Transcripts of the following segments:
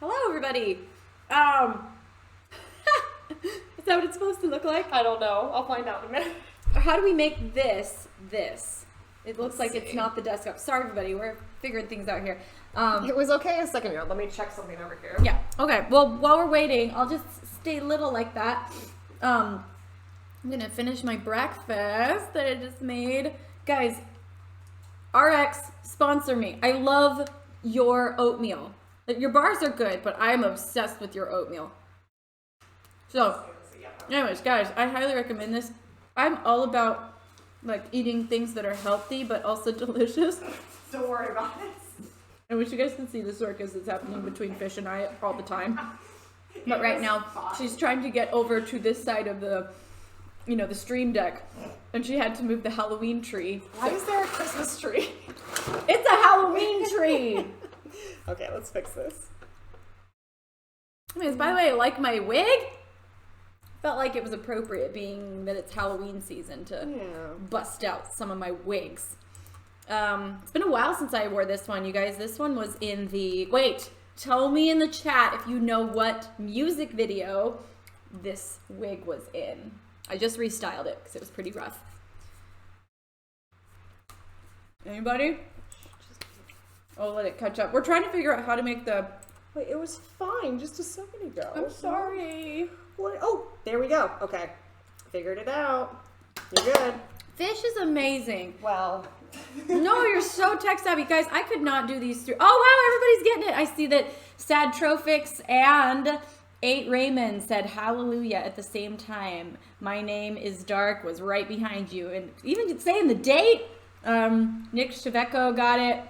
Hello, everybody. Is that what it's supposed to look like? I don't know. I'll find out in a minute. Or how do we make this? It looks like it's not the desktop. Sorry, everybody. We're figuring things out here. It was okay a second ago. Let me check something over here. Yeah. Okay. Well, while we're waiting, I'll just stay little like that. I'm gonna finish my breakfast that I just made. Guys, RX, sponsor me. I love your oatmeal. Your bars are good, but I am obsessed with your oatmeal. So, anyways, guys, I highly recommend this. I'm all about like eating things that are healthy but also delicious. Don't worry about it. I wish you guys could see the circus that's happening between Fish and I all the time. But right now, she's trying to get over to this side of the, the stream deck, and she had to move the Halloween tree. Why is there a Christmas tree? It's a Halloween tree! Okay, let's fix this. Anyways, by the way, like my wig? Felt like it was appropriate being that it's Halloween season to bust out some of my wigs. It's been a while since I wore this one, you guys. This one was in the... Wait, tell me in the chat if you know what music video this wig was in. I just restyled it because it was pretty rough. Anybody? I'll let it catch up. We're trying to figure out how to make the... Wait, it was fine just a second ago. I'm sorry. What? Oh, there we go. Okay. Figured it out. You're good. Fish is amazing. Well... No, you're so tech savvy. Guys, I could not do these three. Oh, wow, everybody's getting it. I see that Sad Trophics and 8 Raymond said hallelujah at the same time. My name is Dark was right behind you. And even saying the date, Nick Cheveco got it.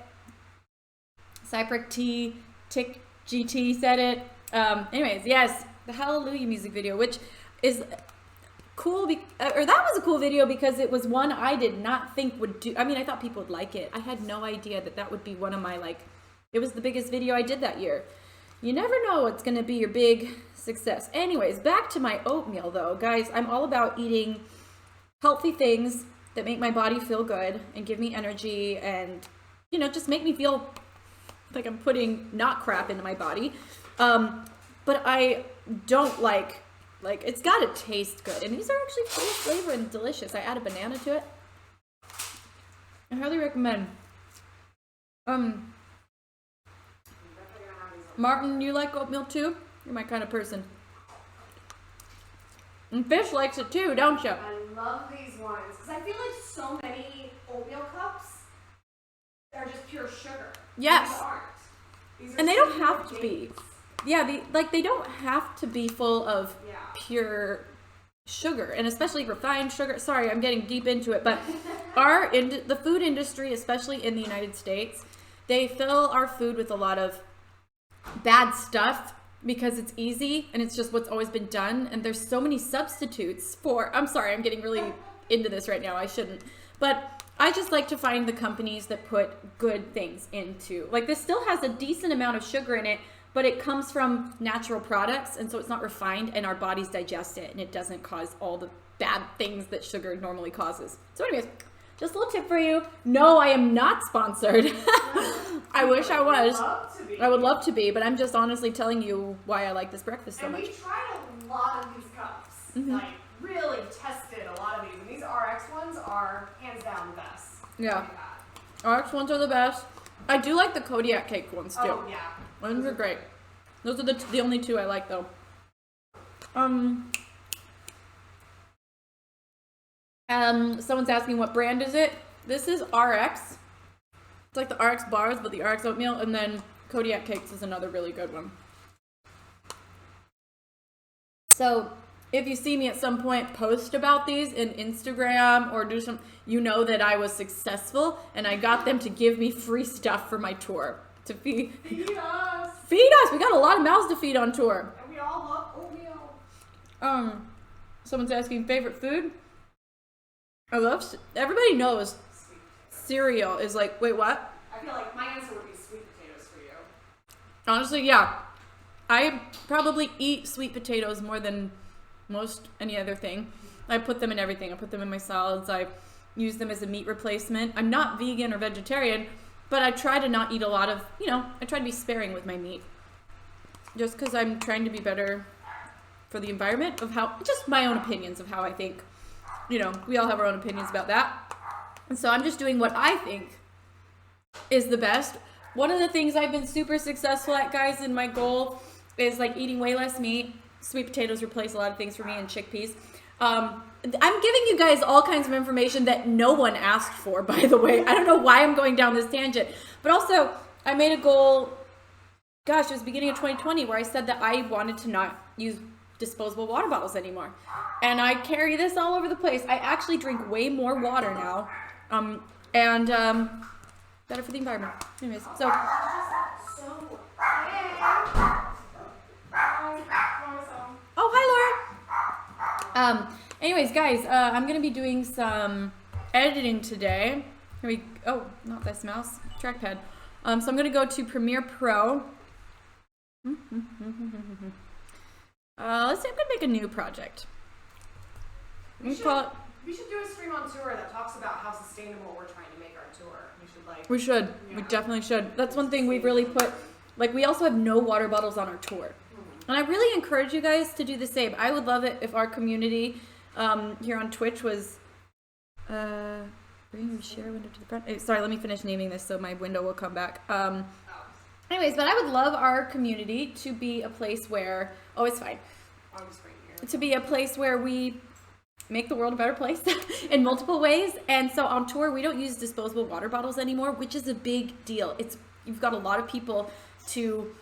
Cypric T, Tick GT said it. Anyways, yes, the Hallelujah music video, which is cool, or that was a cool video because it was one I did not think would do. I mean, I thought people would like it. I had no idea that that would be one of my, it was the biggest video I did that year. You never know what's going to be your big success. Anyways, back to my oatmeal though. Guys, I'm all about eating healthy things that make my body feel good and give me energy and, just make me feel like I'm putting not crap into my body. But I don't like it's got to taste good. And these are actually full of flavor and delicious. I add a banana to it. I highly recommend. Martin, you like oatmeal too? You're my kind of person. And Fish likes it too, don't you? I love these ones because I feel like so many oatmeal cups are just pure sugar. Yes. These aren't. These are And they don't have to dates. be. Yeah, they don't have to be full of pure sugar, and especially refined sugar. Sorry, I'm getting deep into it, but the food industry, especially in the United States, they fill our food with a lot of bad stuff because it's easy and it's just what's always been done. And there's so many substitutes for. I'm sorry, I'm getting really into this right now. I shouldn't, but I just like to find the companies that put good things into. Like this still has a decent amount of sugar in it, but it comes from natural products, and so it's not refined, and our bodies digest it, and it doesn't cause all the bad things that sugar normally causes. So anyways, just a little tip for you. No, I am not sponsored. I wish I was. I would love to be, but I'm just honestly telling you why I like this breakfast so much. And we tried a lot of these cups. Like, really tested a lot of these, and these RX ones are hands down the best. Yeah. RX ones are the best. I do like the Kodiak cake ones too. Oh, yeah. Ones are great. Those are the only two I like though. Someone's asking what brand is it? This is RX. It's like the RX bars, but the RX oatmeal, and then Kodiak cakes is another really good one. So if you see me at some point post about these in Instagram or do some, that I was successful and I got them to give me free stuff for my tour. To feed us. Feed us. We got a lot of mouths to feed on tour. And we all love oatmeal. Someone's asking favorite food. Everybody knows cereal is like, wait, what? I feel like my answer would be sweet potatoes for you. Honestly, yeah. I probably eat sweet potatoes more than most any other thing. I put them in everything. I put them in my salads. I use them as a meat replacement. I'm not vegan or vegetarian, but I try to not eat a lot of, I try to be sparing with my meat. just because I'm trying to be better for the environment, of how, just my own opinions of how I think, you know, we all have our own opinions about that. And so I'm just doing what I think is the best. One of the things I've been super successful at, guys, and my goal is like eating way less meat. Sweet potatoes replace a lot of things for me, and chickpeas. I'm giving you guys all kinds of information that no one asked for, by the way. I don't know why I'm going down this tangent. But also, I made a goal, gosh, it was beginning of 2020, where I said that I wanted to not use disposable water bottles anymore. And I carry this all over the place. I actually drink way more water now. Better for the environment. Anyways, so. Oh, hi, Laura. Anyways, guys, I'm gonna be doing some editing today. Oh, not this mouse, trackpad. So I'm gonna go to Premiere Pro. Let's see, I'm gonna make a new project. We should do a stream on tour that talks about how sustainable we're trying to make our tour. We should. Yeah. We definitely should. That's one thing we've really put, like, we also have no water bottles on our tour. And I really encourage you guys to do the same. I would love it if our community here on Twitch was, bring your share window to the front. Sorry, let me finish naming this so my window will come back. Anyways, but I would love our community to be a place where, oh, it's fine. I'll just bring it here. To be a place where we make the world a better place in multiple ways. And so on tour, we don't use disposable water bottles anymore, which is a big deal. You've got a lot of people to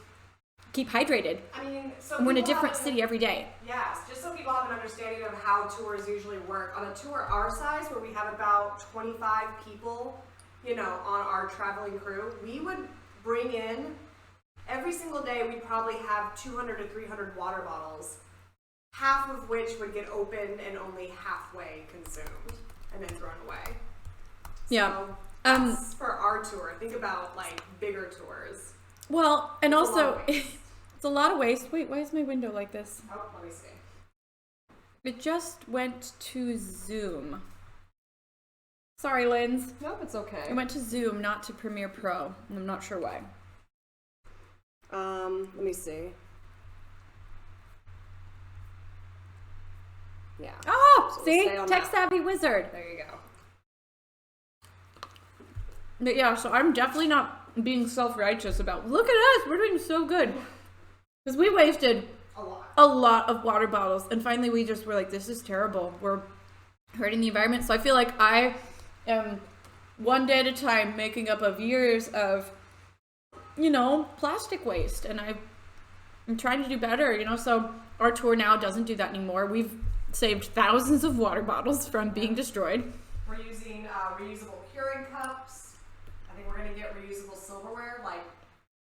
keep hydrated. I mean, so we're in a different city every day. Yes, just so people have an understanding of how tours usually work. On a tour our size, where we have about 25 people, you know, on our traveling crew, we would bring in, every single day, we'd probably have 200 to 300 water bottles, half of which would get opened and only halfway consumed and then thrown away. Yeah. So that's for our tour. Think about like bigger tours. Well, and also it's a lot of waste. Wait, why is my window like this? Oh, let me see. It just went to Zoom. Sorry, Linz. Nope, it's okay. It went to Zoom, not to Premiere Pro. And I'm not sure why. Let me see. Yeah. Oh, So see? we'll Tech savvy wizard. There you go. But yeah, so I'm definitely not being self-righteous about, look at us, we're doing so good. Because we wasted a lot of water bottles. And finally we just were like, this is terrible. We're hurting the environment. So I feel like I am one day at a time making up of years of, you know, plastic waste. And I'm trying to do better, you know. So our tour now doesn't do that anymore. We've saved thousands of water bottles from being destroyed. We're using reusable curing cups. I think we're going to get reusable silverware, like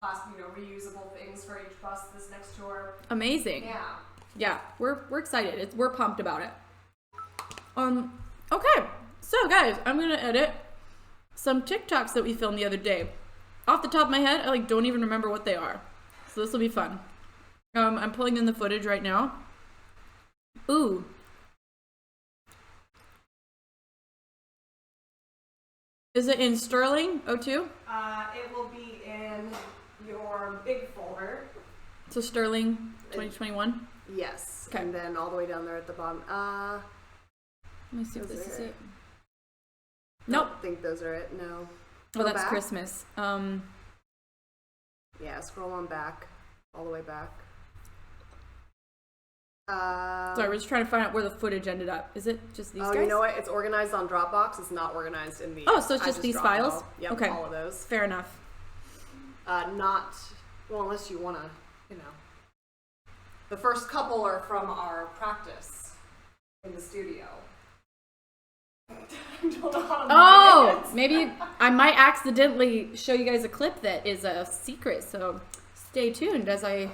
plastic, you know, reusable things for each bus this next tour. Amazing. Yeah. Yeah, we're excited. We're pumped about it. Okay. So guys, I'm gonna edit some TikToks that we filmed the other day. Off the top of my head, I don't even remember what they are. So this will be fun. I'm pulling in the footage right now. Ooh. Is it in Stirling 02? It will be in your big folder. So Stirling 2021? Yes. Okay. And then all the way down there at the bottom. Let me see if this is it. I Nope. don't think those are it. No. Oh, that's back. Christmas. Yeah, scroll on back. All the way back. Sorry, we're just trying to find out where the footage ended up. Is it just these guys? Oh, you know what? It's organized on Dropbox. It's not organized in the... Oh, so it's just these files? Yep, okay. all of those. Fair enough. Not... Well, unless you want to, you know... The first couple are from our practice in the studio. I don't know how to maybe I might accidentally show you guys a clip that is a secret, so stay tuned as I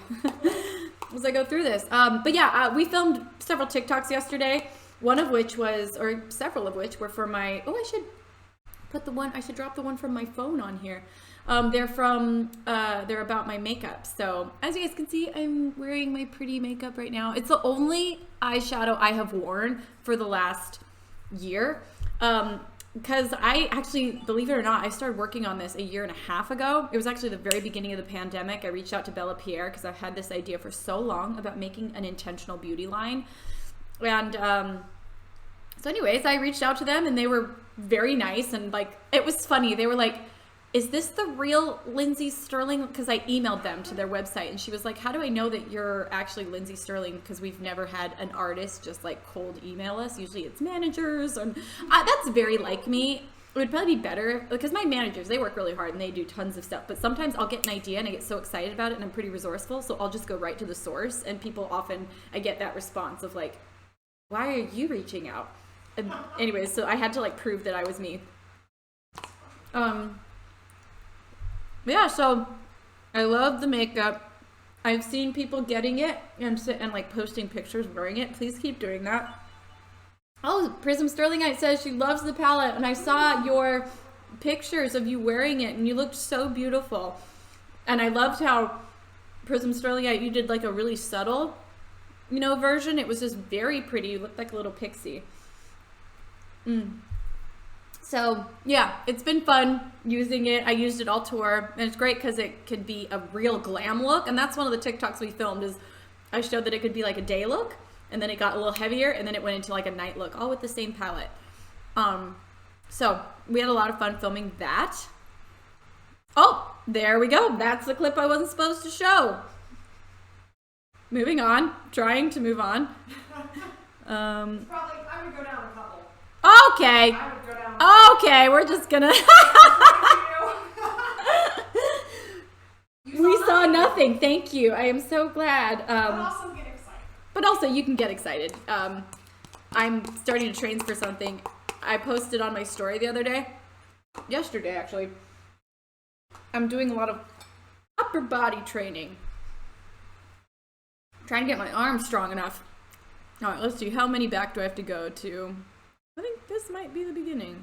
as I go through this. But yeah, we filmed several TikToks yesterday, one of which was, or several of which were for my, I should drop the one from my phone on here. They're about my makeup. So as you guys can see, I'm wearing my pretty makeup right now. It's the only eyeshadow I have worn for the last year. because I actually, believe it or not, I started working on this a year and a half ago. It was actually the very beginning of the pandemic. I reached out to Bella Pierre because I've had this idea for so long about making an intentional beauty line. And so anyways, I reached out to them and they were very nice. And like, it was funny. They were like, is this the real Lindsey Stirling? Because I emailed them to their website and she was like, how do I know that you're actually Lindsey Stirling? Because we've never had an artist just like cold email us. Usually it's managers, and that's very like me. It would probably be better because my managers, they work really hard and they do tons of stuff. But sometimes I'll get an idea and I get so excited about it and I'm pretty resourceful. So I'll just go right to the source, and people often, I get that response of like, why are you reaching out? And anyways, so I had to like prove that I was me. Yeah, so I love the makeup. I've seen people getting it and like posting pictures wearing it. Please keep doing that. Oh, Prism Sterlingite says she loves the palette, and I saw your pictures of you wearing it and you looked so beautiful. And I loved how Prism Sterlingite, you did like a really subtle, you know, version. It was just very pretty. You looked like a little pixie. So yeah, it's been fun using it. I used it all tour, and it's great because it could be a real glam look. And that's one of the TikToks we filmed, is I showed that it could be like a day look, and then it got a little heavier, and then it went into like a night look, all with the same palette. So we had a lot of fun filming that. Oh, there we go. That's the clip I wasn't supposed to show. Moving on, trying to move on. Probably, I would go down a couple. Okay. I would go down. Okay, we're just gonna. We saw nothing. Thank you. I am so glad. But also get excited. But also, you can get excited. I'm starting to train for something. I posted on my story the other day. Yesterday, actually. I'm doing a lot of upper body training. Trying to get my arms strong enough. All right, let's see. How many back do I have to go to? I think this might be the beginning.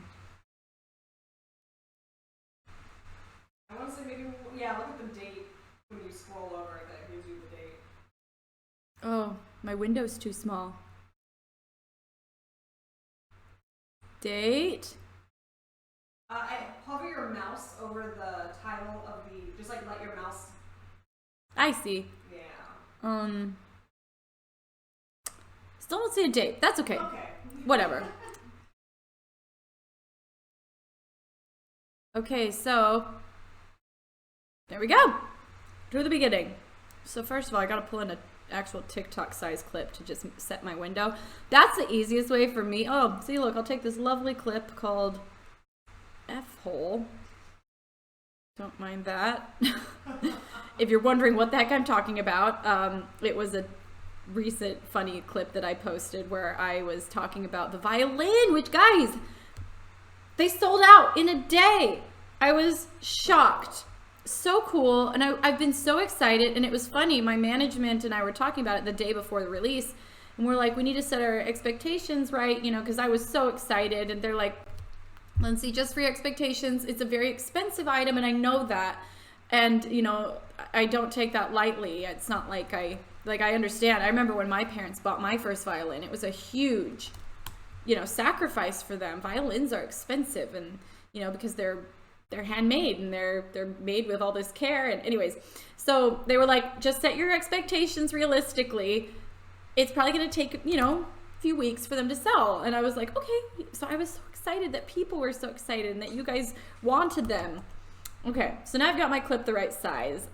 I want to say maybe, yeah, look at the date when you scroll over. That gives you the date. Oh, my window's too small. Date. Hover your mouse over the title of the, just like let your mouse. I see. Yeah. Still don't see a date. That's okay. Okay. Whatever. Okay, so there we go. To the beginning. So first of all, I gotta pull in an actual TikTok size clip to just set my window. That's the easiest way for me. Oh, see, look, I'll take this lovely clip called F-hole. Don't mind that. If you're wondering what the heck I'm talking about, it was a recent funny clip that I posted where I was talking about the violin, which, guys, they sold out in a day. I was shocked. So cool. And I've been so excited. And it was funny. My management and I were talking about it the day before the release. And we're like, we need to set our expectations right, you know, because I was so excited. And they're like, Lindsey, just for your expectations, it's a very expensive item. And I know that. And, you know, I don't take that lightly. It's not like I understand. I remember when my parents bought my first violin. It was a huge, you know, sacrifice for them. Violins are expensive, and you know, because they're handmade and they're made with all this care. And anyways, so they were like, just set your expectations realistically. It's probably going to take, you know, a few weeks for them to sell. And I was like, okay. So I was so excited that people were so excited and that you guys wanted them. Okay, so now I've got my clip the right size.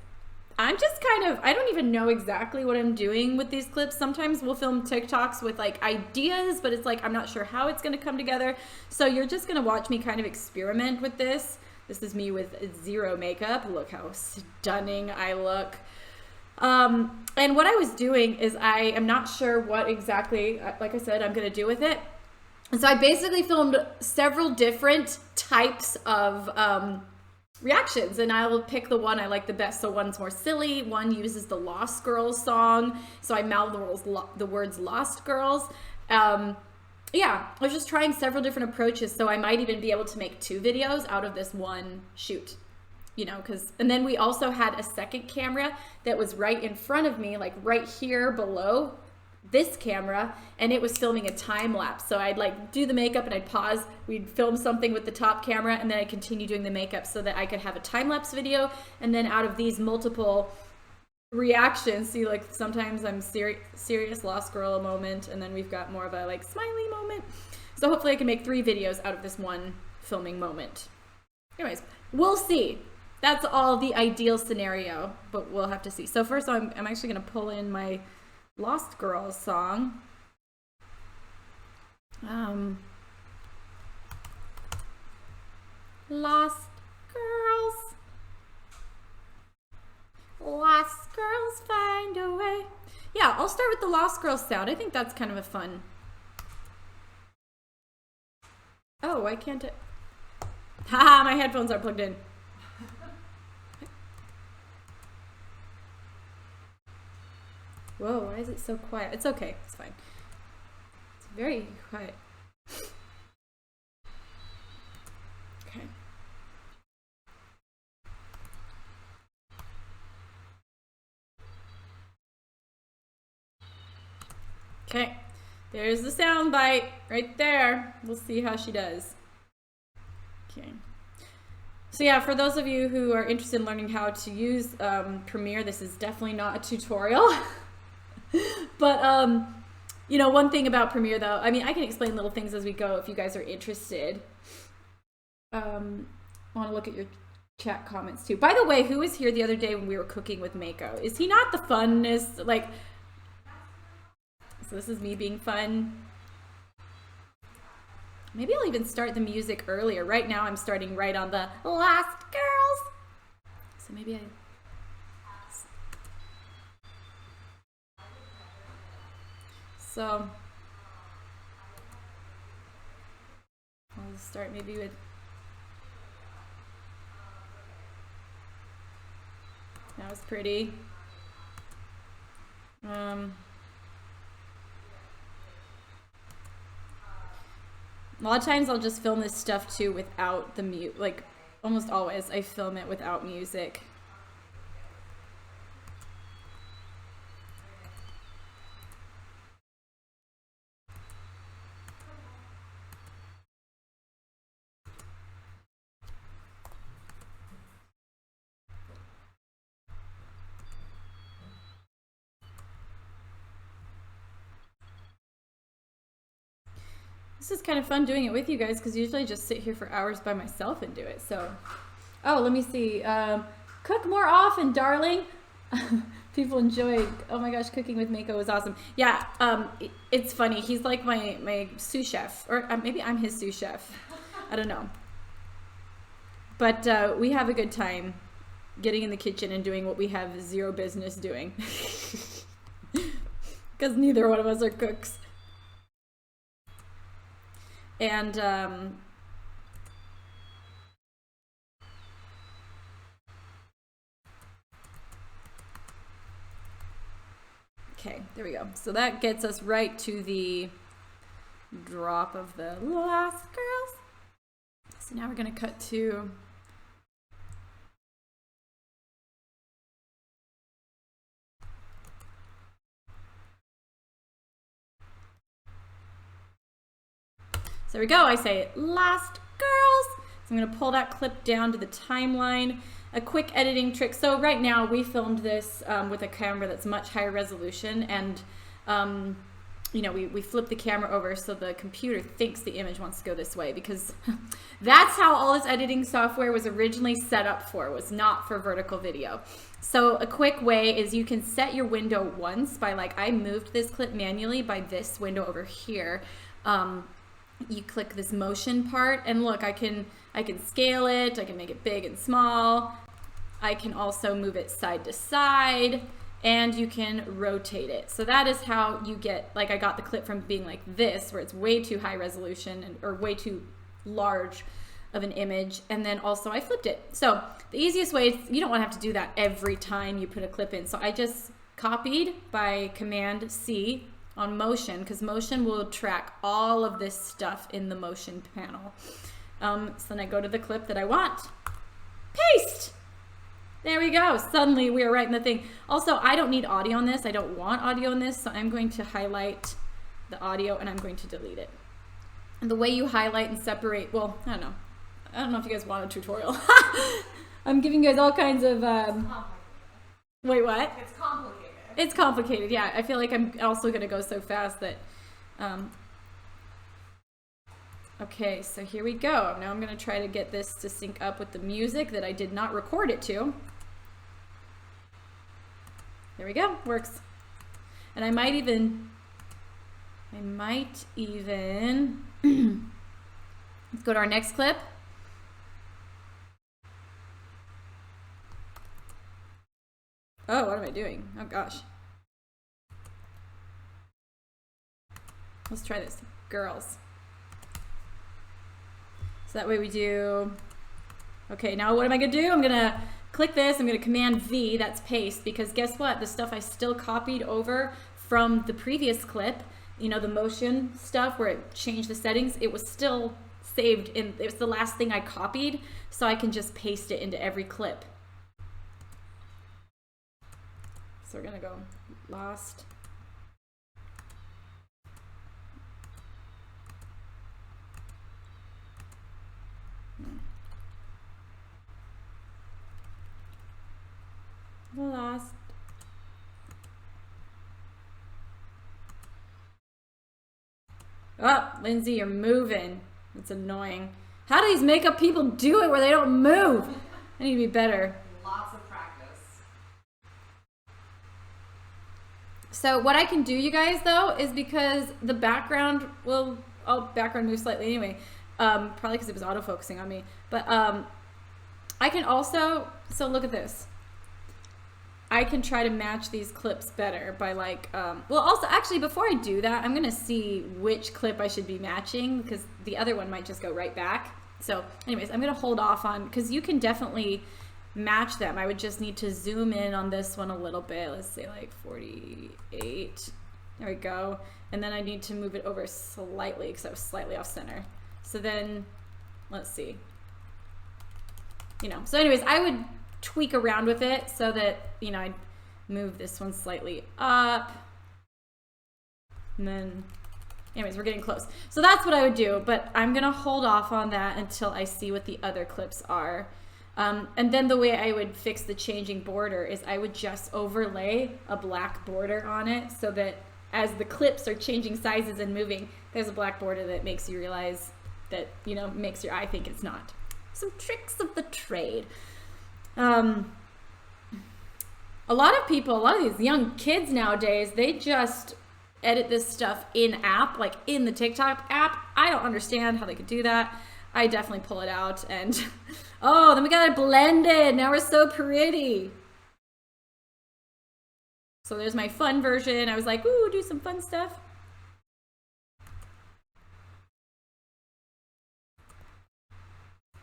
I'm just kind of, I don't even know exactly what I'm doing with these clips. Sometimes we'll film TikToks with like ideas, but it's like, I'm not sure how it's going to come together. So you're just going to watch me kind of experiment with this. This is me with zero makeup. Look how stunning I look. And what I was doing is I am not sure what exactly, like I said, I'm going to do with it. And so I basically filmed several different types of reactions, and I will pick the one I like the best. So one's more silly, one uses the Lost Girls song, so I mouth the words Lost Girls. Yeah, I was just trying several different approaches, so I might even be able to make 2 videos out of this one shoot, you know, and then we also had a second camera that was right in front of me, like right here below this camera, and it was filming a time lapse. So I'd like do the makeup and I'd pause, we'd film something with the top camera, and then I'd continue doing the makeup so that I could have a time lapse video. And then out of these multiple reactions, see, like sometimes I'm serious lost girl moment, and then we've got more of a like smiley moment. So hopefully I can make 3 videos out of this one filming moment. Anyways, we'll see. That's all the ideal scenario, but we'll have to see. So first I'm actually gonna pull in my Lost Girls song. Lost Girls. Lost Girls find a way. Yeah, I'll start with the Lost Girls sound. I think that's kind of a fun. Oh, why can't it? Haha, my headphones are plugged in. Whoa, why is it so quiet? It's okay, it's fine. It's very quiet. Okay. Okay, there's the sound bite right there. We'll see how she does. Okay. So yeah, for those of you who are interested in learning how to use Premiere, this is definitely not a tutorial. But, you know, one thing about Premiere though, I mean, I can explain little things as we go if you guys are interested. I want to look at your chat comments too. By the way, who was here the other day when we were cooking with Mako? Is he not the funnest? Like, so this is me being fun. Maybe I'll even start the music earlier. Right now I'm starting right on the Lost Girls. So maybe I... So I'll start maybe with that was pretty. A lot of times I'll just film this stuff too without the mute. Like almost always I film it without music. This is kind of fun doing it with you guys because usually I just sit here for hours by myself and do it. So, oh, let me see. Cook more often, darling. People enjoy. Oh my gosh, cooking with Mako was awesome. Yeah, it's funny. He's like my sous chef, or maybe I'm his sous chef. I don't know. But we have a good time getting in the kitchen and doing what we have zero business doing because neither one of us are cooks. And okay, there we go. So that gets us right to the drop of the Lost Girls. So now we're gonna cut to so there we go. I say Lost Girls. So I'm gonna pull that clip down to the timeline. A quick editing trick. So right now we filmed this with a camera that's much higher resolution, and you know, we flip the camera over so the computer thinks the image wants to go this way, because that's how all this editing software was originally set up for, was not for vertical video. So a quick way is you can set your window once by, like, I moved this clip manually by this window over here. You click this motion part, and look, I can scale it, I can make it big and small. I can also move it side to side, and you can rotate it. So that is how you get, like, I got the clip from being like this, where it's way too high resolution or way too large of an image, and then also I flipped it. So the easiest way is, you don't want to have to do that every time you put a clip in. So I just copied by Command C on motion, because motion will track all of this stuff in the motion panel. So then I go to the clip that I want, paste, There we go. Suddenly we are right in the thing. Also, I don't need audio on this. I don't want audio on this, so I'm going to highlight the audio and I'm going to delete it. And the way you highlight and separate, well, I don't know. I don't know if you guys want a tutorial. I'm giving you guys all kinds of, wait, what? It's complicated. It's complicated, yeah. I feel like I'm also gonna go so fast that, okay, so here we go. Now I'm gonna try to get this to sync up with the music that I did not record it to. There we go, works. And I might even, let's go to our next clip. Oh, what am I doing? Oh gosh. Let's try this. Girls. So that way we do, okay, now what am I gonna do? I'm gonna click this, I'm gonna Command V, that's paste, because guess what? The stuff I still copied over from the previous clip, you know, the motion stuff where it changed the settings, it was still saved in, it was the last thing I copied, so I can just paste it into every clip. So we're gonna go lost. Lost. Oh, Lindsay, you're moving. That's annoying. How do these makeup people do it where they don't move? I need to be better. Lots of practice. So what I can do, you guys, though, is because the background will, oh, background moves slightly anyway. Probably because it was autofocusing on me. But I can also, so look at this. I can try to match these clips better by like, well, also, actually, before I do that, I'm going to see which clip I should be matching because the other one might just go right back. So anyways, I'm going to hold off on, because you can definitely match them. I would just need to zoom in on this one a little bit. Let's say like 48. There we go. And then I need to move it over slightly because I was slightly off center. So then, let's see. You know, so anyways, I would tweak around with it so that, you know, I'd move this one slightly up. And then, anyways, we're getting close. So that's what I would do, but I'm gonna hold off on that until I see what the other clips are. And then the way I would fix the changing border is I would just overlay a black border on it so that as the clips are changing sizes and moving, there's a black border that makes you realize that, you know, makes your eye think it's not. Some tricks of the trade. A lot of people, a lot of these young kids nowadays, they just edit this stuff in app, like in the TikTok app. I don't understand how they could do that. I definitely pull it out and, oh, then we got it blended. Now we're so pretty. So there's my fun version. I was like, ooh, do some fun stuff.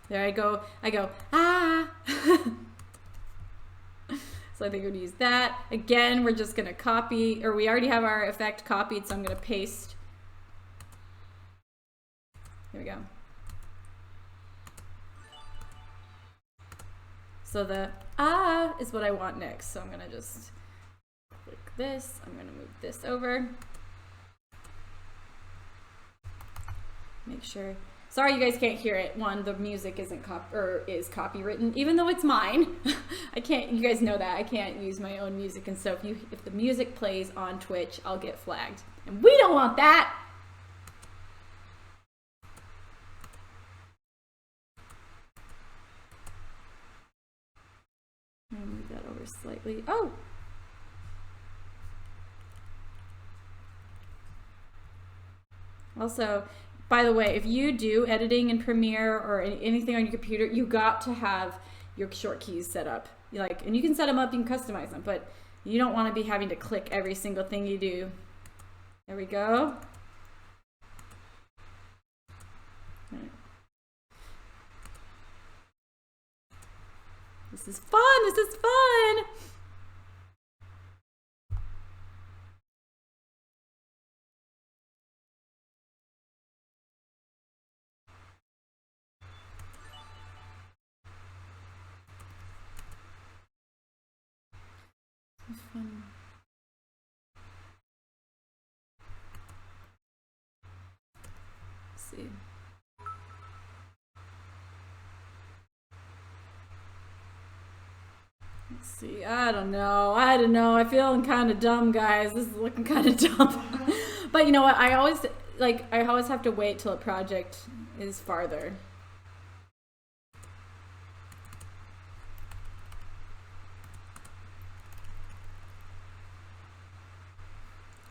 There I go, ah. So I think we're gonna use that. Again, we're just gonna copy, or we already have our effect copied, so I'm gonna paste. Here we go. So the ah is what I want next. So I'm gonna just click this, I'm gonna move this over. Make sure. Sorry you guys can't hear it. One, the music isn't is copywritten, even though it's mine. I can't, you guys know that. I can't use my own music, and so if the music plays on Twitch, I'll get flagged. And we don't want that! I'm gonna move that over slightly. Oh! Also, by the way, if you do editing in Premiere or anything on your computer, you got to have your short keys set up. And you can set them up, you can customize them, but you don't want to be having to click every single thing you do. There we go. Right. This is fun, this is fun! funny. Let's see. Let's see. I don't know. I'm feeling kind of dumb, guys. This is looking kind of dumb. But you know what? I always have to wait till a project is farther.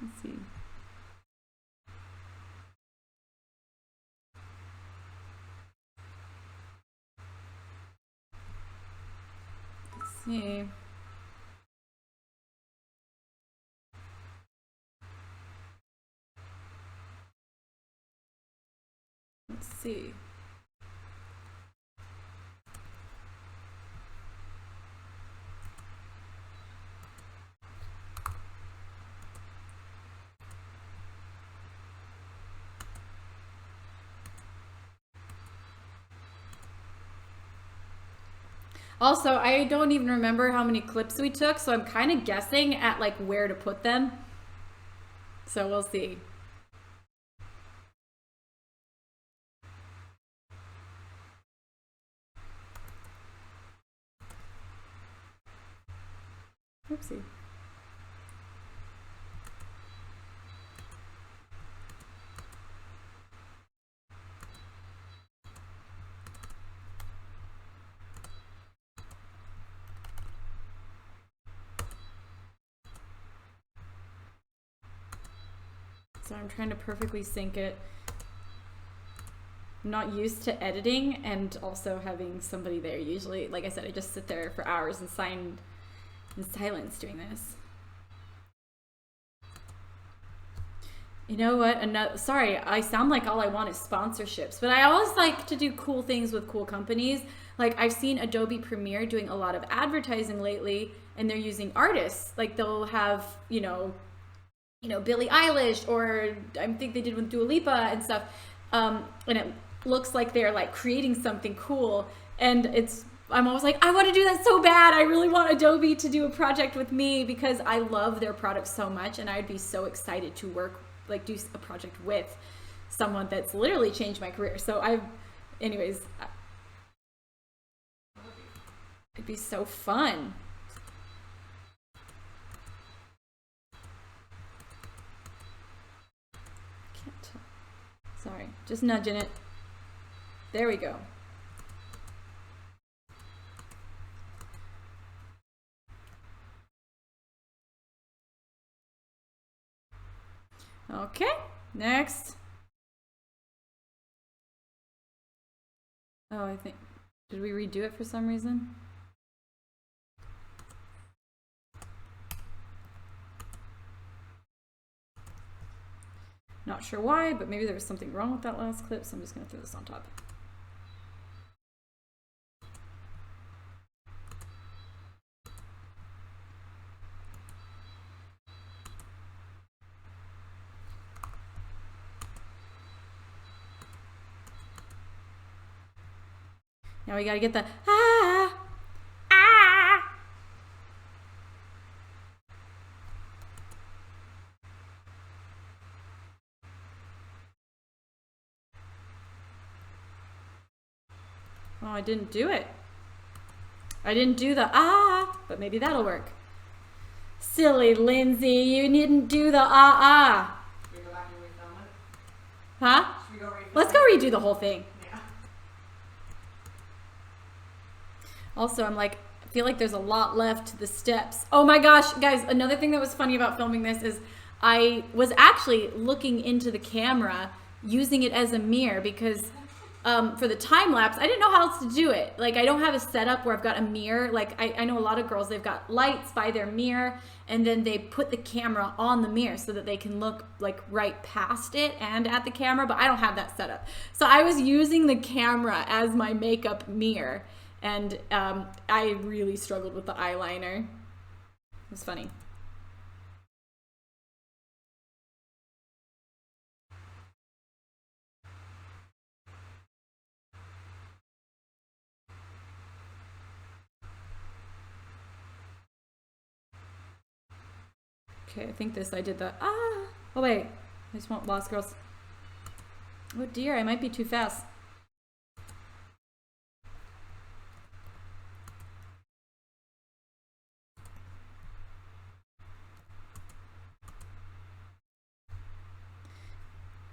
Let's see. Let's see. Let's see. Also, I don't even remember how many clips we took, so I'm kind of guessing at like where to put them. So we'll see. Oopsie. So I'm trying to perfectly sync it. I'm not used to editing and also having somebody there. Usually, like I said, I just sit there for hours and sign in silence doing this. You know what? Sorry, I sound like all I want is sponsorships, but I always like to do cool things with cool companies. Like I've seen Adobe Premiere doing a lot of advertising lately, and they're using artists. Like they'll have, you know, Billie Eilish, or I think they did with Dua Lipa and stuff. And it looks like they're like creating something cool. And I'm always like, I want to do that so bad. I really want Adobe to do a project with me because I love their product so much. And I'd be so excited to do a project with someone that's literally changed my career. So anyways, it'd be so fun. Sorry, just nudging it. There we go. Okay, next. Oh, did we redo it for some reason? Not sure why, but maybe there was something wrong with that last clip, so I'm just gonna throw this on top. Now we gotta get the ah. Oh, I didn't do it. I didn't do the but maybe that'll work. Silly Lindsay, you didn't do the Should we go back and refilm it? Huh? Should we go refilm Let's go redo the whole thing. Yeah. Also, I feel like there's a lot left to the steps. Oh my gosh, guys, another thing that was funny about filming this is I was actually looking into the camera, using it as a mirror because for the time lapse, I didn't know how else to do it. Like, I don't have a setup where I've got a mirror. Like, I know a lot of girls, they've got lights by their mirror, and then they put the camera on the mirror so that they can look like right past it and at the camera, but I don't have that setup. So I was using the camera as my makeup mirror, and I really struggled with the eyeliner. It was funny. Okay, I think this, I did the, oh wait, I just want Lost Girls. Oh dear, I might be too fast.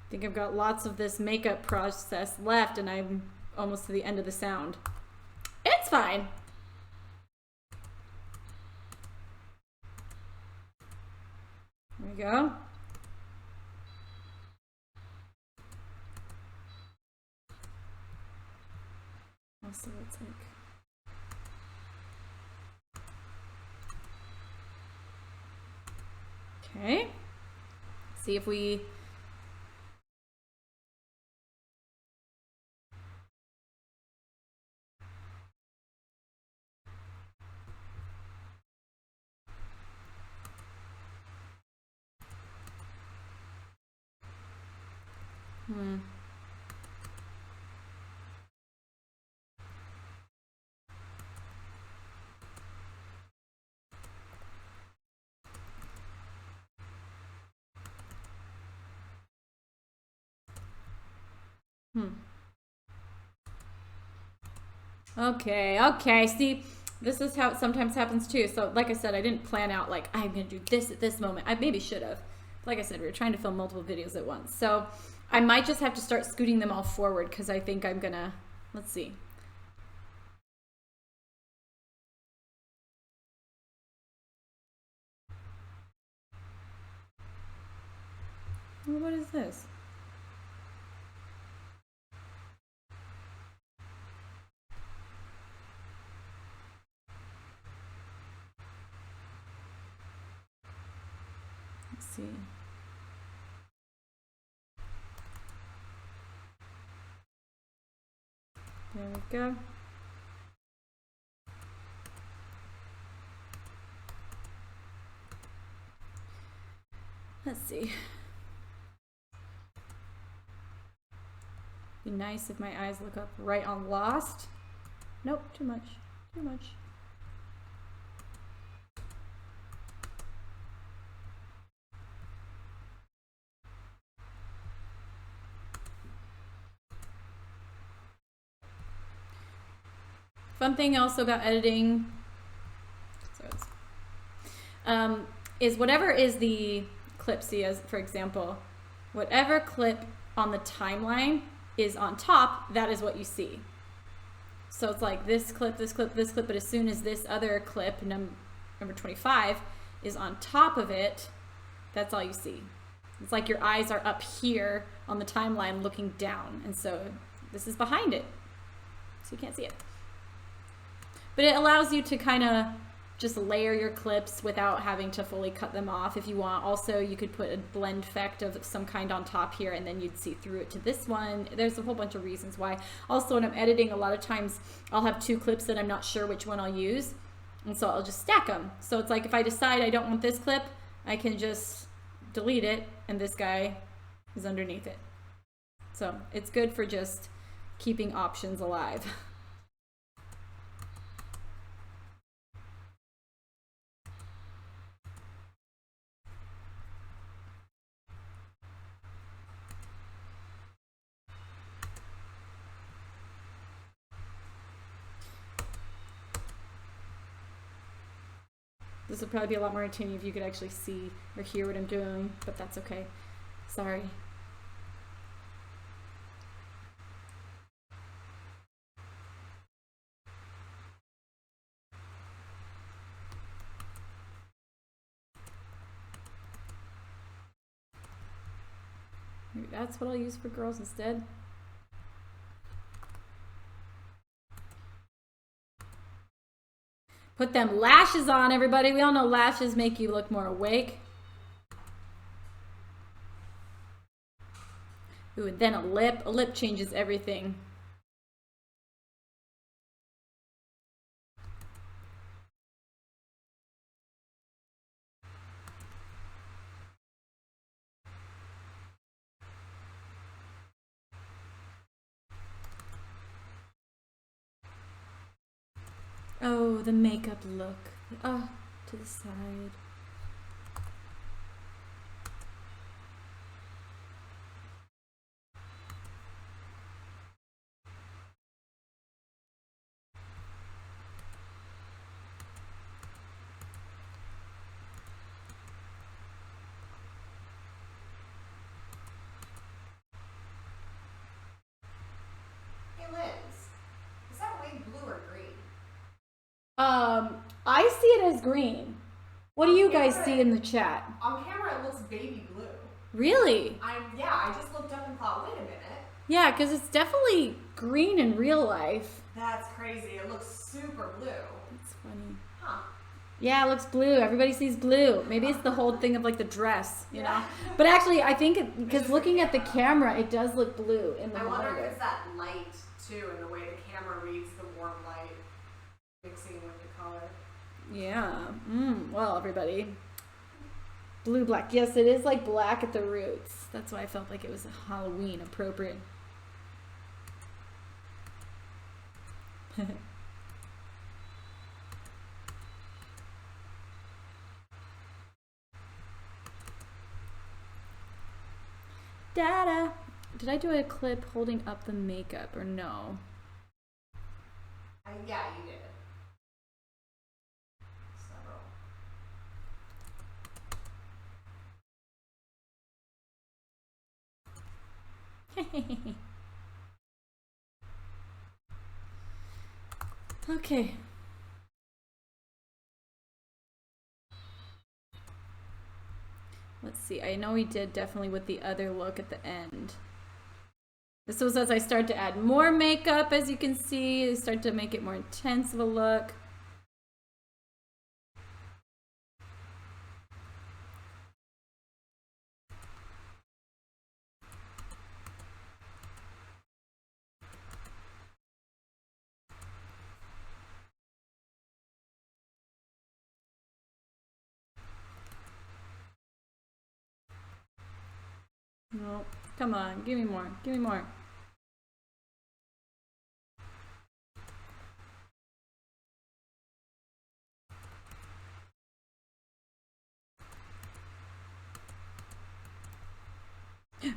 I think I've got lots of this makeup process left and I'm almost to the end of the sound. It's fine. There we go. Also, it's like... Okay. See if we... Okay. See, this is how it sometimes happens too. So, like I said, I didn't plan out like I'm gonna do this at this moment. I maybe should have. Like I said, we were trying to film multiple videos at once. So, I might just have to start scooting them all forward because I think I'm gonna. Let's see. Well, what is this? Let's see. There we go. Let's see. Be nice if my eyes look up right on Lost. Nope, too much. Too much. Fun thing also about editing is whatever is the clip, see, as for example, whatever clip on the timeline is on top, that is what you see. So it's like this clip, but as soon as this other clip, number 25, is on top of it, that's all you see. It's like your eyes are up here on the timeline looking down, and so this is behind it, so you can't see it. But it allows you to kind of just layer your clips without having to fully cut them off if you want. Also, you could put a blend effect of some kind on top here and then you'd see through it to this one. There's a whole bunch of reasons why. Also, when I'm editing, a lot of times I'll have two clips that I'm not sure which one I'll use. And so I'll just stack them. So it's like if I decide I don't want this clip, I can just delete it and this guy is underneath it. So it's good for just keeping options alive. This would probably be a lot more entertaining if you could actually see or hear what I'm doing, but that's okay. Sorry. Maybe that's what I'll use for girls instead. Put them lashes on, everybody. We all know lashes make you look more awake. Ooh, and then a lip. A lip changes everything. Oh, the makeup look. Oh, to the side. I see it as green. What do you guys see in the chat? On camera, it looks baby blue. Really? I just looked up and thought, wait a minute. Yeah, because it's definitely green in real life. That's crazy. It looks super blue. That's funny. Huh. Yeah, it looks blue. Everybody sees blue. Maybe it's the whole thing of like the dress, you know? But actually, I think because looking at the camera, it does look blue in the monitor. I wonder if it's that light, too, and the way the camera reads the warm light mixing with the color. Yeah. Well, everybody. Blue, black. Yes, it is like black at the roots. That's why I felt like it was Halloween appropriate. Dada. Did I do a clip holding up the makeup or no? Yeah, you did. Several. Okay. Let's see. I know we did definitely with the other look at the end. This was as I start to add more makeup, as you can see. I start to make it more intense of a look. No, come on, give me more, give me more.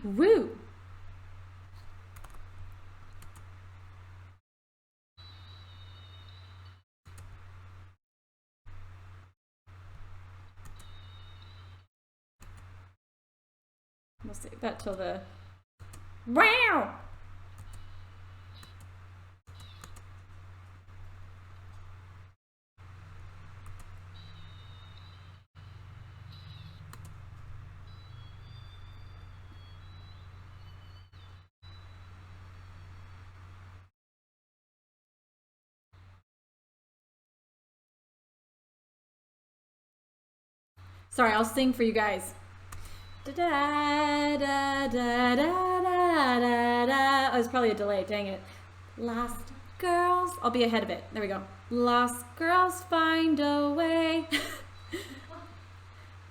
Woo! We'll save that till the... Wow! Sorry, I'll sing for you guys. Da da da da da da da da. Oh, it's probably a delay. Dang it. Lost girls. I'll be ahead of it. There we go. Lost girls find a way.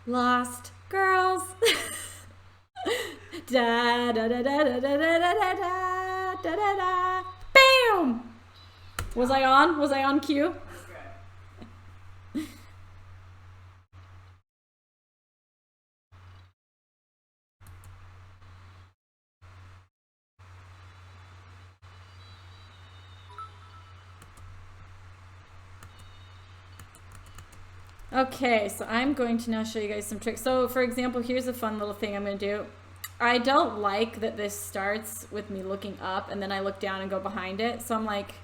Lost girls. Da da da da da da da da da da da da. Bam! Was I on? Was I on cue? Okay, so I'm going to now show you guys some tricks. So for example, here's a fun little thing I'm going to do. I don't like that this starts with me looking up and then I look down and go behind it. So I'm like,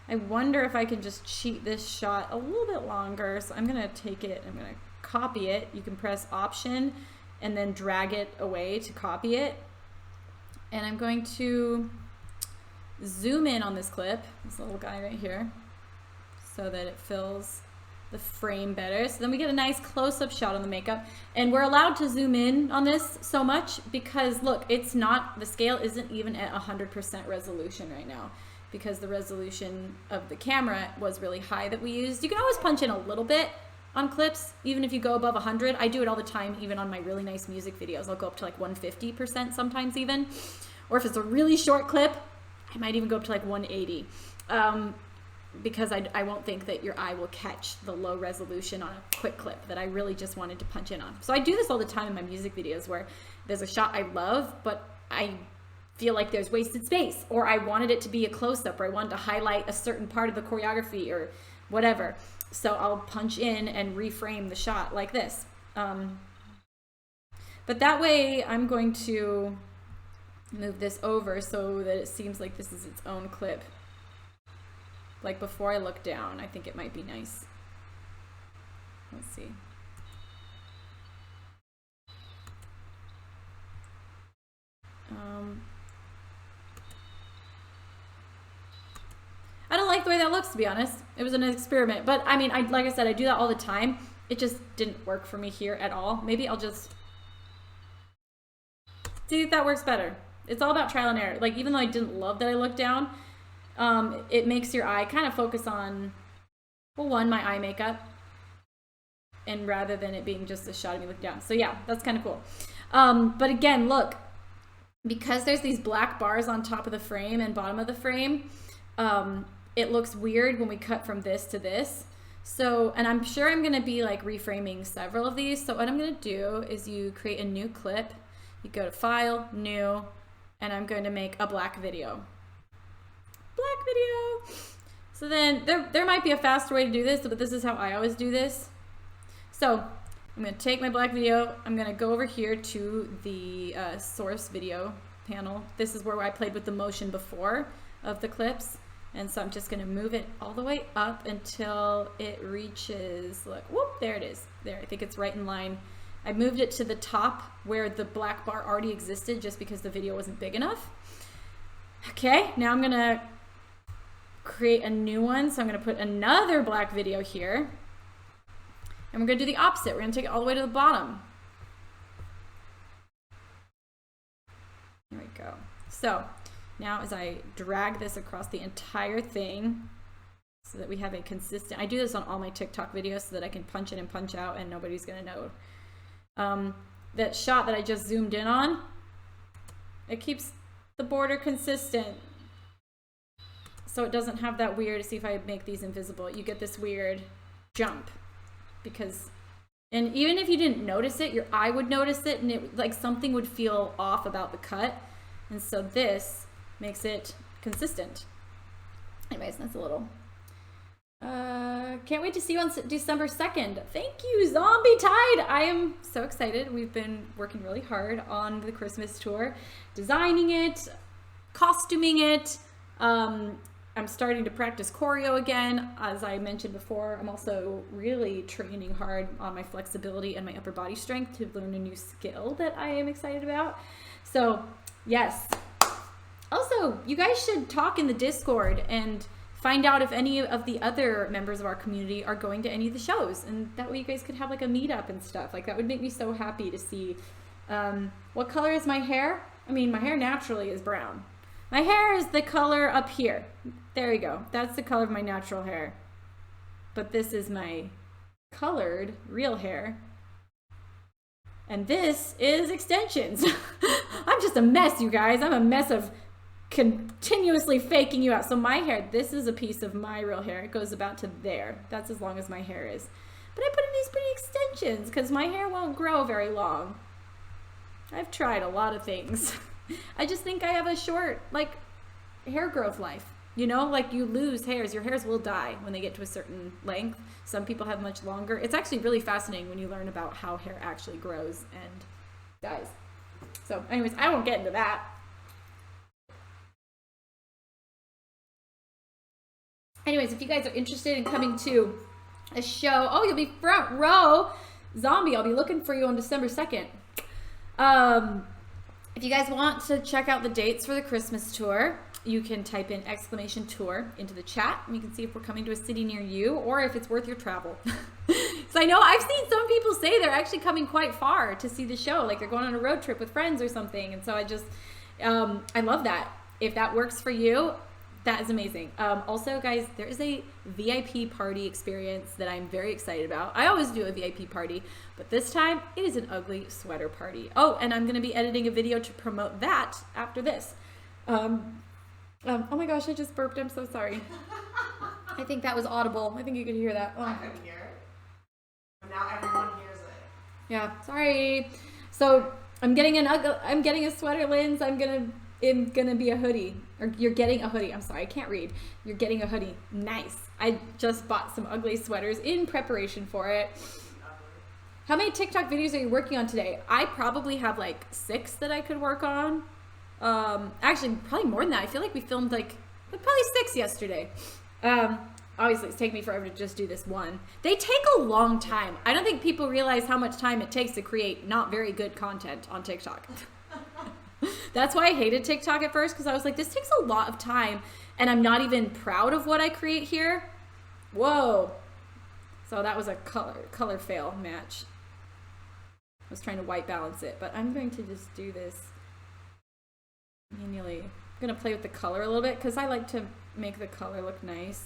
I wonder if I can just cheat this shot a little bit longer. So I'm going to take it, I'm going to copy it. You can press Option and then drag it away to copy it. And I'm going to zoom in on this clip, this little guy right here, so that it fills the frame better. So then we get a nice close-up shot on the makeup, and we're allowed to zoom in on this so much because look, it's not, the scale isn't even at 100% resolution right now because the resolution of the camera was really high that we used. You can always punch in a little bit on clips, even if you go above 100. I do it all the time, even on my really nice music videos. I'll go up to like 150% sometimes even, or if it's a really short clip, I might even go up to like 180. Because I won't think that your eye will catch the low resolution on a quick clip that I really just wanted to punch in on. So I do this all the time in my music videos where there's a shot I love, but I feel like there's wasted space, or I wanted it to be a close-up, or I wanted to highlight a certain part of the choreography or whatever. So I'll punch in and reframe the shot like this. But that way I'm going to move this over so that it seems like this is its own clip. Like before I look down, I think it might be nice. Let's see. I don't like the way that looks, to be honest. It was an experiment, but I mean, like I said, I do that all the time. It just didn't work for me here at all. Maybe I'll just see if that works better. It's all about trial and error. Like, even though I didn't love that I looked down, it makes your eye kind of focus on, well, one, my eye makeup, and rather than it being just a shot of me looking down. So yeah, that's kind of cool. But again, look, because there's these black bars on top of the frame and bottom of the frame, it looks weird when we cut from this to this. So, and I'm sure I'm going to be like reframing several of these. So what I'm going to do is you create a new clip. You go to File, New, and I'm going to make a black video. Black video. So then there might be a faster way to do this, but this is how I always do this. So I'm going to take my black video. I'm going to go over here to the source video panel. This is where I played with the motion before of the clips. And so I'm just going to move it all the way up until it reaches, look, whoop, there it is. There, I think it's right in line. I moved it to the top where the black bar already existed just because the video wasn't big enough. Okay, now I'm going to create a new one. So I'm going to put another black video here. And we're going to do the opposite. We're going to take it all the way to the bottom. There we go. So now as I drag this across the entire thing so that we have a consistent, I do this on all my TikTok videos so that I can punch in and punch out and nobody's going to know. That shot that I just zoomed in on, it keeps the border consistent. So it doesn't have that weird, see if I make these invisible, you get this weird jump. Because, and even if you didn't notice it, your eye would notice it, and it like something would feel off about the cut. And so this makes it consistent. Anyways, that's a little. Can't wait to see you on December 2nd. Thank you, Zombie Tide. I am so excited. We've been working really hard on the Christmas tour, designing it, costuming it. I'm starting to practice choreo again. As I mentioned before, I'm also really training hard on my flexibility and my upper body strength to learn a new skill that I am excited about. So yes. Also, you guys should talk in the Discord and find out if any of the other members of our community are going to any of the shows. And that way you guys could have like a meetup and stuff. Like that would make me so happy to see. What color is my hair? I mean, my hair naturally is brown. My hair is the color up here. There you go. That's the color of my natural hair. But this is my colored real hair. And this is extensions. I'm just a mess, you guys. I'm a mess of continuously faking you out. So my hair, this is a piece of my real hair. It goes about to there. That's as long as my hair is. But I put in these pretty extensions because my hair won't grow very long. I've tried a lot of things. I just think I have a short, like, hair growth life. You know, like you lose hairs. Your hairs will die when they get to a certain length. Some people have much longer. It's actually really fascinating when you learn about how hair actually grows and dies. So anyways, I won't get into that. Anyways, if you guys are interested in coming to a show, oh, you'll be front row. Zombie, I'll be looking for you on December 2nd. If you guys want to check out the dates for the Christmas tour, you can type in !tour into the chat, and you can see if we're coming to a city near you or if it's worth your travel. So I know I've seen some people say they're actually coming quite far to see the show, like they're going on a road trip with friends or something. And so I just, I love that. If that works for you, that is amazing. Also, guys, there is a VIP party experience that I'm very excited about. I always do a VIP party, but this time it is an ugly sweater party. Oh, and I'm going to be editing a video to promote that after this. Oh my gosh, I just burped. I'm so sorry. I think that was audible. I think you could hear that. Oh. I couldn't hear it. But now everyone hears it. Yeah, sorry. So I'm getting a sweater, Linz. I'm gonna be a hoodie. Or you're getting a hoodie. I'm sorry, I can't read. You're getting a hoodie. Nice. I just bought some ugly sweaters in preparation for it. How many TikTok videos are you working on today? I probably have like 6 that I could work on. Actually, probably more than that. I feel like we filmed like probably 6 yesterday. obviously it's taking me forever to just do this one. They take a long time. I don't think people realize how much time it takes to create not very good content on TikTok. That's why I hated TikTok at first, because I was like, this takes a lot of time and I'm not even proud of what I create here. Whoa. So that was a color fail match. I was trying to white balance it, but I'm going to just do this manually. I'm going to play with the color a little bit because I like to make the color look nice.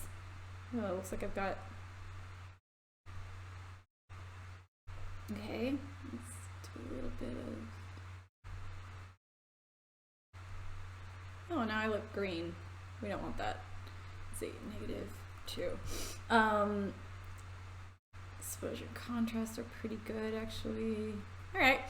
Oh, it looks like I've got... Okay, let's do a little bit of... Oh, now I look green. We don't want that. Let's see, -2. Exposure and contrast are pretty good, actually. All right.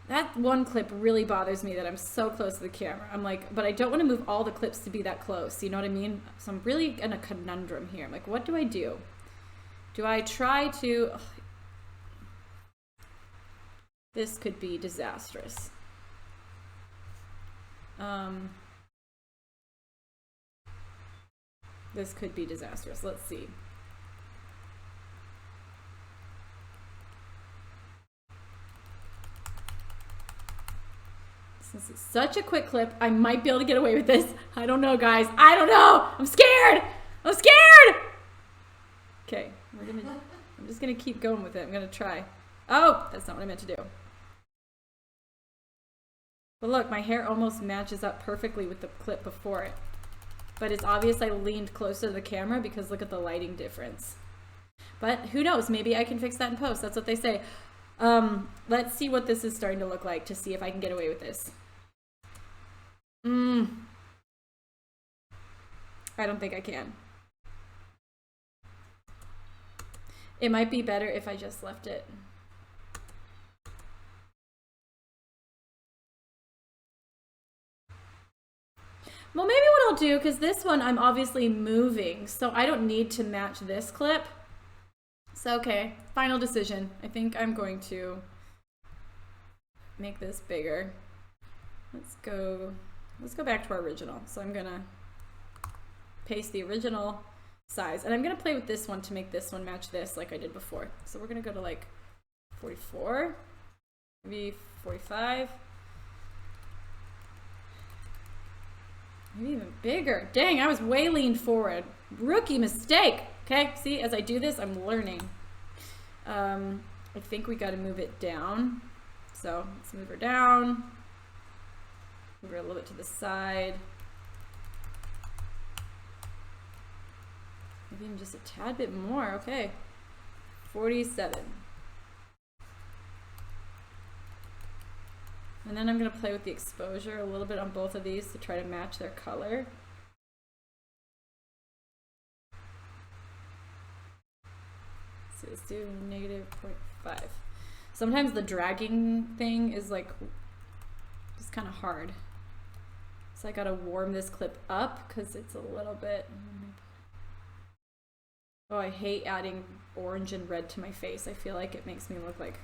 That one clip really bothers me that I'm so close to the camera. I'm like, but I don't want to move all the clips to be that close. You know what I mean? So I'm really in a conundrum here. I'm like, what do I do? Do I try to... Ugh. This could be disastrous. This could be disastrous. Let's see. This is such a quick clip. I might be able to get away with this. I don't know, guys. I don't know. I'm scared. I'm scared. Okay, I'm just gonna keep going with it. I'm gonna try. Oh, that's not what I meant to do. But look, my hair almost matches up perfectly with the clip before it. But it's obvious I leaned closer to the camera because look at the lighting difference. But who knows? Maybe I can fix that in post. That's what they say. Let's see what this is starting to look like to see if I can get away with this. I don't think I can. It might be better if I just left it. Well, maybe what I'll do, because this one I'm obviously moving, so I don't need to match this clip. So, okay, final decision. I think I'm going to make this bigger. Let's go back to our original. So I'm gonna paste the original size, and I'm gonna play with this one to make this one match this like I did before. So we're gonna go to like 44, maybe 45. Maybe even bigger. Dang, I was way leaned forward. Rookie mistake. Okay, see, as I do this, I'm learning. I think we got to move it down. So let's move her down. Move her a little bit to the side. Maybe even just a tad bit more. Okay, 47. And then I'm going to play with the exposure a little bit on both of these to try to match their color. So let's do -0.5. Sometimes the dragging thing is like just kind of hard. So I got to warm this clip up because it's a little bit... Oh, I hate adding orange and red to my face. I feel like it makes me look like...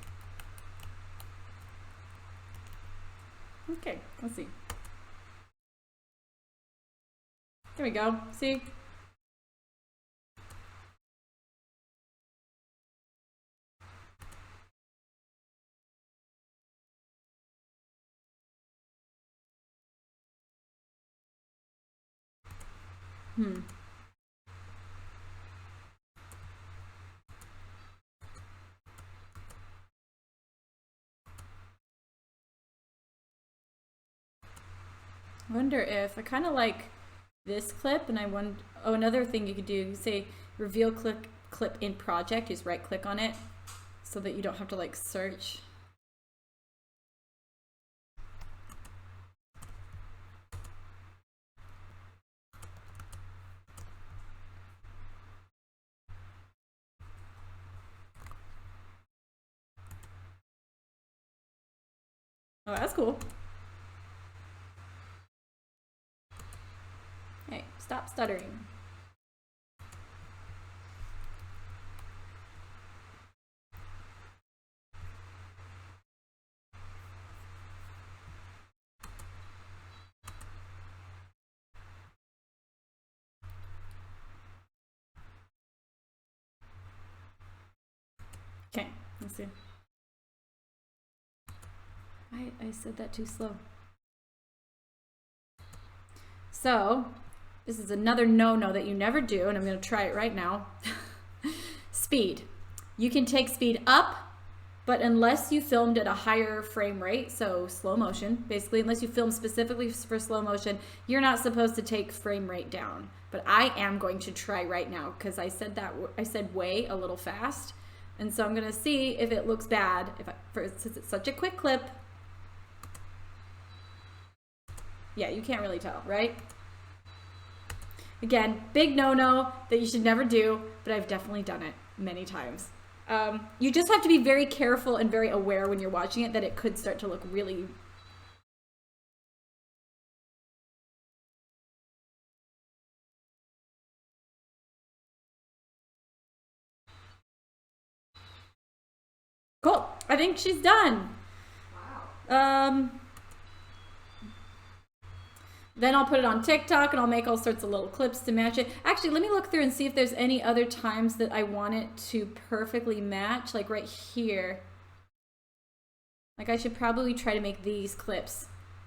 Okay, let's see. There we go. See? I wonder if I kind of like this clip, and I wonder. Oh, another thing you could do, you say reveal clip in project. Just right click on it, so that you don't have to like search. Oh, that's cool. Hey, stop stuttering. Okay, let's see. I said that too slow. So, this is another no-no that you never do, and I'm going to try it right now. Speed. You can take speed up, but unless you filmed at a higher frame rate, so slow motion, basically, unless you film specifically for slow motion, you're not supposed to take frame rate down. But I am going to try right now because I said way a little fast, and so I'm going to see if it looks bad. Since it's such a quick clip. Yeah, you can't really tell, right? Again, big no-no that you should never do, but I've definitely done it many times. You just have to be very careful and very aware when you're watching it that it could start to look really... Cool. I think she's done. Wow. Then I'll put it on TikTok and I'll make all sorts of little clips to match it. Actually, let me look through and see if there's any other times that I want it to perfectly match, like right here. Like I should probably try to make these clips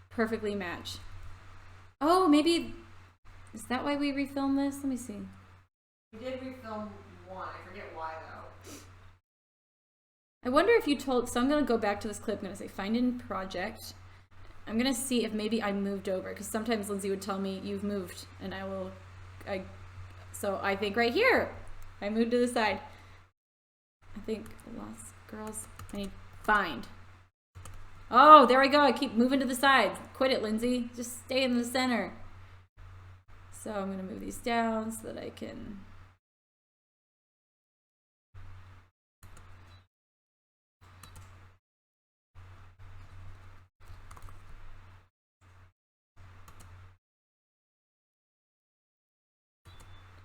perfectly match. Oh, maybe, is that why we refilmed this? Let me see. We did refilm one. I forget why though. I wonder if you told, so I'm gonna go back to this clip. I'm gonna say find in project. I'm gonna see if maybe I moved over, because sometimes Lindsay would tell me you've moved, and so I think right here, I moved to the side. I think Lost Girls, I need find. Oh, there I go, I keep moving to the side. Quit it, Lindsay, just stay in the center. So I'm gonna move these down so that I can.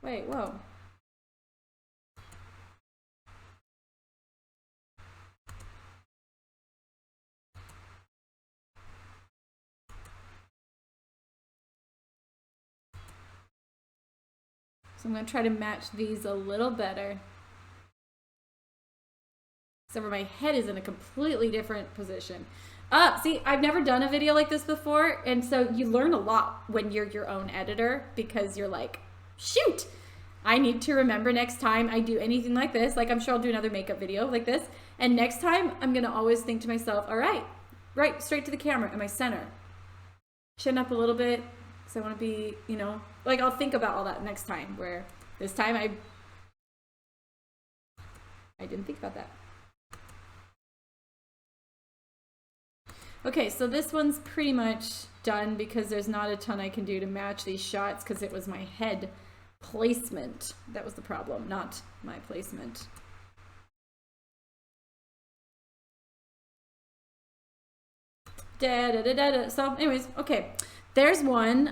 Wait, whoa. So I'm going to try to match these a little better. Except for my head is in a completely different position. See, I've never done a video like this before, and so you learn a lot when you're your own editor, because you're like, shoot, I need to remember next time I do anything like this, like I'm sure I'll do another makeup video like this, and next time I'm gonna always think to myself, all right, straight to the camera, am I center? Chin up a little bit, because I want to be, you know, like I'll think about all that next time, where this time I didn't think about that. Okay, so this one's pretty much done because there's not a ton I can do to match these shots because it was my head placement. That was the problem, not my placement. So anyways, okay, there's one.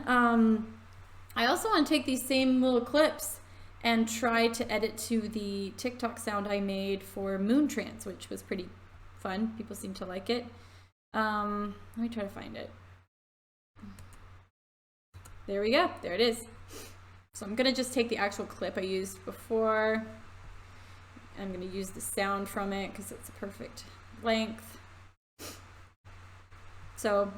I also want to take these same little clips and try to edit to the TikTok sound I made for Moon Trance, which was pretty fun. People seem to like it. Let me try to find it. There we go. There it is. So I'm gonna just take the actual clip I used before. I'm gonna use the sound from it because it's a perfect length. So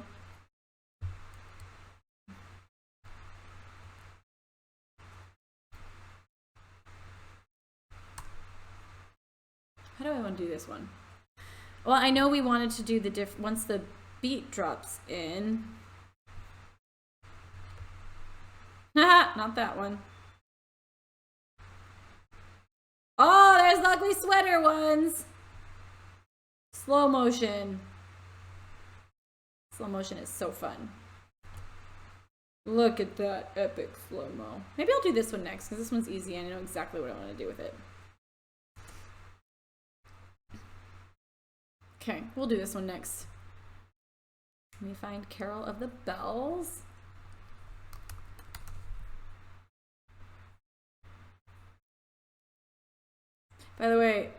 how do I want to do this one? Well, I know we wanted to do the once the beat drops in. Haha, not that one. Oh, there's the ugly sweater ones. Slow motion. Slow motion is so fun. Look at that epic slow-mo. Maybe I'll do this one next because this one's easy and I know exactly what I want to do with it. Okay, we'll do this one next. Let me find Carol of the Bells. By the way,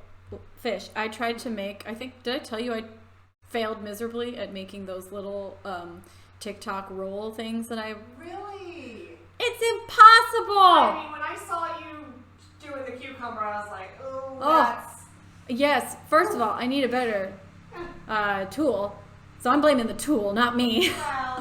Fish, I tried to make, I think, did I tell you I failed miserably at making those little TikTok roll things that I... Really? It's impossible! I mean, when I saw you doing the cucumber, I was like, oh, that's... yes, first of all, I need a better tool. So I'm blaming the tool, not me. Wow.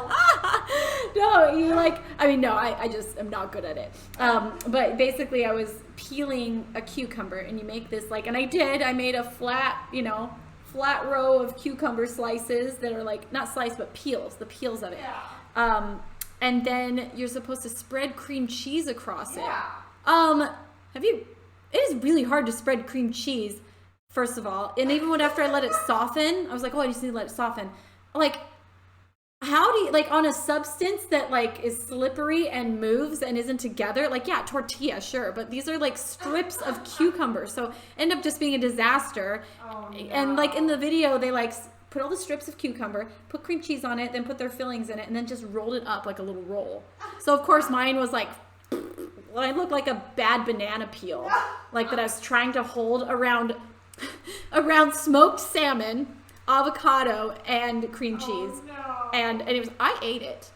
No, you like, I mean, no, I just am not good at it. But basically I was peeling a cucumber, and you make this like, and I made a flat, you know, flat row of cucumber slices that are like, not sliced, but peels, the peels of it. Yeah. And then you're supposed to spread cream cheese across Yeah. it. It is really hard to spread cream cheese, first of all. And even after I let it soften, I was like, oh, I just need to let it soften. Like, how do you, like, on a substance that like is slippery and moves and isn't together, like, yeah, tortilla, sure, but these are like strips of cucumber, so end up just being a disaster. Oh, no. And like in the video, they like put all the strips of cucumber, put cream cheese on it, then put their fillings in it, and then just rolled it up like a little roll. So of course mine was like, well, I looked like a bad banana peel, like that I was trying to hold around smoked salmon, avocado, and cream cheese. Oh, no. And I ate it,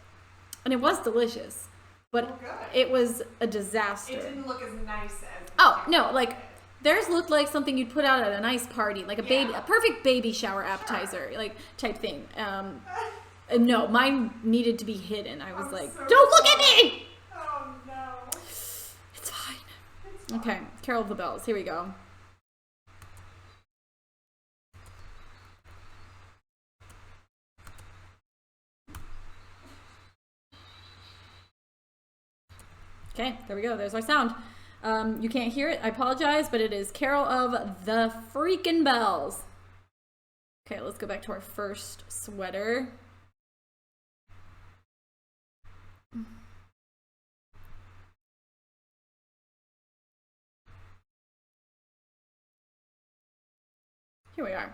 and it was delicious, but Oh, good. it was a disaster. It didn't look as nice as. Oh no, like theirs looked like something you'd put out at a nice party, like a perfect baby shower appetizer, like type thing. No, mine needed to be hidden. I was I'm like, so don't look at sorry. me. Oh no. It's fine. It's fine. Okay, Carol of the Bells. Here we go. Okay, there we go. There's our sound. You can't hear it. I apologize, but it is Carol of the freaking Bells. Okay, let's go back to our first sweater. Here we are.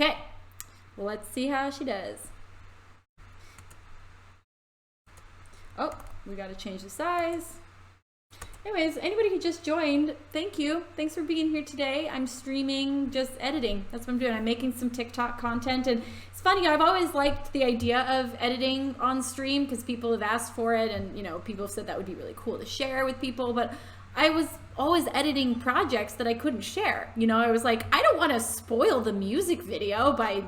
Okay, well, let's see how she does. Oh, we got to change the size. Anyways, anybody who just joined, thank you. Thanks for being here today. I'm streaming, just editing. That's what I'm doing. I'm making some TikTok content, and it's funny. I've always liked the idea of editing on stream because people have asked for it, and you know, people have said that would be really cool to share with people, but I was always editing projects that I couldn't share. You know, I was like, I don't want to spoil the music video by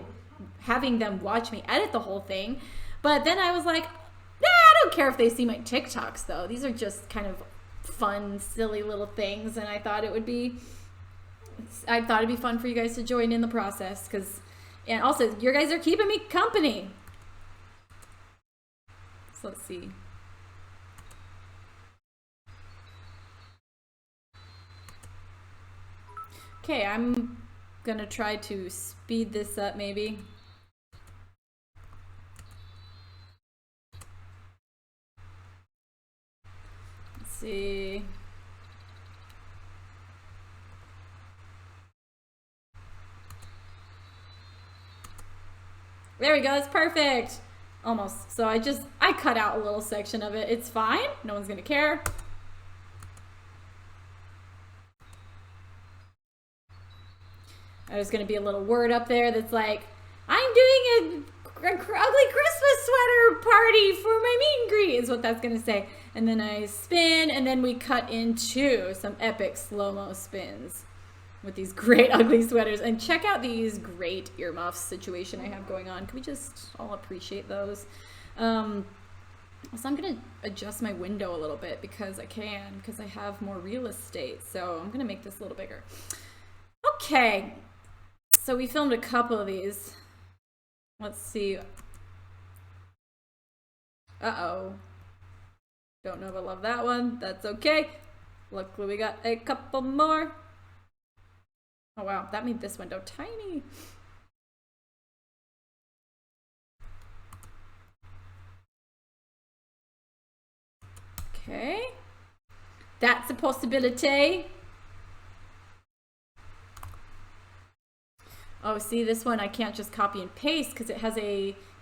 having them watch me edit the whole thing. But then I was like, nah, I don't care if they see my TikToks though. These are just kind of fun, silly little things. And I thought it'd be fun for you guys to join in the process. And also, you guys are keeping me company. So let's see. Okay, I'm gonna try to speed this up maybe. Let's see. There we go, it's perfect. Almost. So I cut out a little section of it. It's fine, no one's gonna care. There's going to be a little word up there that's like, I'm doing a ugly Christmas sweater party for my meet and greet, is what that's going to say. And then I spin, and then we cut into some epic slow-mo spins with these great ugly sweaters. And check out these great earmuffs situation I have going on. Can we just all appreciate those? So I'm going to adjust my window a little bit because I have more real estate. So I'm going to make this a little bigger. Okay. So we filmed a couple of these. Let's see. Uh-oh. Don't know if I love that one. That's okay. Luckily we got a couple more. Oh wow, that made this window tiny. Okay. That's a possibility. Oh, see, this one I can't just copy and paste because it has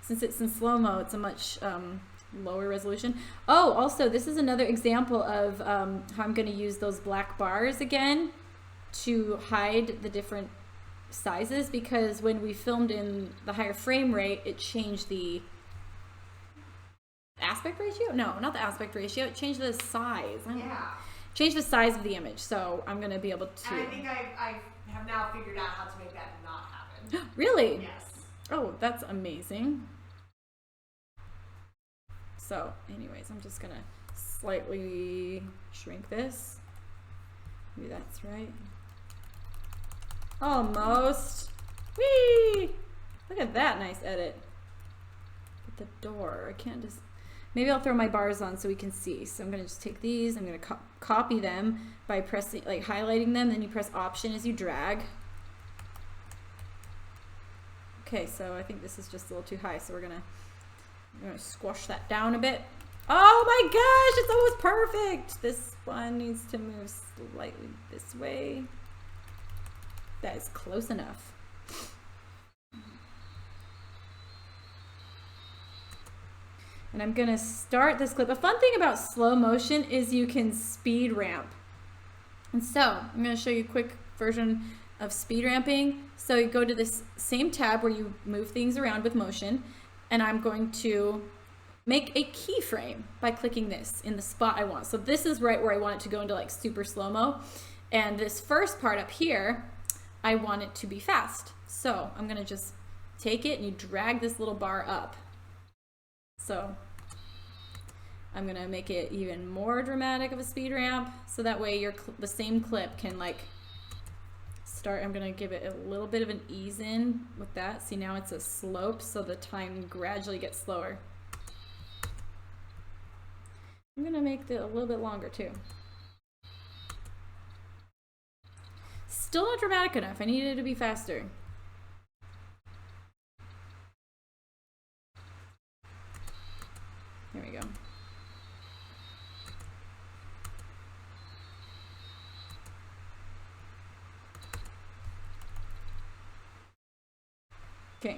since it's in slow-mo, it's a much lower resolution. Oh, also, this is another example of how I'm going to use those black bars again to hide the different sizes, because when we filmed in the higher frame rate, it changed the aspect ratio? No, not the aspect ratio. Change the size. Yeah. Change the size of the image. So I'm going to be able to. And I think I have now figured out how to make that not happen. Really? Yes. Oh, that's amazing. So anyways, I'm just going to slightly shrink this. Maybe that's right. Almost. Whee! Look at that nice edit. But the door, I can't just... Maybe I'll throw my bars on so we can see. So I'm going to just take these. I'm going to copy them by pressing, like highlighting them. Then you press Option as you drag. Okay, so I think this is just a little too high. So we're going to squash that down a bit. Oh my gosh, it's almost perfect. This one needs to move slightly this way. That is close enough. And I'm gonna start this clip. A fun thing about slow motion is you can speed ramp. And so I'm gonna show you a quick version of speed ramping. So you go to this same tab where you move things around with motion, and I'm going to make a keyframe by clicking this in the spot I want. So this is right where I want it to go into like super slow-mo. And this first part up here, I want it to be fast. So I'm gonna just take it and you drag this little bar up. So I'm gonna make it even more dramatic of a speed ramp, so that way the same clip can like start. I'm gonna give it a little bit of an ease in with that. See, now it's a slope, so the time gradually gets slower. I'm gonna make it a little bit longer too. Still not dramatic enough. I need it to be faster. There we go. Okay.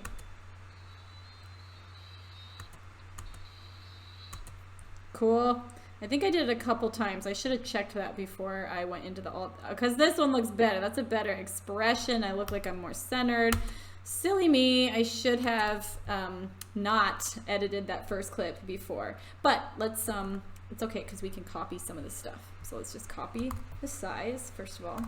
Cool. I think I did it a couple times. I should have checked that before I went into the alt, because this one looks better. That's a better expression. I look like I'm more centered. Silly me. I should have not edited that first clip before. But let's it's okay because we can copy some of this stuff. So let's just copy the size first of all.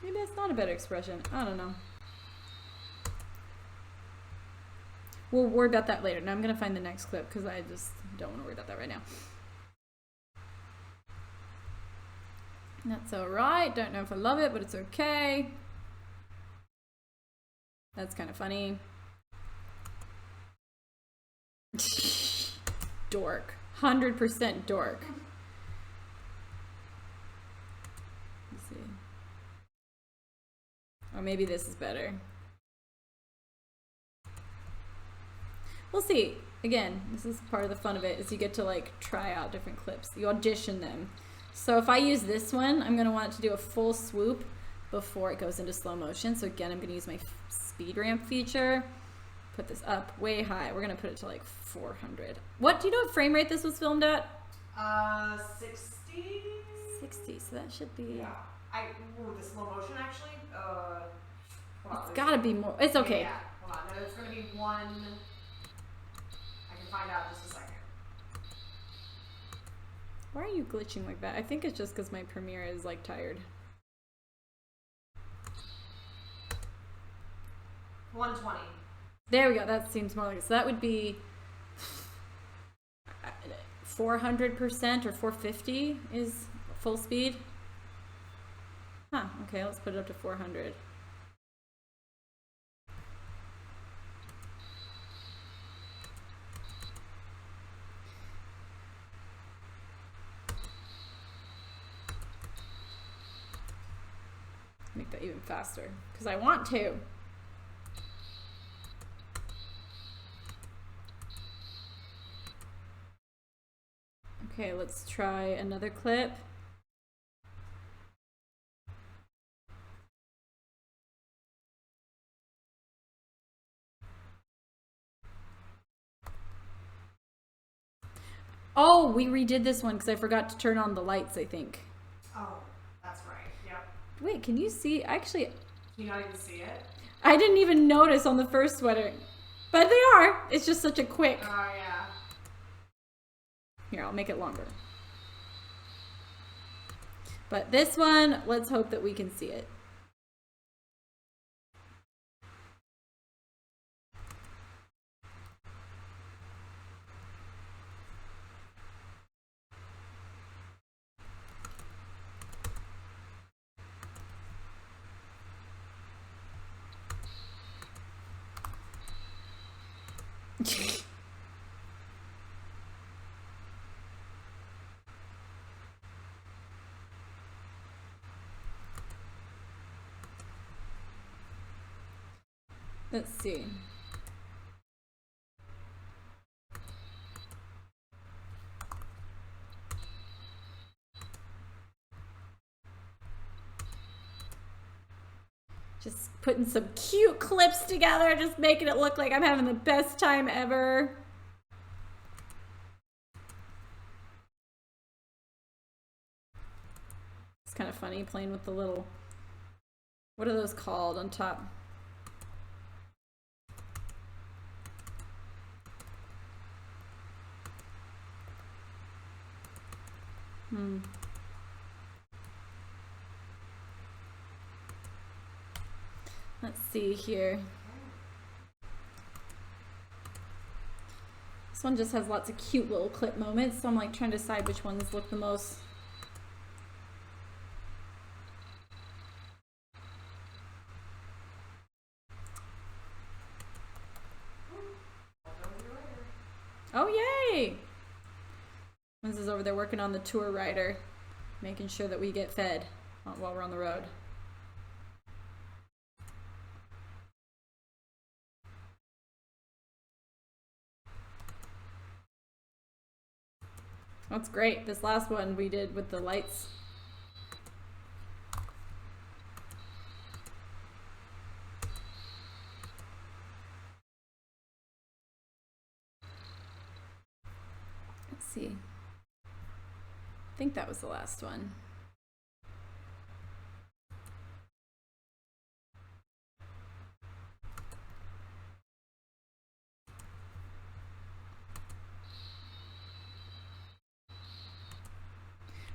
Maybe that's not a better expression. I don't know. We'll worry about that later. Now I'm going to find the next clip because I just don't want to worry about that right now. That's alright. Don't know if I love it, but it's okay. That's kind of funny. Dork. 100% dork. Let's see. Or maybe this is better. We'll see. Again, this is part of the fun of it, is you get to like try out different clips. You audition them. So if I use this one, I'm going to want it to do a full swoop before it goes into slow motion. So again, I'm going to use my speed ramp feature. Put this up way high. We're going to put it to like 400. What, do you know what frame rate this was filmed at? 60. 60, so that should be... Yeah. Ooh, the slow motion actually? It's got to be more. It's okay. Yeah, hold on. No, it's going to be one... I can find out in just a second. Why are you glitching like that? I think it's just because my Premiere is like tired. 120. There we go. That seems more like it. So that would be 400% or 450 is full speed. Huh. Okay, let's put it up to 400. Make that even faster because I want to. Okay, let's try another clip. Oh, we redid this one because I forgot to turn on the lights, I think. Oh, that's right. Yep. Wait, can you see? Actually, You not even see it? I didn't even notice on the first sweater. But they are. It's just such a quick. Oh, yeah. Here, I'll make it longer. But this one, let's hope that we can see it. Let's see. Just putting some cute clips together, just making it look like I'm having the best time ever. It's kind of funny playing with the little, what are those called on top? Let's see here. This one just has lots of cute little clip moments, so I'm like trying to decide which ones look the most. Oh, yay! Lindsay's over there working on the tour rider, making sure that we get fed while we're on the road. That's great. This last one we did with the lights. Let's see. I think that was the last one.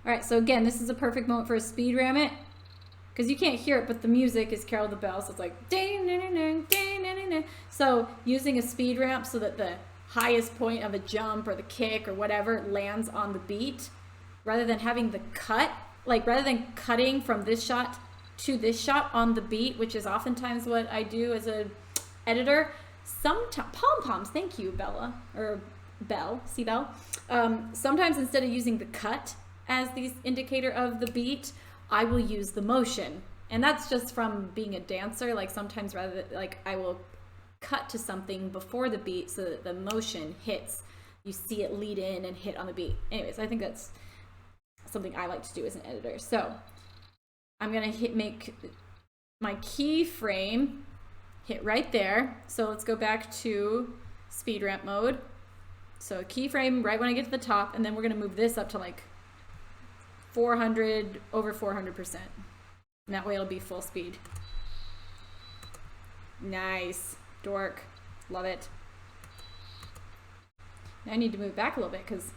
All right, so again, this is a perfect moment for a speed ram it, because you can't hear it, but the music is Carol the Bell, so it's like ding, ding, ding, ding, ding, ding. So using a speed ramp so that the highest point of a jump or the kick or whatever lands on the beat, rather than having the cut, like rather than cutting from this shot to this shot on the beat, which is oftentimes what I do as a editor. Pom-poms, thank you, Bella, or Bell, see Bell. Sometimes instead of using the cut as the indicator of the beat, I will use the motion. And that's just from being a dancer. Like sometimes rather than, like I will cut to something before the beat so that the motion hits. You see it lead in and hit on the beat. Anyways, I think that's something I like to do as an editor. So I'm gonna make my keyframe hit right there. So let's go back to speed ramp mode. So keyframe right when I get to the top, and then we're gonna move this up to like 400, over 400%. And that way it'll be full speed. Nice. Dork. Love it. Now I need to move back a little bit because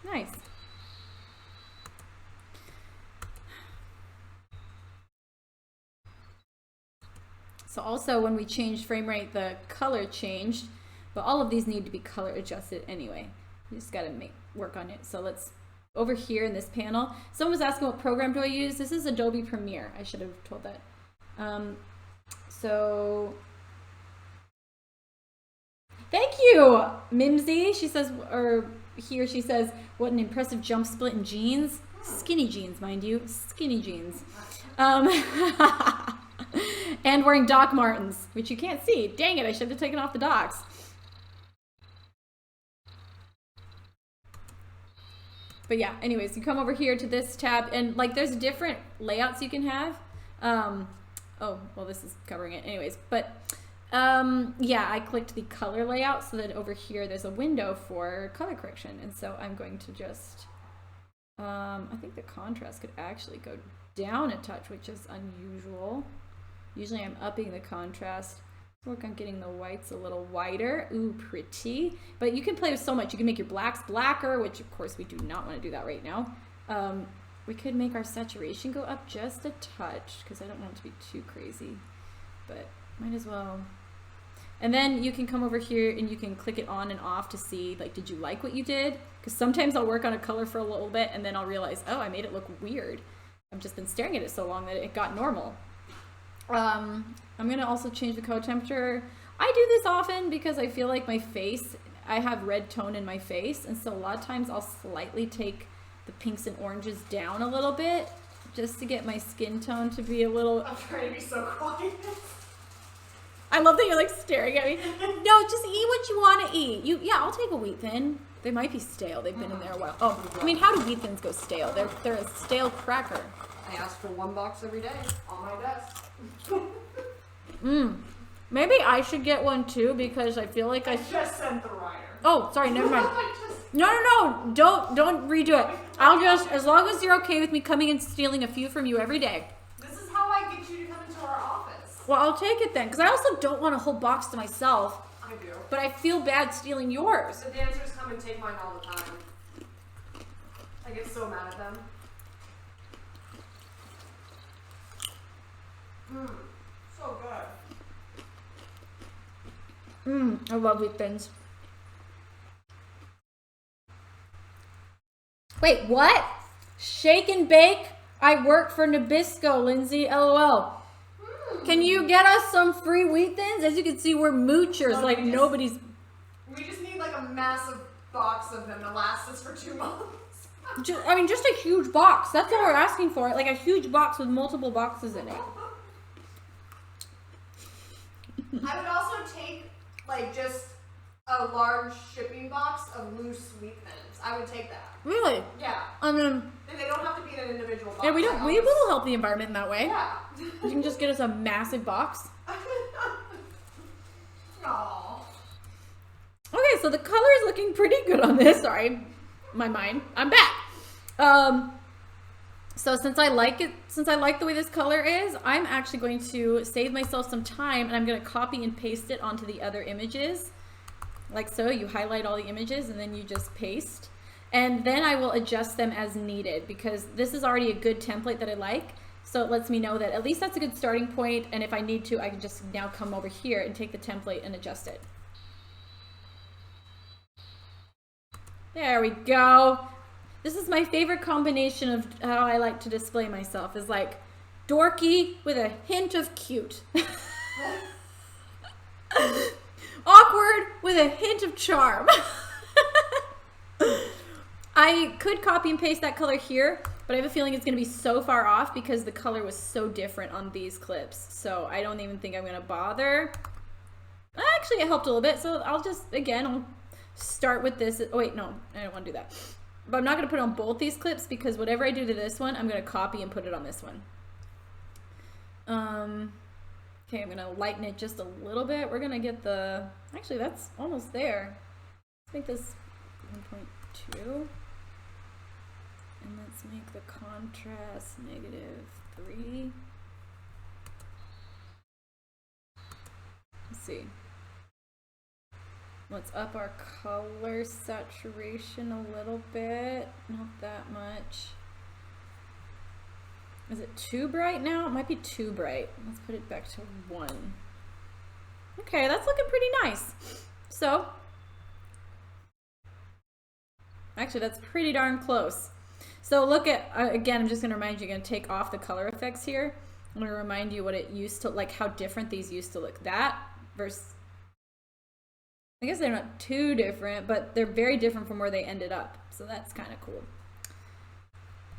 nice. So also when we changed frame rate, the color changed, but all of these need to be color adjusted anyway. You just gotta work on it. So let's, over here in this panel, someone was asking what program do I use? This is Adobe Premiere. I should have told that. So thank you, Mimsy. She says, or here she says, what an impressive jump split in jeans. Skinny jeans, mind you, skinny jeans. And wearing Doc Martens, which you can't see. Dang it, I should have taken off the Docs. But yeah, anyways, you come over here to this tab, and like there's different layouts you can have. Oh, well, this is covering it anyways. But Yeah, I clicked the color layout so that over here there's a window for color correction. And so I'm going to just, I think the contrast could actually go down a touch, which is unusual. Usually I'm upping the contrast. Work on getting the whites a little whiter. Ooh, pretty. But you can play with so much. You can make your blacks blacker, which of course we do not want to do that right now. We could make our saturation go up just a touch because I don't want it to be too crazy, but might as well. And then you can come over here and you can click it on and off to see, like, did you like what you did? Because sometimes I'll work on a color for a little bit and then I'll realize, oh, I made it look weird. I've just been staring at it so long that it got normal. I'm gonna also change the color temperature. I do this often because I feel like my face, I have red tone in my face, and so a lot of times I'll slightly take the pinks and oranges down a little bit just to get my skin tone to be a little... I'm trying to be so quiet. I love that you're like staring at me. No, just eat what you want to eat. Yeah, I'll take a wheat thin. They might be stale. They've been in there a while. Oh, I mean, how do wheat thins go stale? They're a stale cracker. I ask for 1 box every day on my desk. Maybe I should get one too because I feel like I just sent the rider. Oh, sorry, never mind. No, don't redo it. I'll just, as long as you're okay with me coming and stealing a few from you every day. This is how I get you to come into our office. Well, I'll take it then, because I also don't want a whole box to myself. I do. But I feel bad stealing yours. The dancers come and take mine all the time. I get so mad at them. So good. I love wheat thins. Wait, what? Shake and bake? I work for Nabisco, Lindsay, LOL. Can you get us some free wheat thins? As you can see, we're moochers, No, like nobody's... We just need like a massive box of them to last us for 2 months. Just a huge box. That's all we're asking for. Like a huge box with multiple boxes in it. I would also take like just a large shipping box of loose wheat thins. I would take that. Really? Yeah. I mean... And they don't have to be in an individual box. Yeah, we will help the environment in that way. Yeah. You can just get us a massive box. Aww. Okay, so the color is looking pretty good on this. Sorry, my mind. I'm back. So since I like the way this color is, I'm actually going to save myself some time and I'm going to copy and paste it onto the other images. Like so, you highlight all the images and then you just paste. And then I will adjust them as needed because this is already a good template that I like. So it lets me know that at least that's a good starting point. And if I need to, I can just now come over here and take the template and adjust it. There we go. This is my favorite combination of how I like to display myself, is like dorky with a hint of cute. Awkward with a hint of charm. I could copy and paste that color here, but I have a feeling it's going to be so far off because the color was so different on these clips. So I don't even think I'm going to bother. Actually, it helped a little bit. So I'll just, again, I'll start with this. Oh, wait, no, I don't want to do that. But I'm not going to put it on both these clips because whatever I do to this one, I'm going to copy and put it on this one. Okay, I'm going to lighten it just a little bit. We're going to get the, actually, that's almost there. Let's make this 1.2. And let's make the contrast -3. Let's see. Let's up our color saturation a little bit. Not that much. Is it too bright now? It might be too bright. Let's put it back to 1. Okay, that's looking pretty nice. So, actually, that's pretty darn close. So look at, again, I'm just going to remind you, you're going to take off the color effects here. I'm going to remind you what it used to, like how different these used to look. That versus, I guess they're not too different, but they're very different from where they ended up. So that's kind of cool.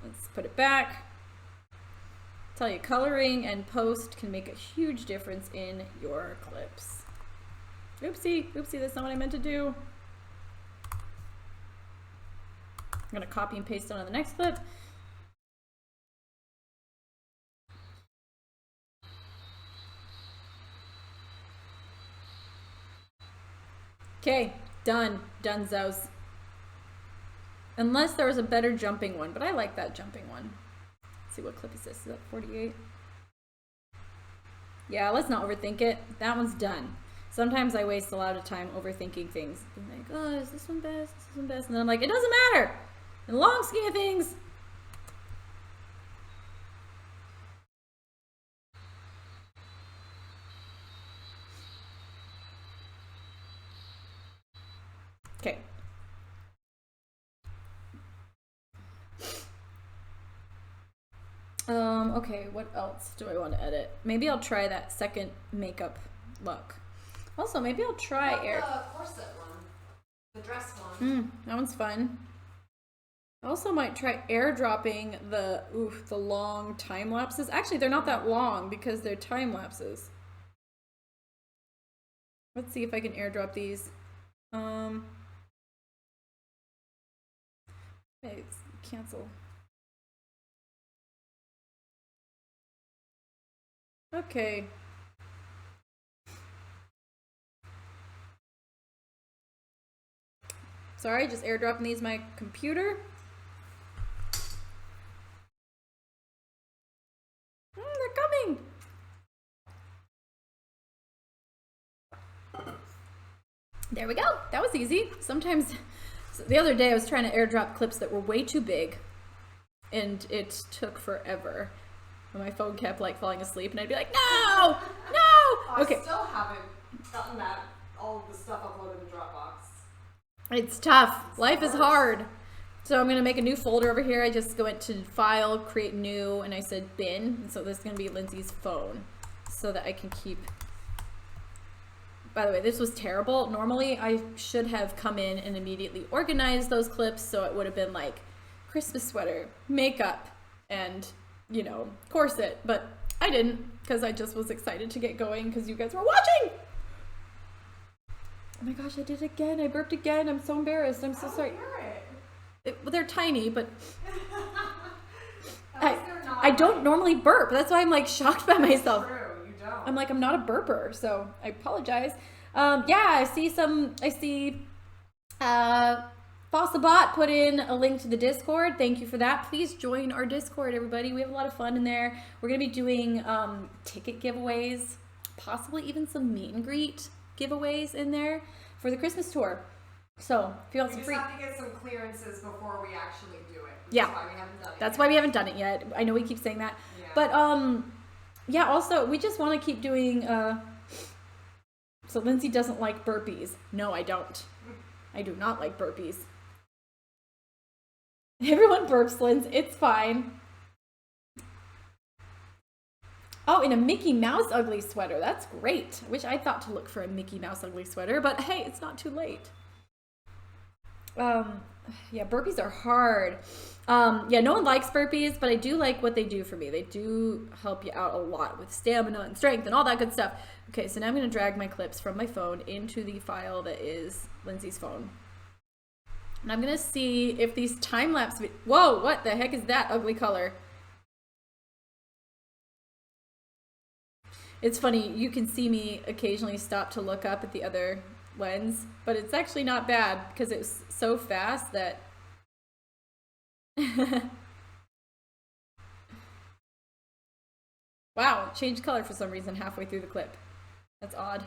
Let's put it back. Tell you, coloring and post can make a huge difference in your clips. Oopsie, that's not what I meant to do. I'm going to copy and paste it on the next clip. Okay, done. Dunzos. Unless there was a better jumping one, but I like that jumping one. Let's see, what clip is this? Is that 48? Yeah, let's not overthink it. That one's done. Sometimes I waste a lot of time overthinking things. I'm like, oh, is this one best? Is this one best? And then I'm like, it doesn't matter. In the long scheme of things. Okay. Okay, what else do I want to edit? Maybe I'll try that second makeup look. Also, maybe I'll try the corset one, the dress one. That one's fun. I also might try airdropping the long time lapses. Actually, they're not that long because they're time lapses. Let's see if I can airdrop these. Okay, cancel. Okay. Sorry, just airdropping these my computer. They're coming. There we go. That was easy. Sometimes, the other day I was trying to airdrop clips that were way too big and it took forever. And my phone kept like falling asleep and I'd be like, no, no. Okay. I still haven't gotten all of the stuff uploaded to Dropbox. It's tough. Life is hard. So I'm going to make a new folder over here. I just went to File, Create New, and I said Bin. And so this is going to be Lindsey's phone so that I can keep... By the way, this was terrible. Normally, I should have come in and immediately organized those clips so it would have been like Christmas sweater, makeup, and, you know, corset. But I didn't because I just was excited to get going because you guys were watching. Oh my gosh, I did it again. I burped again. I'm so embarrassed. I'm so sorry. Well, they're tiny, but I don't normally burp. That's why I'm like shocked by myself. True, you don't. I'm like, I'm not a burper, so I apologize. Yeah, I see Fossabot put in a link to the Discord. Thank you for that. Please join our Discord, everybody. We have a lot of fun in there. We're going to be doing ticket giveaways, possibly even some meet and greet giveaways in there for the Christmas tour. So if you want some free... We just have to get some clearances before we actually do it. Yeah. That's why we haven't done it That's yet. why we haven't done it yet. I know we keep saying that. Yeah. But yeah, also we just want to keep doing so Lindsey doesn't like burpees. No, I don't. I do not like burpees. Everyone burps, Linz. It's fine. Oh, in a Mickey Mouse ugly sweater. That's great. I wish I thought to look for a Mickey Mouse ugly sweater, but hey, it's not too late. Yeah, burpees are hard. Yeah, no one likes burpees, but I do like what they do for me. They do help you out a lot with stamina and strength and all that good stuff. Okay, so now I'm going to drag my clips from my phone into the file that is Lindsey's phone. And I'm going to see if these time-lapse... Whoa, what the heck is that ugly color? It's funny, you can see me occasionally stop to look up at the other lens, but it's actually not bad because it was so fast that... Wow, it changed color for some reason halfway through the clip. That's odd.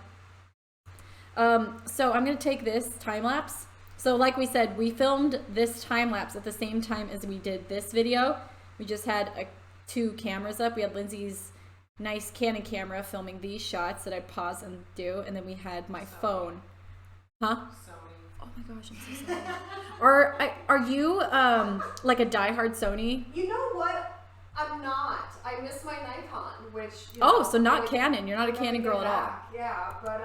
So I'm going to take this time-lapse. So like we said, we filmed this time-lapse at the same time as we did this video. We just had two cameras up. We had Lindsey's nice Canon camera filming these shots that I'd pause and do, and then we had my phone. Huh? Sony. Oh my gosh, I'm so sorry. Are you like a diehard Sony? You know what? I'm not. I miss my Nikon, which... So not Canon. You're not a Canon girl at all. Yeah, but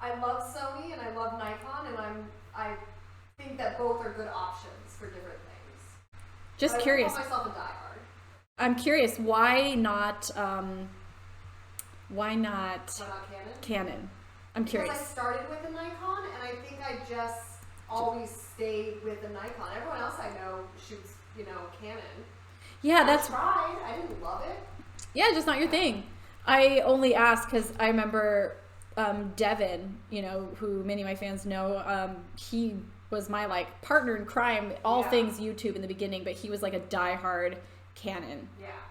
I love Sony and I love Nikon, and I think that both are good options for different things. Just curious. I call myself a diehard. I'm curious, why not Canon? I'm curious. Because I started with a Nikon, and I think I just always stayed with a Nikon. Everyone else I know shoots, Canon. Yeah, I tried. I didn't love it. Yeah, just not your thing. I only ask because I remember Devin, you know, who many of my fans know, he was my like partner in crime, all things YouTube in the beginning, but he was like a diehard Canon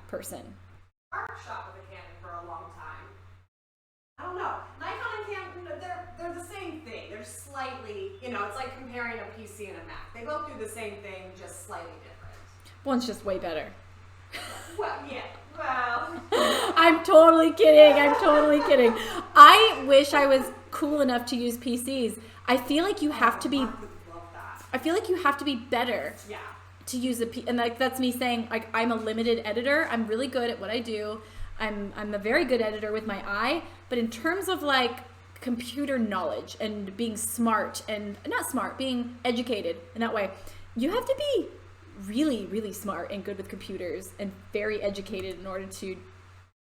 person. Mark shot with a Canon for a long time. I don't know. Nikon and Canon, they're the same thing. They're slightly, you know, it's like comparing a PC and a Mac. They both do the same thing, just slightly different. One's just way better. Well, yeah. Well. I'm totally kidding. I'm totally kidding. I wish I was cool enough to use PCs. I feel like you have to be. I would love that. I feel like you have to be better. Yeah. To use and like that's me saying like I'm a limited editor. I'm really good at what I do. I'm a very good editor with my eye, but in terms of like computer knowledge and being smart and not smart, being educated in that way, you have to be really, really smart and good with computers and very educated in order to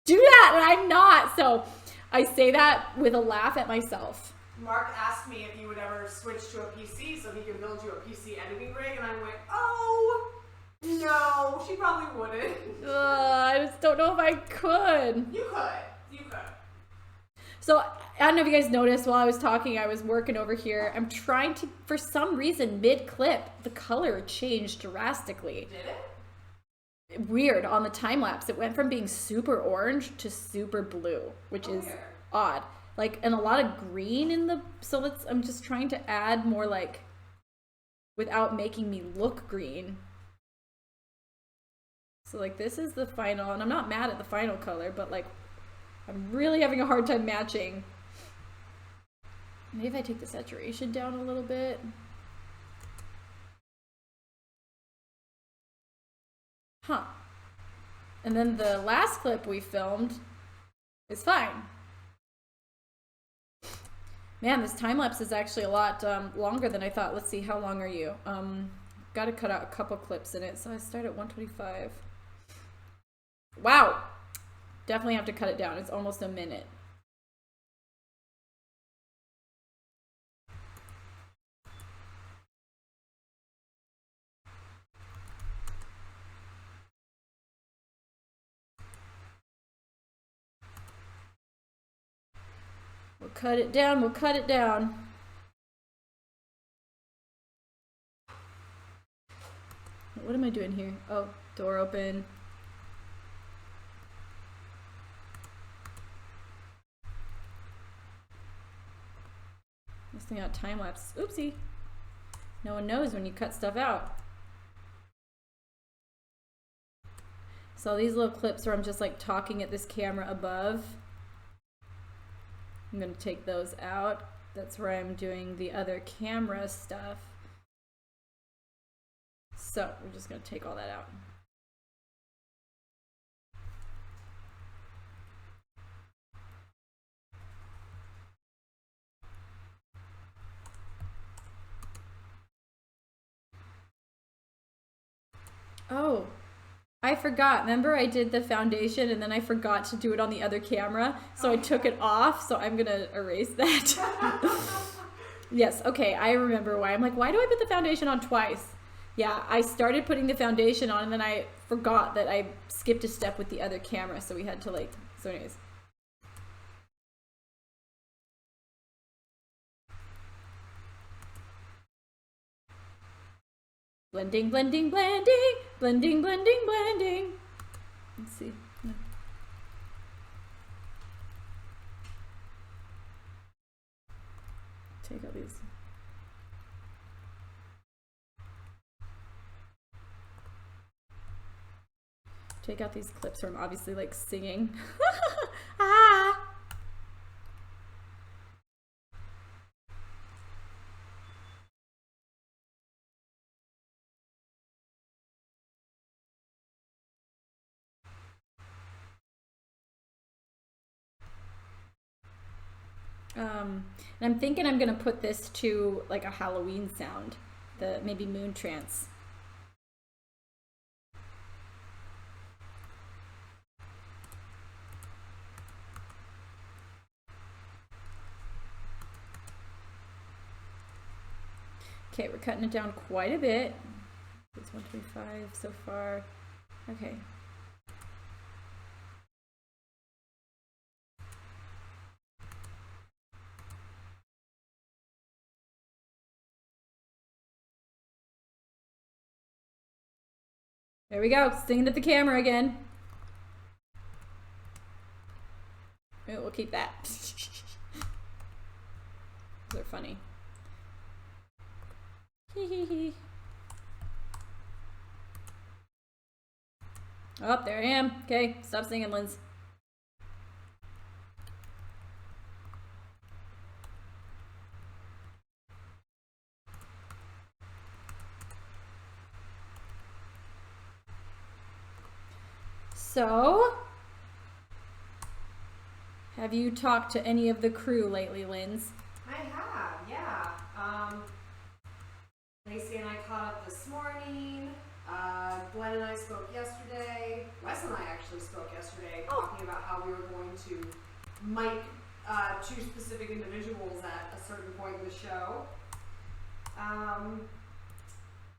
do that, and I'm not. So I say that with a laugh at myself. Mark asked me if you would ever switch to a PC so he could build you a PC editing rig, and I went, oh, no, she probably wouldn't. I just don't know if I could. You could. So I don't know if you guys noticed while I was talking, I was working over here. I'm trying to, for some reason, mid-clip, the color changed drastically. Did it? Weird on the time lapse. It went from being super orange to super blue, which is odd. Like, and a lot of green in the, so I'm just trying to add more like, without making me look green. So like this is the final, and I'm not mad at the final color, but like, I'm really having a hard time matching. Maybe if I take the saturation down a little bit. Huh. And then the last clip we filmed is fine. Man, this time lapse is actually a lot longer than I thought. Let's see, how long are you? Got to cut out a couple clips in it, so I start at 125. Wow. Definitely have to cut it down. It's almost a minute. We'll cut it down. We'll cut it down. What am I doing here? Oh, door open. Missing out time lapse. Oopsie. No one knows when you cut stuff out. So these little clips where I'm just like talking at this camera above, I'm gonna take those out. That's where I'm doing the other camera stuff. So we're just gonna take all that out. Oh, I forgot. Remember I did the foundation and then I forgot to do it on the other camera. So I took it off. So I'm going to erase that. Yes. Okay. I remember why. I'm like, why do I put the foundation on twice? Yeah. I started putting the foundation on and then I forgot that I skipped a step with the other camera. So we had to like, so anyways. Blending, blending, blending, blending, blending, blending. Let's see. No. Take out these. Take out these clips where I'm obviously like singing. Ah! And I'm thinking I'm gonna put this to like a Halloween sound, the maybe moon trance. Okay, we're cutting it down quite a bit. It's 125 so far. Okay. There we go, singing at the camera again. We'll keep that. They're funny. Oh, there I am. Okay, stop singing, Linz. So, have you talked to any of the crew lately, Linz? I have, yeah. Lacey and I caught up this morning. Glenn and I spoke yesterday. Wes and I actually spoke yesterday, talking about how we were going to mic two specific individuals at a certain point in the show.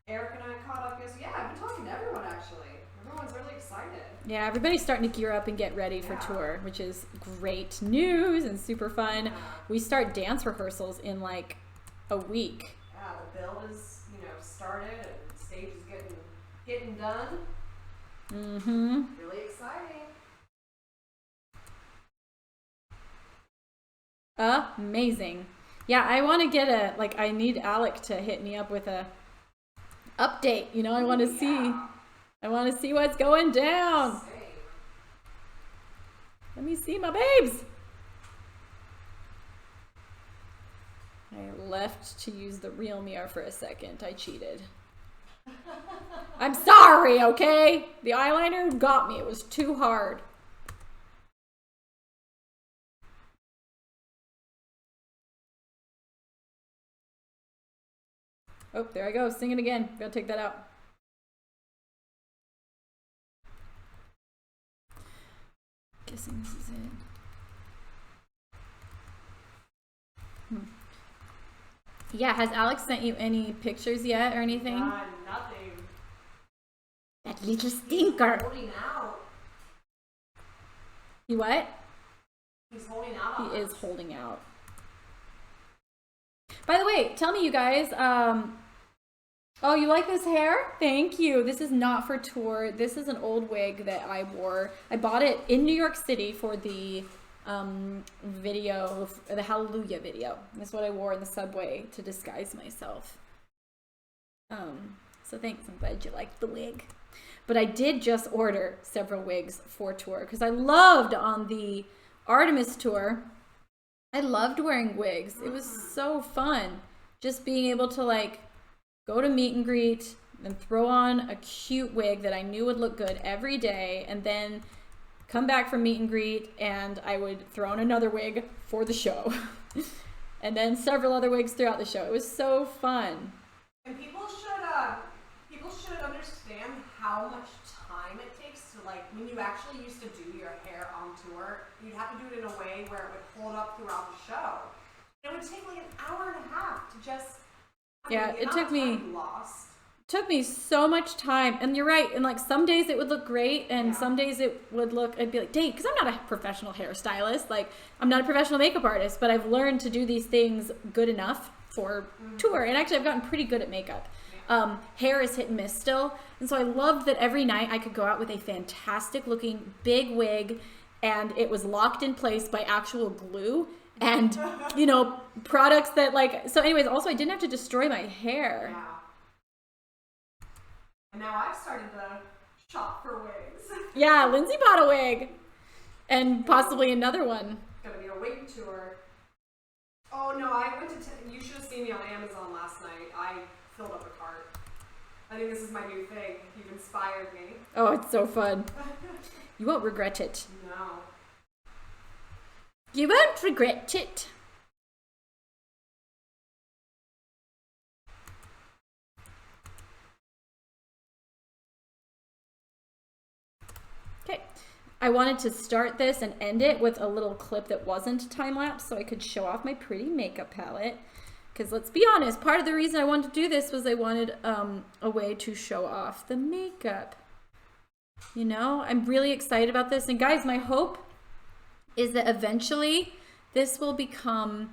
Eric and I caught up yesterday. Yeah, I've been talking to everyone actually. Everyone's really excited. Yeah, everybody's starting to gear up and get ready for tour, which is great news and super fun. We start dance rehearsals in like a week. Yeah, the build is, started and stage is getting done. Mm-hmm. Really exciting. Amazing. Yeah, I want to get I need Alec to hit me up with a update. I want to see what's going down. Same. Let me see my babes. I left to use the real mirror for a second. I cheated. I'm sorry, okay? The eyeliner got me. It was too hard. Oh, there I go. Singing again. Gotta take that out. Guessing this is it. Yeah, has Alex sent you any pictures yet or anything? Nothing. That little stinker. He's holding out. He what? He's holding out. He is holding out. By the way, tell me, you guys, oh, you like this hair? Thank you. This is not for tour. This is an old wig that I wore. I bought it in New York City for the video, the Hallelujah video. That's what I wore in the subway to disguise myself. So thanks. I'm glad you liked the wig. But I did just order several wigs for tour because I loved on the Artemis tour. I loved wearing wigs. It was so fun. Just being able to go to meet and greet and throw on a cute wig that I knew would look good every day, and then come back from meet and greet and I would throw on another wig for the show. And then several other wigs throughout the show. It was so fun. And people should understand how much time it takes to when you actually used to do your hair on tour, you'd have to do it in a way where it would hold up throughout the show. It would take an hour and a half to just it took me so much time. And you're right, and some days it would look great and some days it would look, I'd be like, dang, because I'm not a professional hairstylist, I'm not a professional makeup artist, but I've learned to do these things good enough for tour. And actually I've gotten pretty good at makeup. Hair is hit and miss still, and so I loved that every night I could go out with a fantastic looking big wig and it was locked in place by actual glue and products that so anyways, also I didn't have to destroy my hair. Yeah. And now I've started to shop for wigs. Yeah, Lindsay bought a wig and possibly another one. It's gonna be a wig tour. Oh no, I went to you should have seen me on Amazon last night. I filled up a cart. I think this is my new thing. You've inspired me. Oh, it's so fun. You won't regret it. No. You won't regret it. Okay. I wanted to start this and end it with a little clip that wasn't time-lapse so I could show off my pretty makeup palette. Because let's be honest, part of the reason I wanted to do this was I wanted a way to show off the makeup. I'm really excited about this. And guys, my hope is that eventually this will become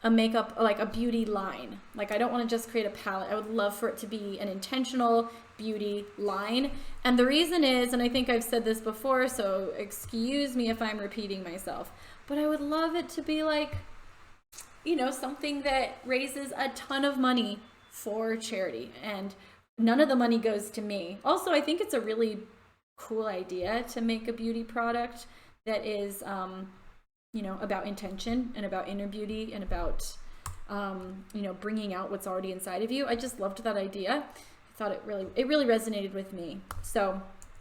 a makeup, like a beauty line. Like I don't want to just create a palette. I would love for it to be an intentional beauty line. And the reason is, and I think I've said this before, so excuse me if I'm repeating myself, but I would love it to be like, you know, something that raises a ton of money for charity, and none of the money goes to me. Also, I think it's a really cool idea to make a beauty product that is, you know, about intention and about inner beauty and about, you know, bringing out what's already inside of you. I just loved that idea. I thought it really resonated with me. So,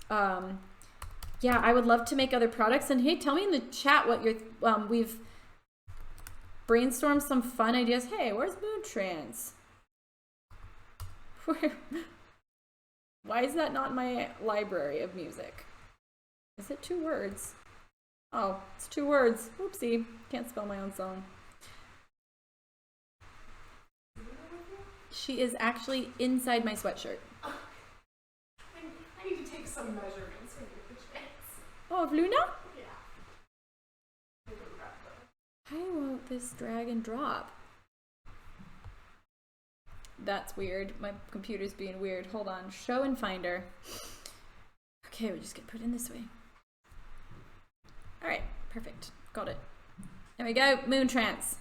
yeah, I would love to make other products. And hey, tell me in the chat what you're, we've brainstormed some fun ideas. Hey, where's Moon Trance? Why is that not in my library of music? Is it 2 words? Oh, it's 2 words. Oopsie. Can't spell my own song. She is actually inside my sweatshirt. I need to take some measurements when you get the chance. Oh, of Luna? Yeah. How won't this drag and drop? That's weird. My computer's being weird. Hold on. Show and finder. Okay, we just get put in this way. All right, perfect. Got it. There we go. Moon Trance.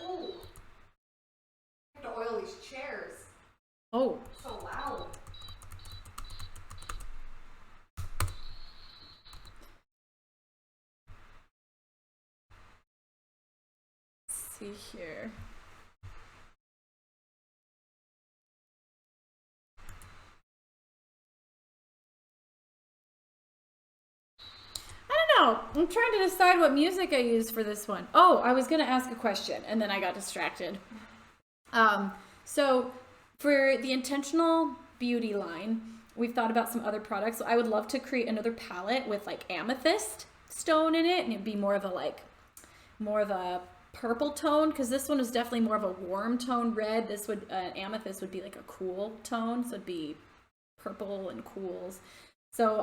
Oh, I have to oil these chairs. Oh. So loud. See here. I don't know. I'm trying to decide what music I use for this one. Oh, I was going to ask a question and then I got distracted. So for the intentional beauty line, we've thought about some other products. So I would love to create another palette with like amethyst stone in it, and it'd be more of a purple tone, because this one is definitely more of a warm tone red. This would amethyst would be like a cool tone, so it'd be purple and cools. So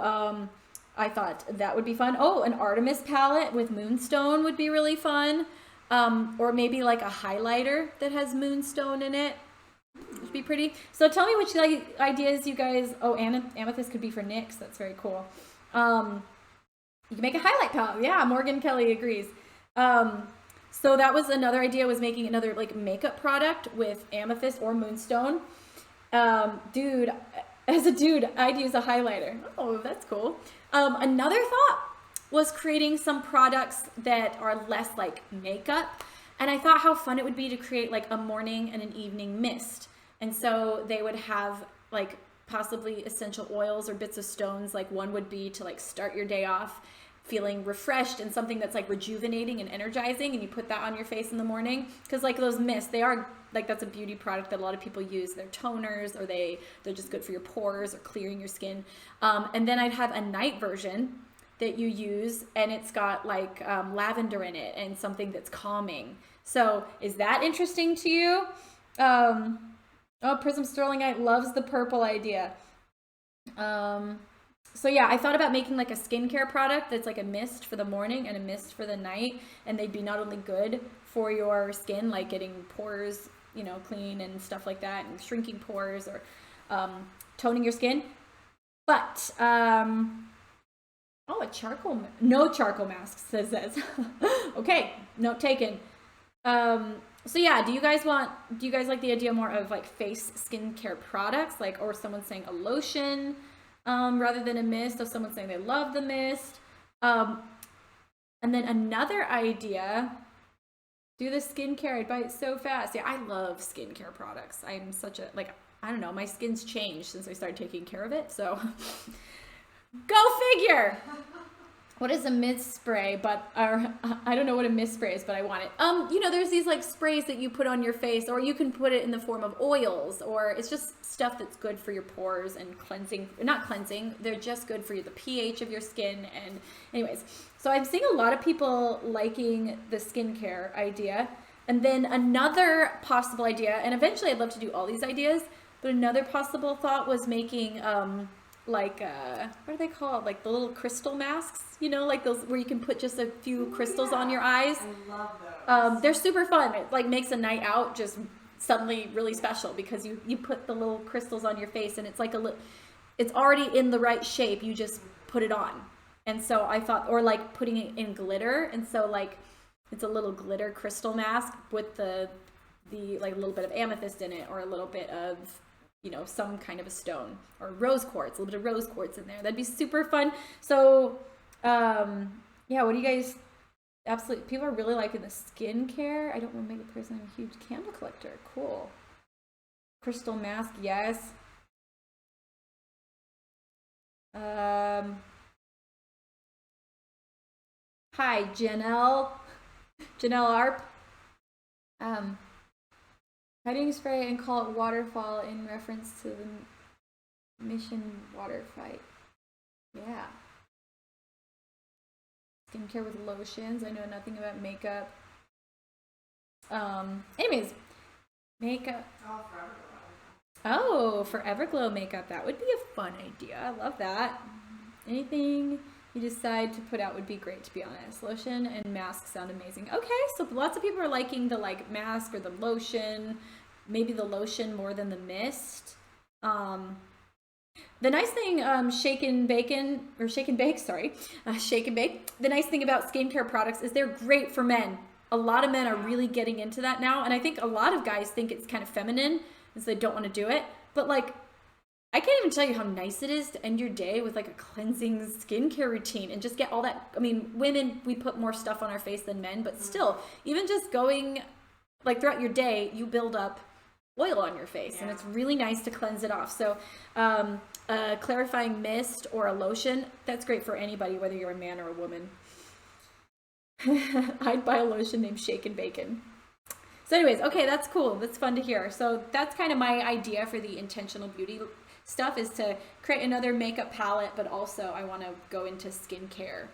I thought that would be fun. Oh, an Artemis palette with moonstone would be really fun. Or maybe like a highlighter that has moonstone in it. It'd be pretty. So tell me which like ideas you guys. Oh, amethyst could be for NYX. That's very cool. You can make a highlight palette. Yeah, Morgan Kelly agrees. So that was another idea, was making another like makeup product with amethyst or moonstone. Dude, as a dude, I'd use a highlighter. Oh, that's cool. Another thought was creating some products that are less like makeup. And I thought how fun it would be to create like a morning and an evening mist. And so they would have like possibly essential oils or bits of stones. Like one would be to like start your day off feeling refreshed, and something that's like rejuvenating and energizing, and you put that on your face in the morning. Because like those mists, they are like, that's a beauty product that a lot of people use. They're toners, or they're just good for your pores or clearing your skin. And then I'd have a night version that you use, and it's got like lavender in it and something that's calming. So is that interesting to you? Oh, Prism Sterling loves the purple idea. So yeah, I thought about making like a skincare product that's like a mist for the morning and a mist for the night, and they'd be not only good for your skin, like getting pores, you know, clean and stuff like that, and shrinking pores, or toning your skin, but oh, no charcoal mask, says okay, note taken. So yeah, do you guys like the idea more of like face skincare products, like, or someone saying a lotion rather than a mist, or someone saying they love the mist? And then another idea, do the skincare, I'd buy it so fast. Yeah, I love skincare products. I'm such a, like, I don't know, my skin's changed since I started taking care of it, so go figure. What is a mist spray? But I don't know what a mist spray is, but I want it. You know, there's these like sprays that you put on your face, or you can put it in the form of oils, or it's just stuff that's good for your pores and cleansing. Not cleansing, they're just good for you, the pH of your skin. And anyways, so I'm seeing a lot of people liking the skincare idea. And then another possible idea, and eventually I'd love to do all these ideas, but another possible thought was making like what are they called? Like the little crystal masks, you know, like those where you can put just a few crystals on your eyes. I love those. They're super fun. It like makes a night out just suddenly really special because you put the little crystals on your face and it's like it's already in the right shape. You just put it on. And so I thought, or like putting it in glitter, and so like it's a little glitter crystal mask with the like a little bit of amethyst in it, or a little bit of, you know, some kind of a stone, or rose quartz, a little bit of rose quartz in there. That'd be super fun. So yeah, what do you guys? Absolutely, people are really liking the skincare. I don't want to make a person. I'm a huge candle collector. Cool. Crystal mask, yes. Hi, Janelle. Janelle Arp. Hiding spray and call it waterfall in reference to the mission water fight. Yeah. Skincare with lotions. I know nothing about makeup. Anyways, makeup. Oh, Forever Glow makeup. That would be a fun idea. I love that. Anything you decide to put out would be great, to be honest. Lotion and mask sound amazing. Okay, so lots of people are liking the like mask or the lotion. Maybe the lotion more than the mist. The nice thing, shake and bake. The nice thing about skincare products is they're great for men. A lot of men are really getting into that now, and I think a lot of guys think it's kind of feminine, and so they don't want to do it. But like, I can't even tell you how nice it is to end your day with like a cleansing skincare routine and just get all that. I mean, women, we put more stuff on our face than men, but still, even just going like throughout your day, you build up oil on your face, and it's really nice to cleanse it off. So a clarifying mist or a lotion, that's great for anybody, whether you're a man or a woman. I'd buy a lotion named Shake and Bacon. So anyways, okay, that's cool. That's fun to hear. So that's kind of my idea for the intentional beauty stuff, is to create another makeup palette, but also I want to go into skincare.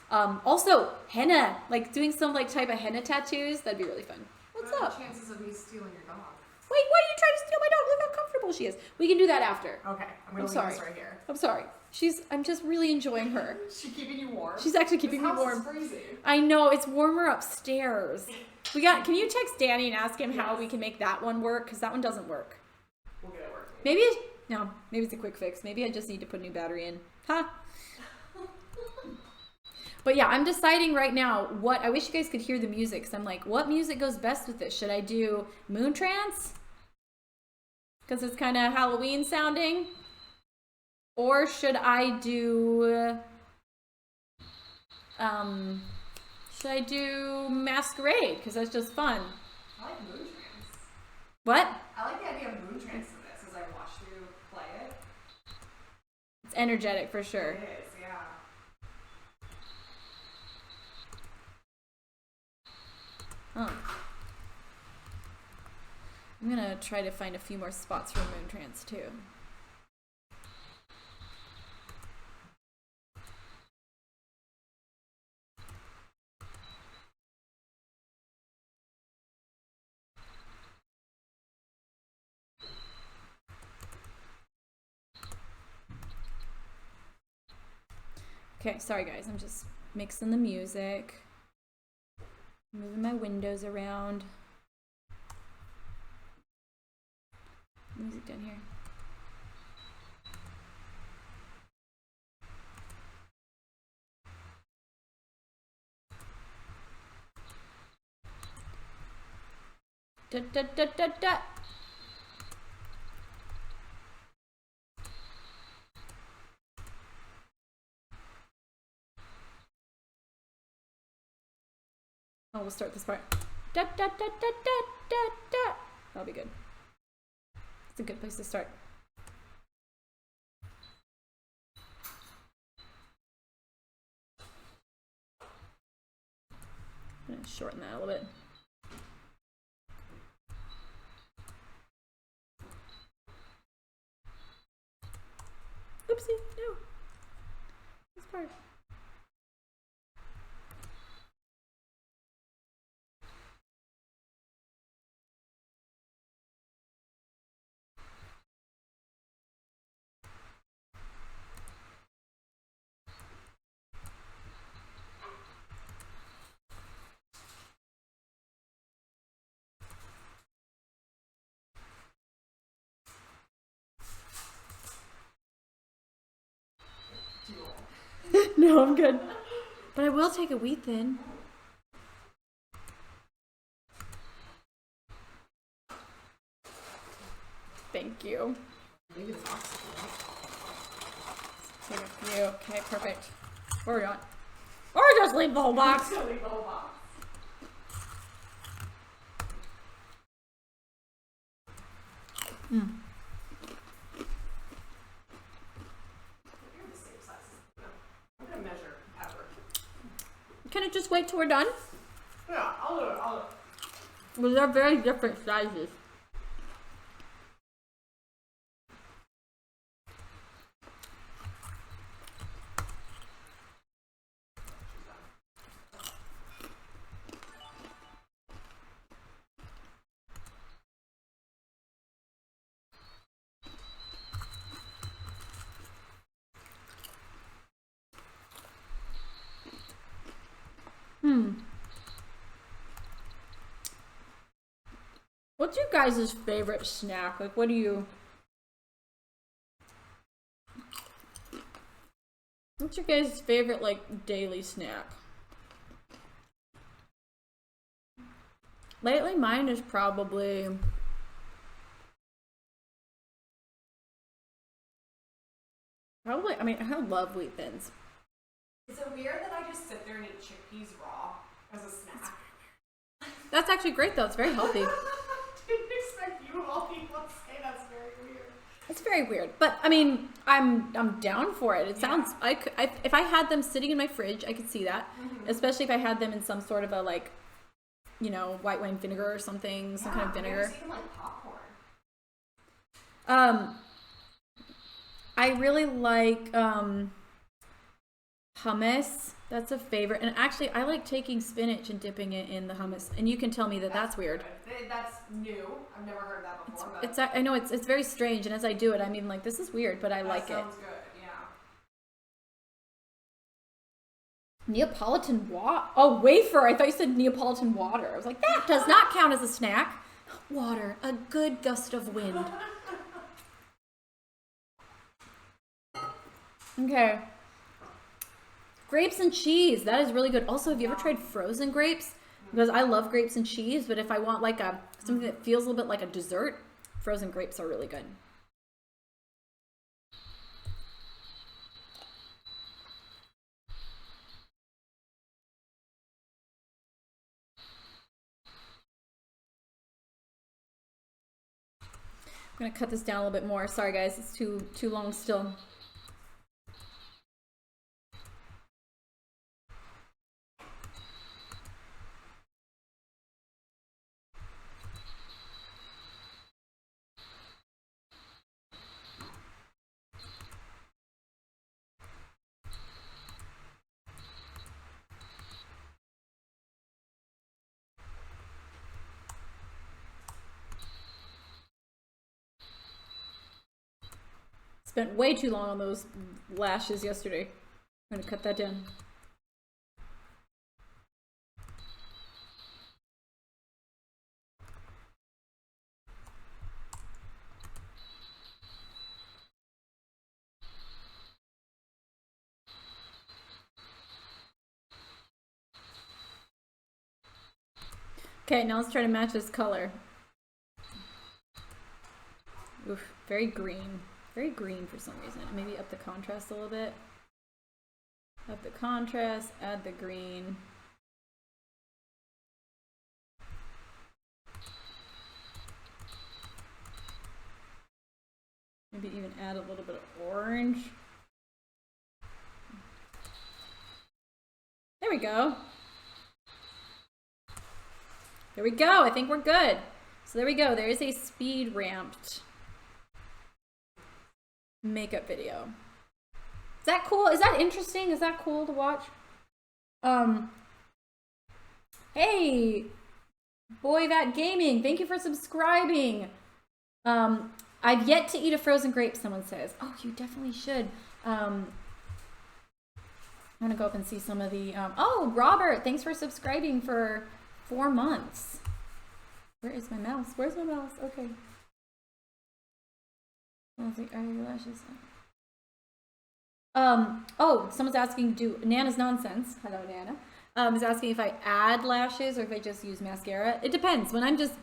Also henna, like doing some like type of henna tattoos. That'd be really fun. What's what are up? the chances of me stealing your dog? Wait, why are you trying to steal my dog? Look how comfortable she is. We can do that after. Okay, I'm gonna leave this right here. I'm sorry. I'm just really enjoying her. Is she keeping you warm? She's actually keeping me warm. This house is freezing. I know, it's warmer upstairs. Can you text Danny and ask him how we can make that one work? Because that one doesn't work. We'll get it working. Maybe it's a quick fix. Maybe I just need to put a new battery in. Ha! But yeah, I'm deciding right now what, I wish you guys could hear the music, because I'm like, what music goes best with this? Should I do Moon Trance? Because it's kind of Halloween sounding. Or should I do Masquerade? Because that's just fun. I like Moon Trance. What? I like the idea of Moon Trance to this as I watch you play it. It's energetic for sure. It is, yeah. Oh. I'm gonna try to find a few more spots for Moon Trance too. Okay, sorry guys, I'm just mixing the music, moving my windows around. Music down here. Da da da da da. Oh, we'll start this part. Da da da da da da da. That'll be good. It's a good place to start. I'm gonna shorten that a little bit. Oopsie, no. This part. No, I'm good. But I will take a wheat thin. Thank you. Maybe it's oxygen. Take a few. Okay, perfect. Where are we on? Or just leave the whole box. Just leave the whole box. Mm. You're the same size as them. I'm gonna measure pepper. Can it just wait till we're done? Yeah, I'll do it. Well, they're very different sizes. What's your guys' favorite snack? Like, what do you... What's your guys' favorite, like, daily snack? Lately, mine is probably... I mean, I love wheat thins. Is it weird that I just sit there and eat chickpeas raw as a snack? That's actually great, though. It's very healthy. Didn't expect you of all people to say that's very weird. It's very weird, but I mean, I'm down for it. It sounds if I had them sitting in my fridge, I could see that. Mm-hmm. Especially if I had them in some sort of a, like, you know, white wine vinegar or something, some kind of vinegar. Even like popcorn. I really like hummus. That's a favorite. And actually, I like taking spinach and dipping it in the hummus. And you can tell me that that's weird. That's new. I've never heard that before. I know it's very strange. And as I do it, I mean, like, this is weird, but I like it. Sounds good. Yeah. Neapolitan wafer. I thought you said Neapolitan water. I was like, that does not count as a snack. Water, a good gust of wind. Okay. Grapes and cheese. That is really good. Also, have you ever tried frozen grapes? Because I love grapes and cheese, but if I want like something that feels a little bit like a dessert, frozen grapes are really good. I'm gonna cut this down a little bit more. Sorry guys, it's too long still. Spent way too long on those lashes yesterday. I'm gonna cut that down. Okay, now let's try to match this color. Oof, very green. Very green for some reason. Maybe up the contrast a little bit. Up the contrast, add the green. Maybe even add a little bit of orange. There we go. There we go. I think we're good. So there we go. There is a speed ramped makeup video. Is that cool? Is that interesting? Is that cool to watch? Hey, Boy That Gaming, thank you for subscribing. I've yet to eat a frozen grape, someone says. Oh, you definitely should. I'm gonna go up and see some of the, oh, Robert, thanks for subscribing for 4 months. Where is my mouse? Where's my mouse? Okay. I was like, are your lashes? Oh, someone's asking, do Nana's Nonsense, hello Nana, is asking if I add lashes or if I just use mascara. It depends. When I'm just,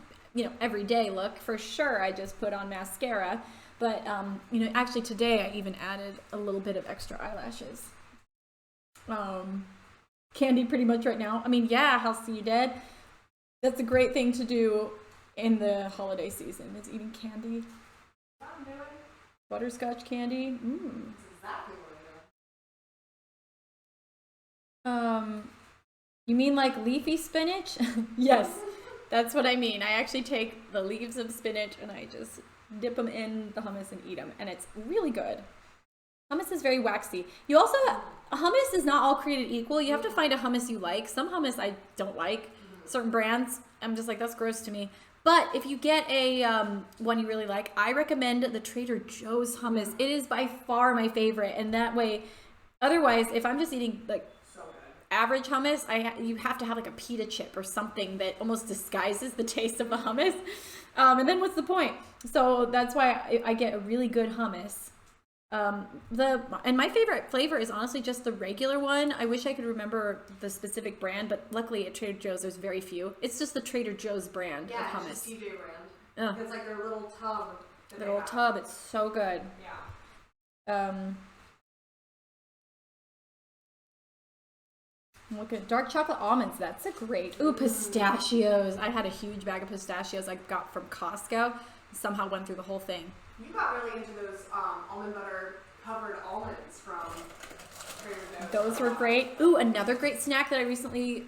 everyday look, for sure I just put on mascara. But, actually today I even added a little bit of extra eyelashes. Candy pretty much right now. I mean, yeah, I'll see you dead. That's a great thing to do in the holiday season, is eating candy. Butterscotch candy. That's exactly what I do. You mean like leafy spinach? Yes, that's what I mean. I actually take the leaves of spinach and I just dip them in the hummus and eat them, and it's really good. Hummus is very waxy. You also, hummus is not all created equal. You have to find a hummus you like. Some hummus I don't like. Certain brands, I'm just like, that's gross to me. But if you get a one you really like, I recommend the Trader Joe's hummus. It is by far my favorite, and that way, otherwise, if I'm just eating like average hummus, you have to have like a pita chip or something that almost disguises the taste of the hummus. And then what's the point? So that's why I get a really good hummus. And my favorite flavor is honestly just the regular one. I wish I could remember the specific brand, but luckily at Trader Joe's there's very few. It's just the Trader Joe's brand of hummus. It's just TJ brand. It's like their little tub. Their little tub. It's so good. Yeah. Look at dark chocolate almonds. That's a great. Ooh, pistachios. I had a huge bag of pistachios I got from Costco. Somehow went through the whole thing. You got really into those almond butter covered almonds from Trader Joe's. Those were great. Ooh, another great snack that I recently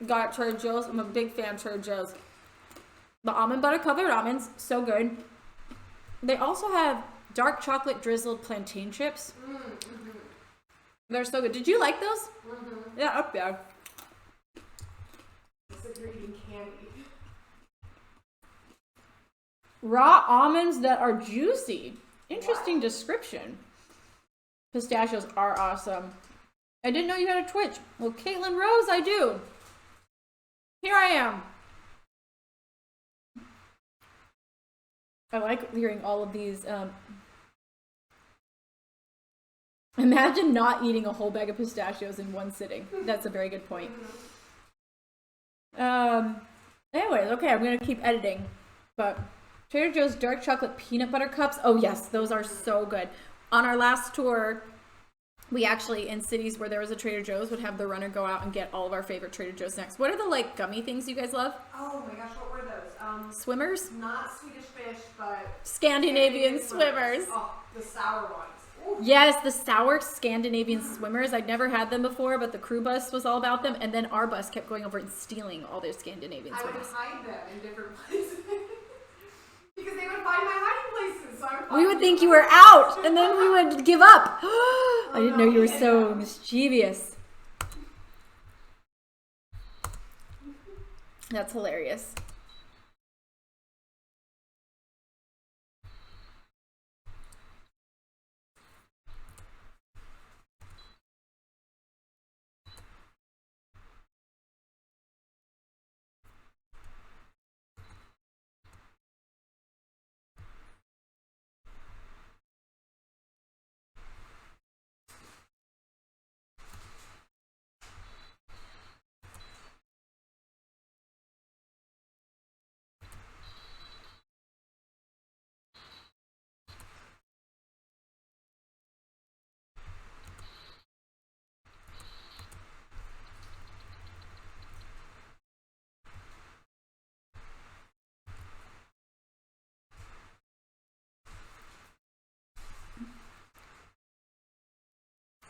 got at Trader Joe's. I'm a big fan of Trader Joe's. The almond butter covered almonds, so good. They also have dark chocolate drizzled plantain chips. They're so good. Did you like those? Yeah, up there. It's like you're eating candy. Raw almonds that are juicy. Interesting description. Pistachios are awesome. I didn't know you had a Twitch. Well, Caitlin Rose, I do. Here I am. I like hearing all of these. Imagine not eating a whole bag of pistachios in one sitting. That's a very good point. Anyways, okay, I'm going to keep editing. But Trader Joe's dark chocolate peanut butter cups. Oh yes, those are so good. On our last tour, we actually, in cities where there was a Trader Joe's, would have the runner go out and get all of our favorite Trader Joe's snacks. What are the like gummy things you guys love? Oh my gosh, what were those? Swimmers? Not Swedish fish, but Scandinavian swimmers. Oh, the sour ones. Ooh. Yes, the sour Scandinavian swimmers. I'd never had them before, but the crew bus was all about them, and then our bus kept going over and stealing all their Scandinavian I would swimmers. hide them in different places. Because they would find my hiding places. So we would think you were out, and then we would give up. I didn't know you were so mischievous. That's hilarious.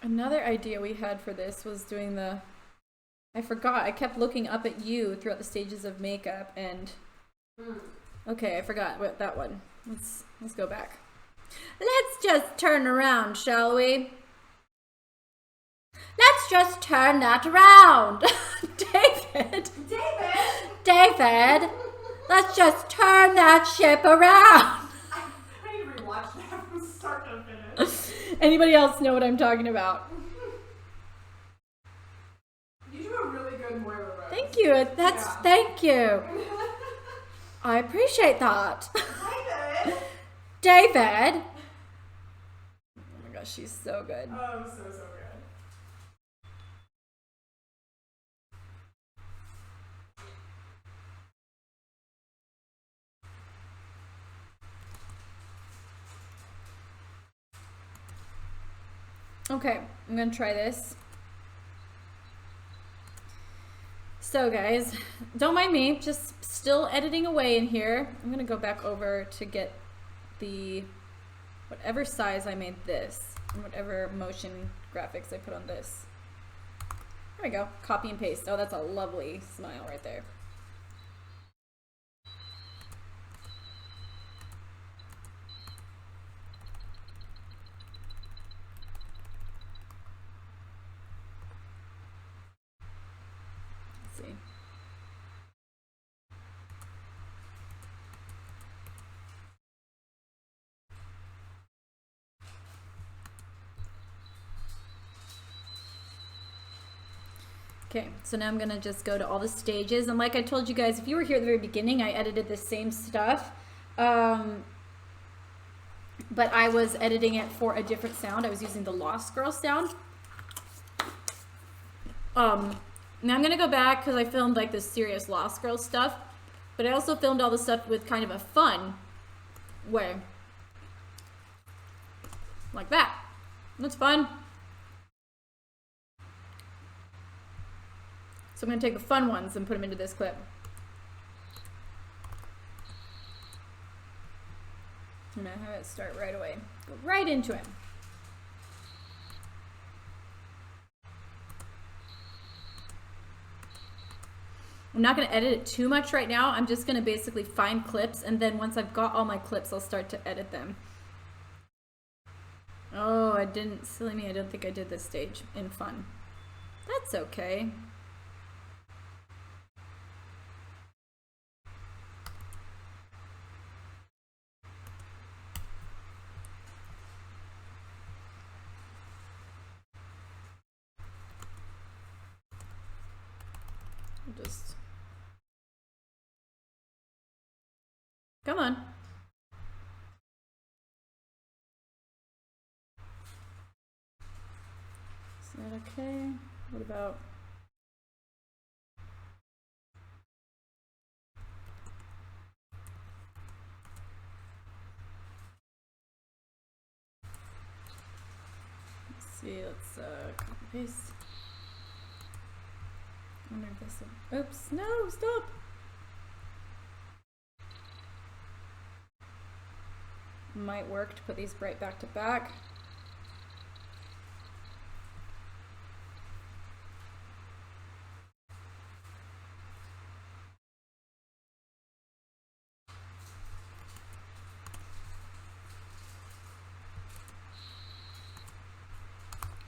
Another idea we had for this was doing the, I forgot, I kept looking up at you throughout the stages of makeup and, okay, I forgot what that one. Let's go back. Let's just turn around, shall we? Let's just turn that around. David, let's just turn that ship around. I need to rewatch that from start to finish. Anybody else know what I'm talking about? You do a really good Moira Rose. Thank you. Thank you. I appreciate that. Hi, David. David. Oh my gosh, she's so good. Oh, so good. Okay, I'm gonna try this. So guys, don't mind me, just still editing away in here. I'm gonna go back over to get the whatever size I made this and whatever motion graphics I put on this. There we go, copy and paste. Oh, that's a lovely smile right there. Let's see. Okay, so now I'm gonna just go to all the stages, and like I told you guys, if you were here at the very beginning, I edited the same stuff, but I was editing it for a different sound. I was using the Lost Girl sound. Now I'm gonna go back because I filmed like this serious Lost Girl stuff, but I also filmed all the stuff with kind of a fun way, like that. That's fun. So I'm going to take the fun ones and put them into this clip. I'm going to have it start right away. Go right into it. I'm not going to edit it too much right now. I'm just going to basically find clips, and then once I've got all my clips, I'll start to edit them. Oh, I didn't, silly me, I don't think I did this stage in fun. That's okay. Just come on. Is that okay? What about let's see, let's copy paste. I wonder if this will, oops, no, stop. Might work to put these right back to back.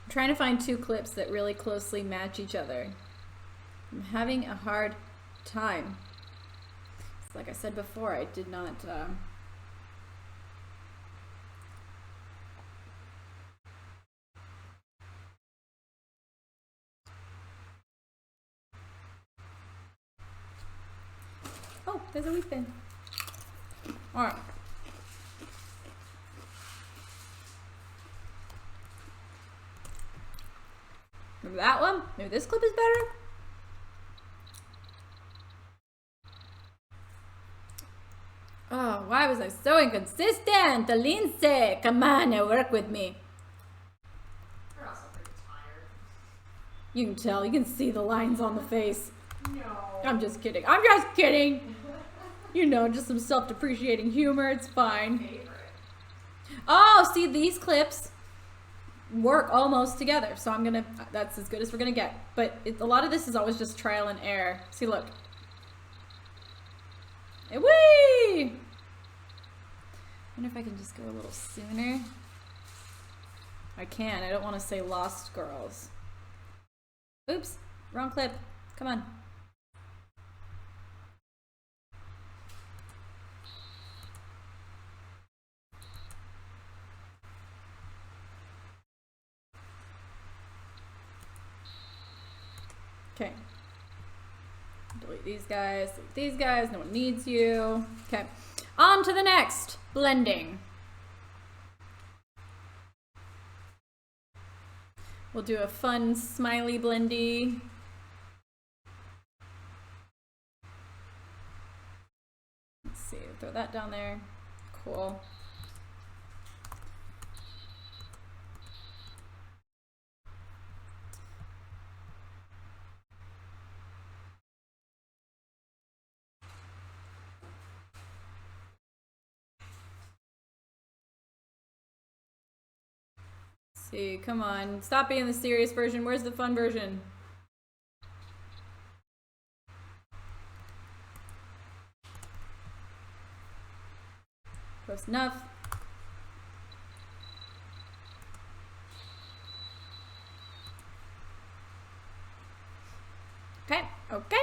I'm trying to find two clips that really closely match each other. I'm having a hard time. It's like I said before, I did not oh, there's a wheat bin. All right. Remember that one? Maybe this clip is better? Oh, why was I so inconsistent? Lindsey, come on and work with me. You're also pretty tired. You can tell, you can see the lines on the face. No. I'm just kidding. I'm just kidding. You know, just some self-depreciating humor. It's fine. Favorite. Oh, see, these clips work almost together. So I'm gonna, that's as good as we're gonna get. But a lot of this is always just trial and error. See, look. Whee! I wonder if I can just go a little sooner. I can. I don't want to say Lost Girls. Oops, wrong clip. Come on. Okay. Delete these guys, delete these guys, no one needs you. Okay, on to the next, blending. We'll do a fun smiley blendy. Let's see, throw that down there. Cool. See, come on. Stop being the serious version. Where's the fun version? Close enough. Okay, okay.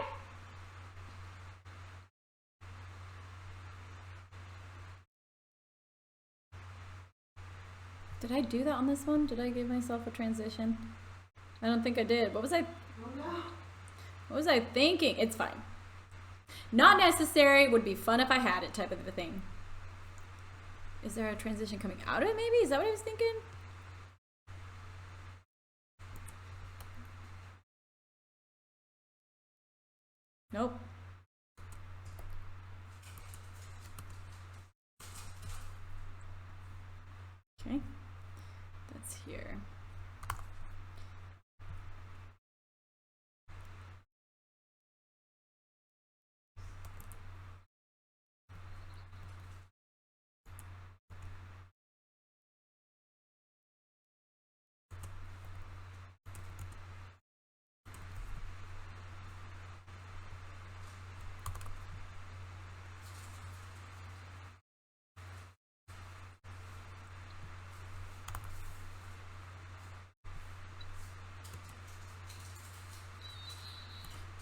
Did I do that on this one? Did I give myself a transition? I don't think I did. What was I thinking? It's fine. Not necessary. Would be fun if I had it type of a thing. Is there a transition coming out of it maybe? Is that what I was thinking? Nope. Okay. That's here.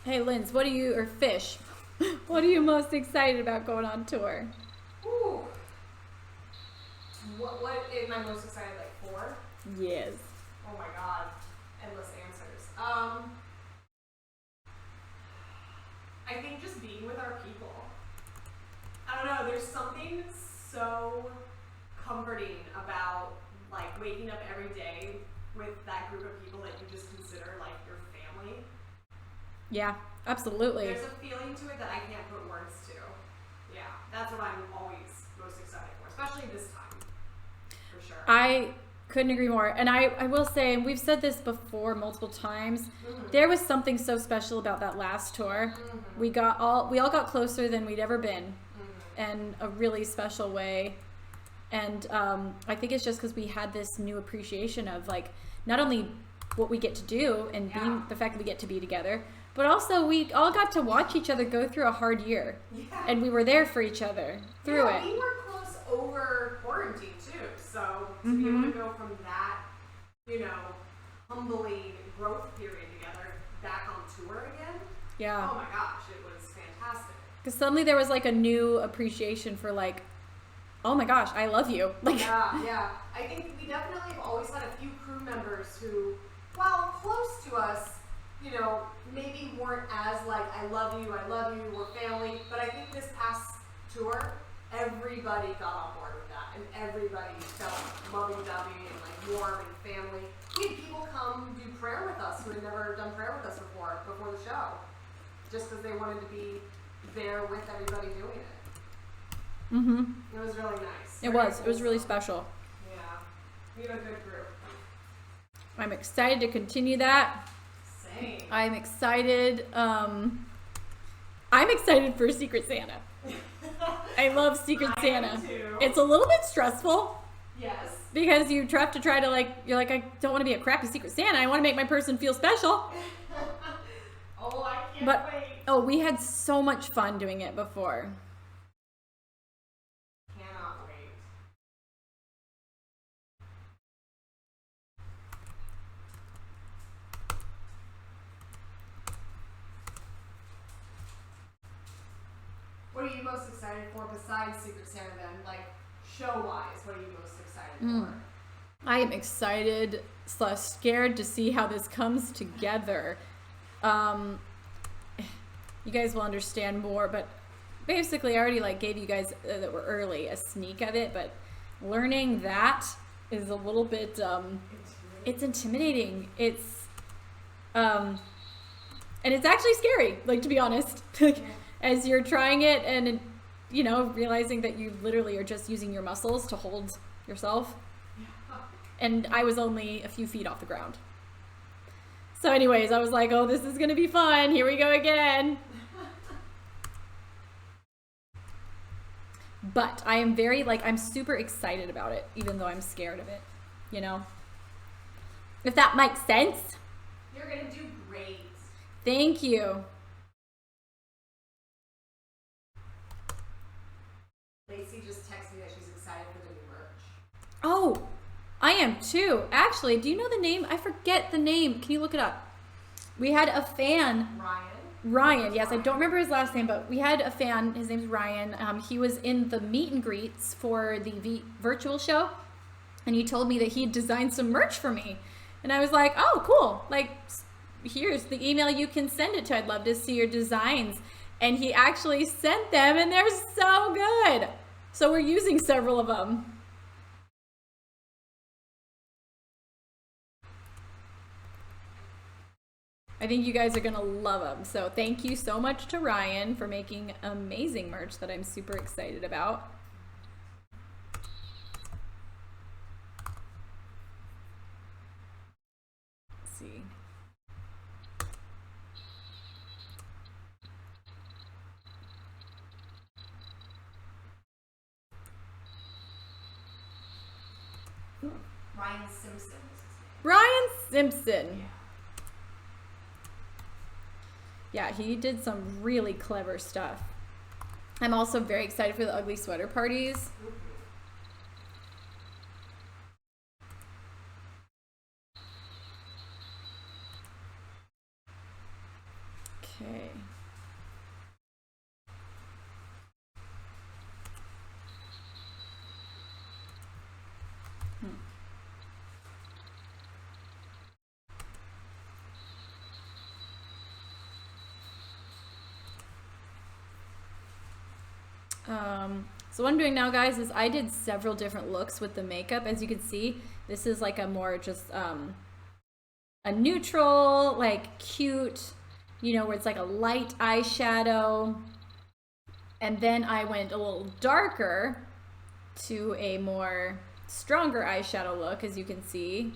Hey, Linz, what are you, or Fish, what are you most excited about going on tour? Ooh. What am I most excited for? Yes. Oh my god. Endless answers. I think just being with our people. I don't know, there's something so comforting about like waking up every day with that group of people that you just consider like your family. Yeah, absolutely. There's a feeling to it that I can't put words to. Yeah, that's what I'm always most excited for, especially this time, for sure. I couldn't agree more. And I will say, and we've said this before multiple times, there was something so special about that last tour. We all got closer than we'd ever been in a really special way. And I think it's just because we had this new appreciation of like not only what we get to do and being the fact that we get to be together, but also we all got to watch each other go through a hard year. Yeah. And we were there for each other through it. We were close over quarantine too. So to be able to go from that, humbling growth period together back on tour again. Yeah. Oh my gosh, it was fantastic. Because suddenly there was like a new appreciation for like, oh my gosh, I love you. Like, yeah. I think we definitely have always had a few crew members who, while close to us, maybe weren't as like, I love you, we're family. But I think this past tour, everybody got on board with that. And everybody felt lovey-dovey and like warm and family. We had people come do prayer with us who had never done prayer with us before the show. Just because they wanted to be there with everybody doing it. It was really nice. It was really special. Yeah. We had a good group. I'm excited to continue that. Same. I'm excited. I'm excited for Secret Santa. I love Secret Santa. Too. It's a little bit stressful. Yes. Because you have to try to you're like, I don't want to be a crappy Secret Santa. I want to make my person feel special. Oh, I can't wait. Oh, we had so much fun doing it before. Cannot wait. What are you most excited for besides Secret Santa then? Like, show-wise, what are you most excited for? I am excited / scared to see how this comes together. You guys will understand more, but basically I already gave you guys that were early a sneak of it, but learning that is a little bit Intimidating. It's intimidating. And it's actually scary, like, to be honest. Like, as you're trying it and, you know, realizing that you literally are just using your muscles to hold yourself. And I was only a few feet off the ground. So anyways, I was like, oh, this is going to be fun. Here we go again. But I am very, like, I'm super excited about it, even though I'm scared of it, you know? If that makes sense. You're going to do great. Thank you. Lacey just texted me that she's excited for the new merch. Oh, I am too. Actually, do you know the name? I forget the name. Can you look it up? We had a fan. Ryan, yes, I don't remember his last name, but we had a fan. His name's Ryan. He was in the meet and greets for the virtual show, and he told me that he designed some merch for me. And I was like, oh, cool. Like, here's the email you can send it to. I'd love to see your designs. And he actually sent them, and they're so good. So we're using several of them. I think you guys are going to love them. So thank you so much to Ryan for making amazing merch that I'm super excited about. Let's see. Ryan Simpson. Ryan Simpson. Yeah, he did some really clever stuff. I'm also very excited for the ugly sweater parties. Okay. So what I'm doing now, guys, is I did several different looks with the makeup. As you can see, this is like a more just a neutral, like cute, you know, where it's like a light eyeshadow. And then I went a little darker to a more stronger eyeshadow look, as you can see.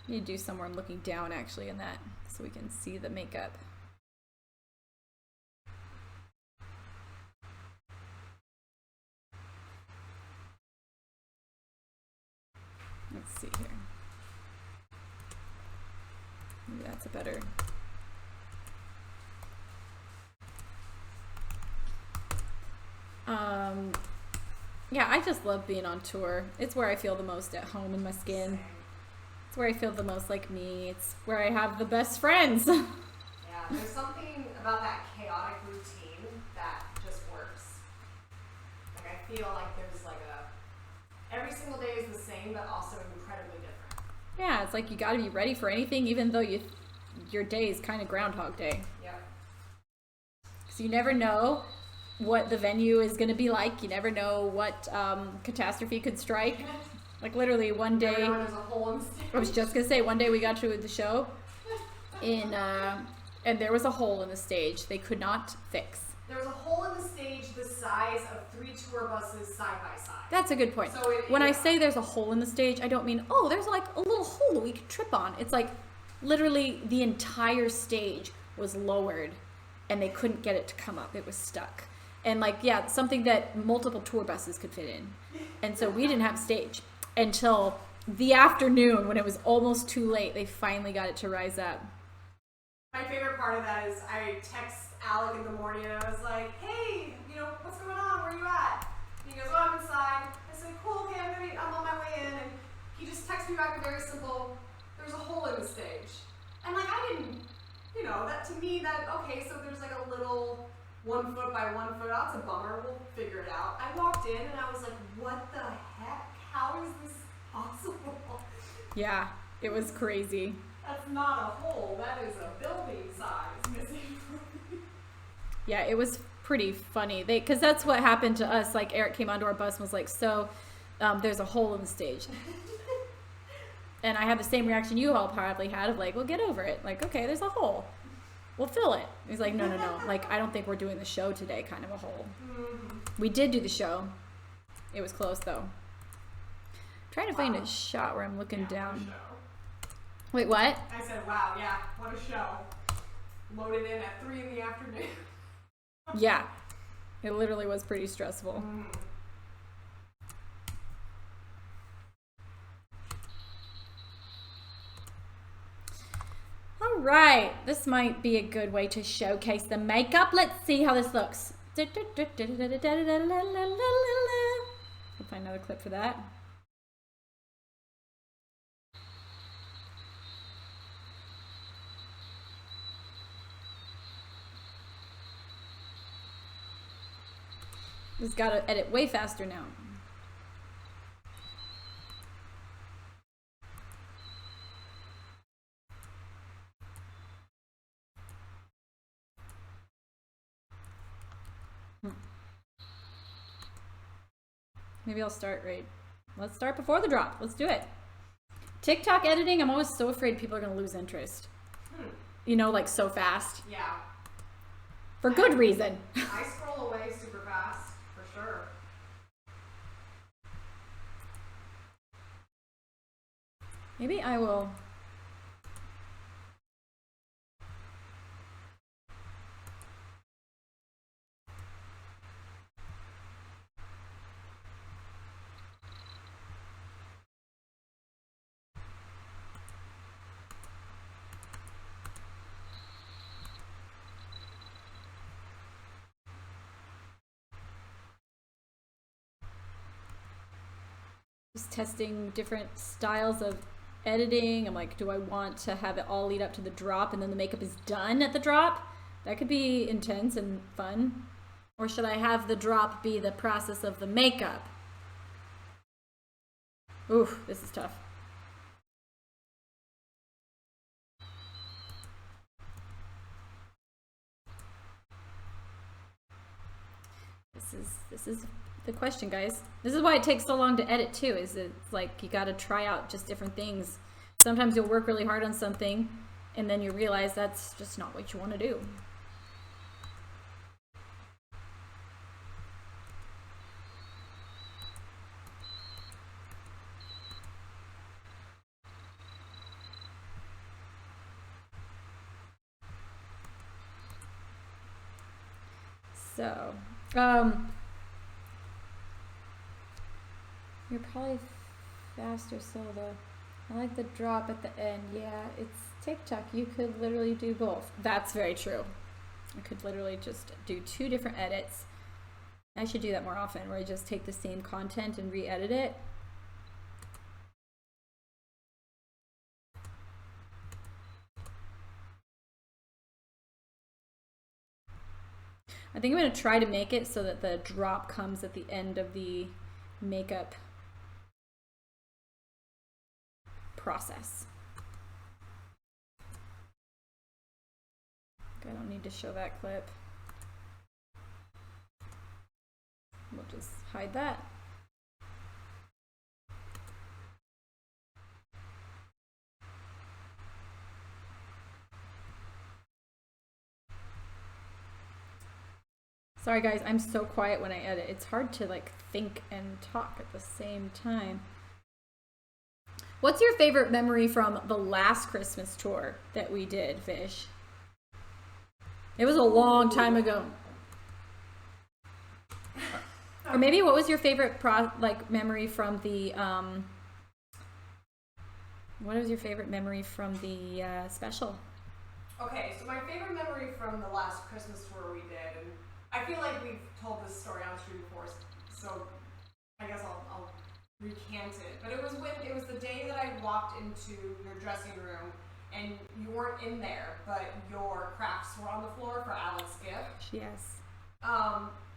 I need to do somewhere I'm looking down actually in that so we can see the makeup. Let's see here. Maybe that's a better. Yeah, I just love being on tour. It's where I feel the most at home in my skin. It's where I feel the most like me. It's where I have the best friends. Yeah, there's something about that chaotic routine that just works. Like I feel like there's like every single day is the same, but also incredibly different. Yeah, it's like you got to be ready for anything, even though your day is kind of Groundhog Day. Yep. So you never know what the venue is going to be like. You never know what catastrophe could strike. Like literally one day, there's a hole in the stage. I was just going to say, one day we got to the show and there was a hole in the stage they could not fix. There was a hole in the stage the size of 3 tour buses side by side. That's a good point. So when I say there's a hole in the stage, I don't mean, oh, there's like a little hole that we could trip on. It's like literally the entire stage was lowered and they couldn't get it to come up. It was stuck. And like, yeah, something that multiple tour buses could fit in. And so we didn't have stage until the afternoon when it was almost too late. They finally got it to rise up. My favorite part of that is I text Alec in the morning and I was like, hey, you know, what's going on? Where are you at? And he goes, oh, I'm inside. I said, cool, okay, I'm on my way in. And he just texted me back a very simple, there's a hole in the stage. And like, I didn't, you know, that to me, that, okay, so there's like a little 1 foot by 1 foot, that's a bummer, we'll figure it out. I walked in and I was like, what the heck? How is this possible? Yeah, it was crazy. That's not a hole, that is a building size missing. Yeah, it was pretty funny. Because that's what happened to us. Like Eric came onto our bus and was like, so there's a hole in the stage. And I had the same reaction you all probably had of like, well, get over it. Like, okay, there's a hole. We'll fill it. He's like, no. Like, I don't think we're doing the show today, kind of a hole. We did do the show. It was close, though. Trying to find a shot where I'm looking down. Wait, what? I said, wow, yeah, what a show. Loaded in at 3 in the afternoon. Yeah. It literally was pretty stressful. All right. This might be a good way to showcase the makeup. Let's see how this looks. I'll find another clip for that. Just gotta edit way faster now. Maybe I'll start right. Let's start before the drop. Let's do it. TikTok editing, I'm always so afraid people are gonna lose interest. You know, like so fast. Yeah. For good reason. I scroll away super fast, for sure. Maybe I will. Just testing different styles of editing. I'm like, do I want to have it all lead up to the drop and then the makeup is done at the drop? That could be intense and fun. Or should I have the drop be the process of the makeup? Ooh, this is tough. This is the question, guys. This is why it takes so long to edit too, is it's like you gotta try out just different things. Sometimes you'll work really hard on something and then you realize that's just not what you want to do. So, you're probably faster, so I like the drop at the end. Yeah, it's TikTok. You could literally do both. That's very true. I could literally just do 2 different edits. I should do that more often, where I just take the same content and re-edit it. I think I'm going to try to make it so that the drop comes at the end of the makeup process. I don't need to show that clip. We'll just hide that. Sorry guys, I'm so quiet when I edit. It's hard to like think and talk at the same time. What's your favorite memory from the last Christmas tour that we did, Fish? It was a long time ago. Or maybe what was your favorite memory from the what was your favorite memory from the special? Okay, so my favorite memory from the last Christmas tour we did, and I feel like we've told this story on stream before, so I guess I'll recant it. But it was the day that I walked into your dressing room and you weren't in there, but your crafts were on the floor for Alex's gift. Yes.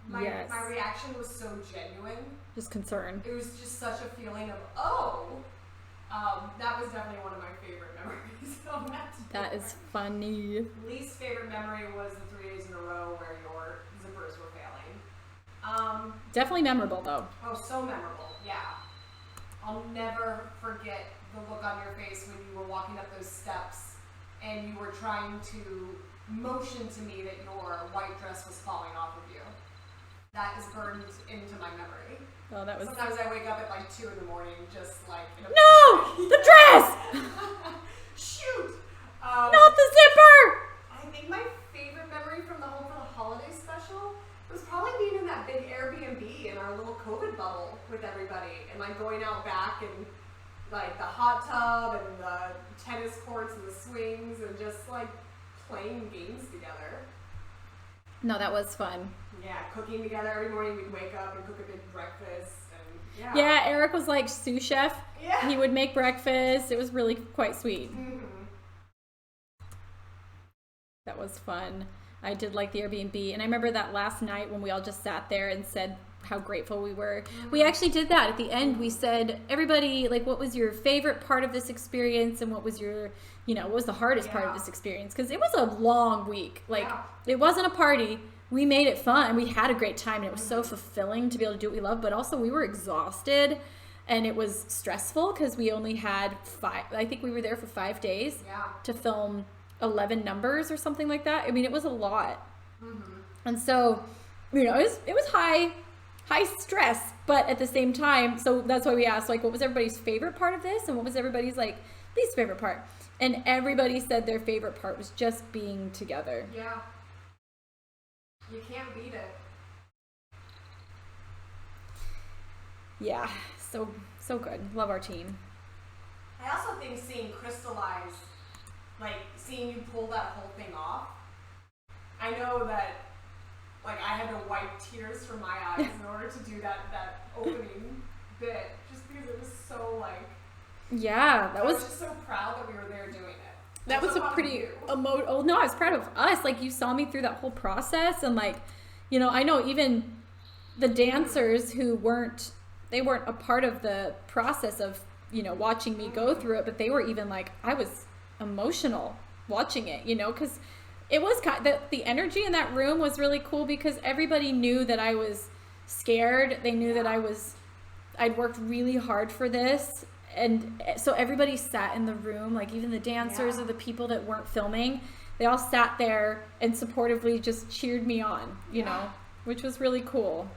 My reaction was so genuine. Just concern. It was just such a feeling of, oh, that was definitely one of my favorite memories of that tour. That is funny. Least favorite memory was the 3 days in a row where your zippers were failing. Definitely memorable though. Oh, so memorable, yeah. I'll never forget the look on your face when you were walking up those steps and you were trying to motion to me that your white dress was falling off of you. That is burned into my memory. Oh, that was. Sometimes I wake up at like 2 in the morning, just like in a No! The dress! Shoot! Not the zipper! I think my favorite memory from the Home for the Holiday special was probably being in that big Airbnb in our little COVID bubble with everybody, and like going out back and like the hot tub and the tennis courts and the swings and just like playing games together. No, that was fun. Yeah, cooking together every morning. We'd wake up and cook a big breakfast, and Yeah, Eric was like sous chef. Yeah. He would make breakfast. It was really quite sweet. Mm-hmm. That was fun. I did like the Airbnb. And I remember that last night when we all just sat there and said how grateful we were. Mm-hmm. We actually did that. At the end, we said, everybody, like, what was your favorite part of this experience? And what was your, what was the hardest part of this experience? Because it was a long week. Like, it wasn't a party. We made it fun. We had a great time. And it was so fulfilling to be able to do what we love. But also, we were exhausted. And it was stressful because we only had 5. I think we were there for 5 days to film 11 numbers or something like that. I mean, it was a lot. Mm-hmm. And so, it was high stress, but at the same time, so that's why we asked, like, what was everybody's favorite part of this? And what was everybody's, like, least favorite part? And everybody said their favorite part was just being together. Yeah. You can't beat it. Yeah. So good. Love our team. I also think seeing crystallize, like seeing you pull that whole thing off, I know that like I had to wipe tears from my eyes in order to do that opening bit, just because it was so like. Yeah, I was just so proud that we were there doing it. That was a pretty oh no, I was proud of us. Like, you saw me through that whole process, and like, I know even the dancers who weren't a part of the process of watching me go through it, but they were even like, I was emotional watching it, because it was the energy in that room was really cool, because everybody knew that I was scared. They knew that I'd worked really hard for this. And so everybody sat in the room, like even the dancers or the people that weren't filming, they all sat there and supportively just cheered me on, which was really cool.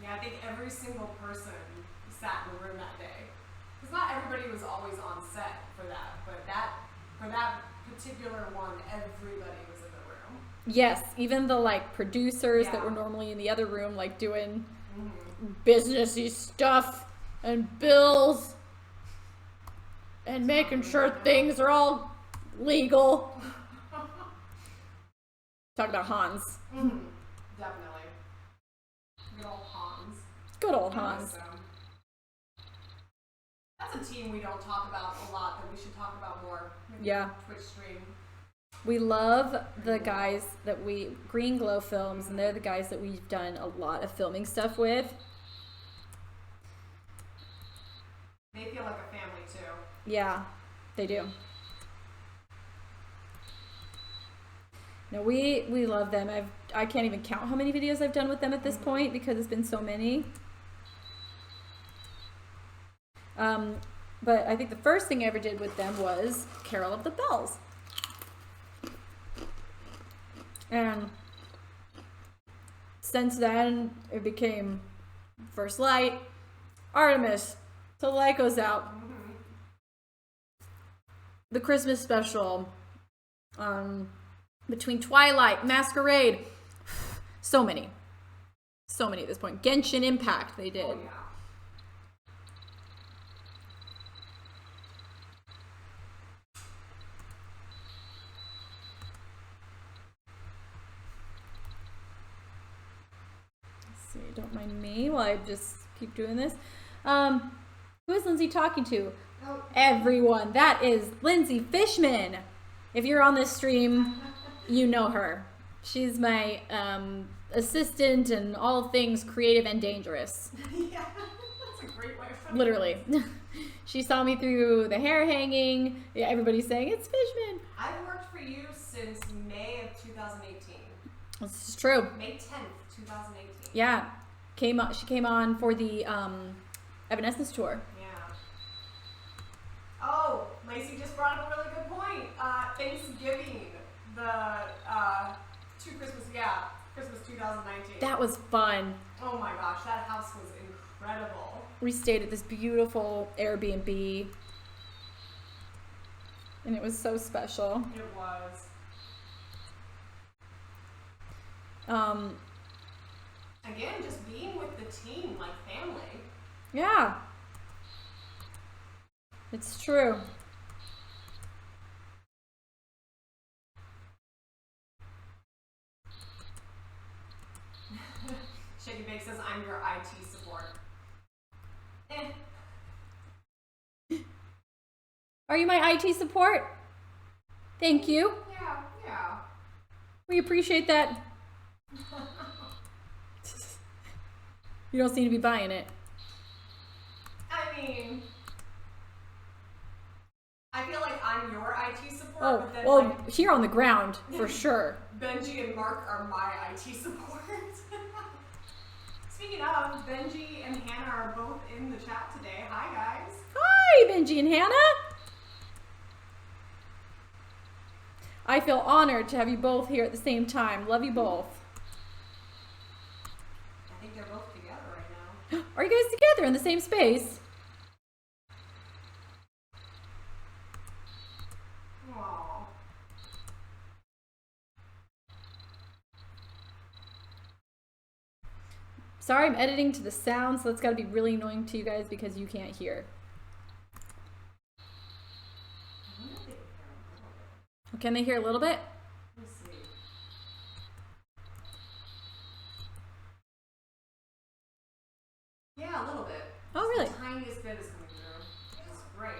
Yeah, I think every single person sat in the room that day. Because not everybody was always on set for that, but for that particular one, everybody was in the room. Yes, even the like producers that were normally in the other room, like doing businessy stuff and bills and making sure things are all legal. Talk about Hans. Mm-hmm. Definitely. Good old Hans. Good old Hans. That's a team we don't talk about a lot that we should talk about more. Maybe Twitch stream. We love the guys that Green Glow Films, and they're the guys that we've done a lot of filming stuff with. They feel like a family too. Yeah, they do. No, we love them. I can't even count how many videos I've done with them at this point, because it's been so many. But I think the first thing I ever did with them was Carol of the Bells. And since then, it became First Light, Artemis, till the light goes out, the Christmas special, between Twilight, Masquerade, so many at this point. Genshin Impact they did. Oh, yeah. See, don't mind me while I just keep doing this. Who is Lindsay talking to? Oh. Everyone. That is Lindsay Fishman. If you're on this stream, you know her. She's my assistant and all things creative and dangerous. Yeah, that's a great way of putting it. Literally. She saw me through the hair hanging. Yeah, everybody's saying, it's Fishman. I've worked for you since May of 2018. This is true. May 10th, 2018. Yeah. She came on for the Evanescence tour. Yeah. Oh, Lacey just brought up a really good point. Thanksgiving, the Christmas 2019. That was fun. Oh my gosh, that house was incredible. We stayed at this beautiful Airbnb, and it was so special. It was. Again, just being with the team, like family. Yeah. It's true. Shaky Bake says, I'm your IT support. Are you my IT support? Thank you. Yeah. We appreciate that. You don't seem to be buying it. I mean, I feel like I'm your IT support. Oh, but then, well, like, here on the ground, for sure. Benji and Mark are my IT support. Speaking of, Benji and Hannah are both in the chat today. Hi, guys. Hi, Benji and Hannah. I feel honored to have you both here at the same time. Love you both. I think they're both together right now. Are you guys together in the same space? Aww. Sorry, I'm editing to the sound, so that's got to be really annoying to you guys because you can't hear. Can they hear a little bit? Let's see. Yeah, a little bit. Oh, really? The tiniest bit is coming through, which is great.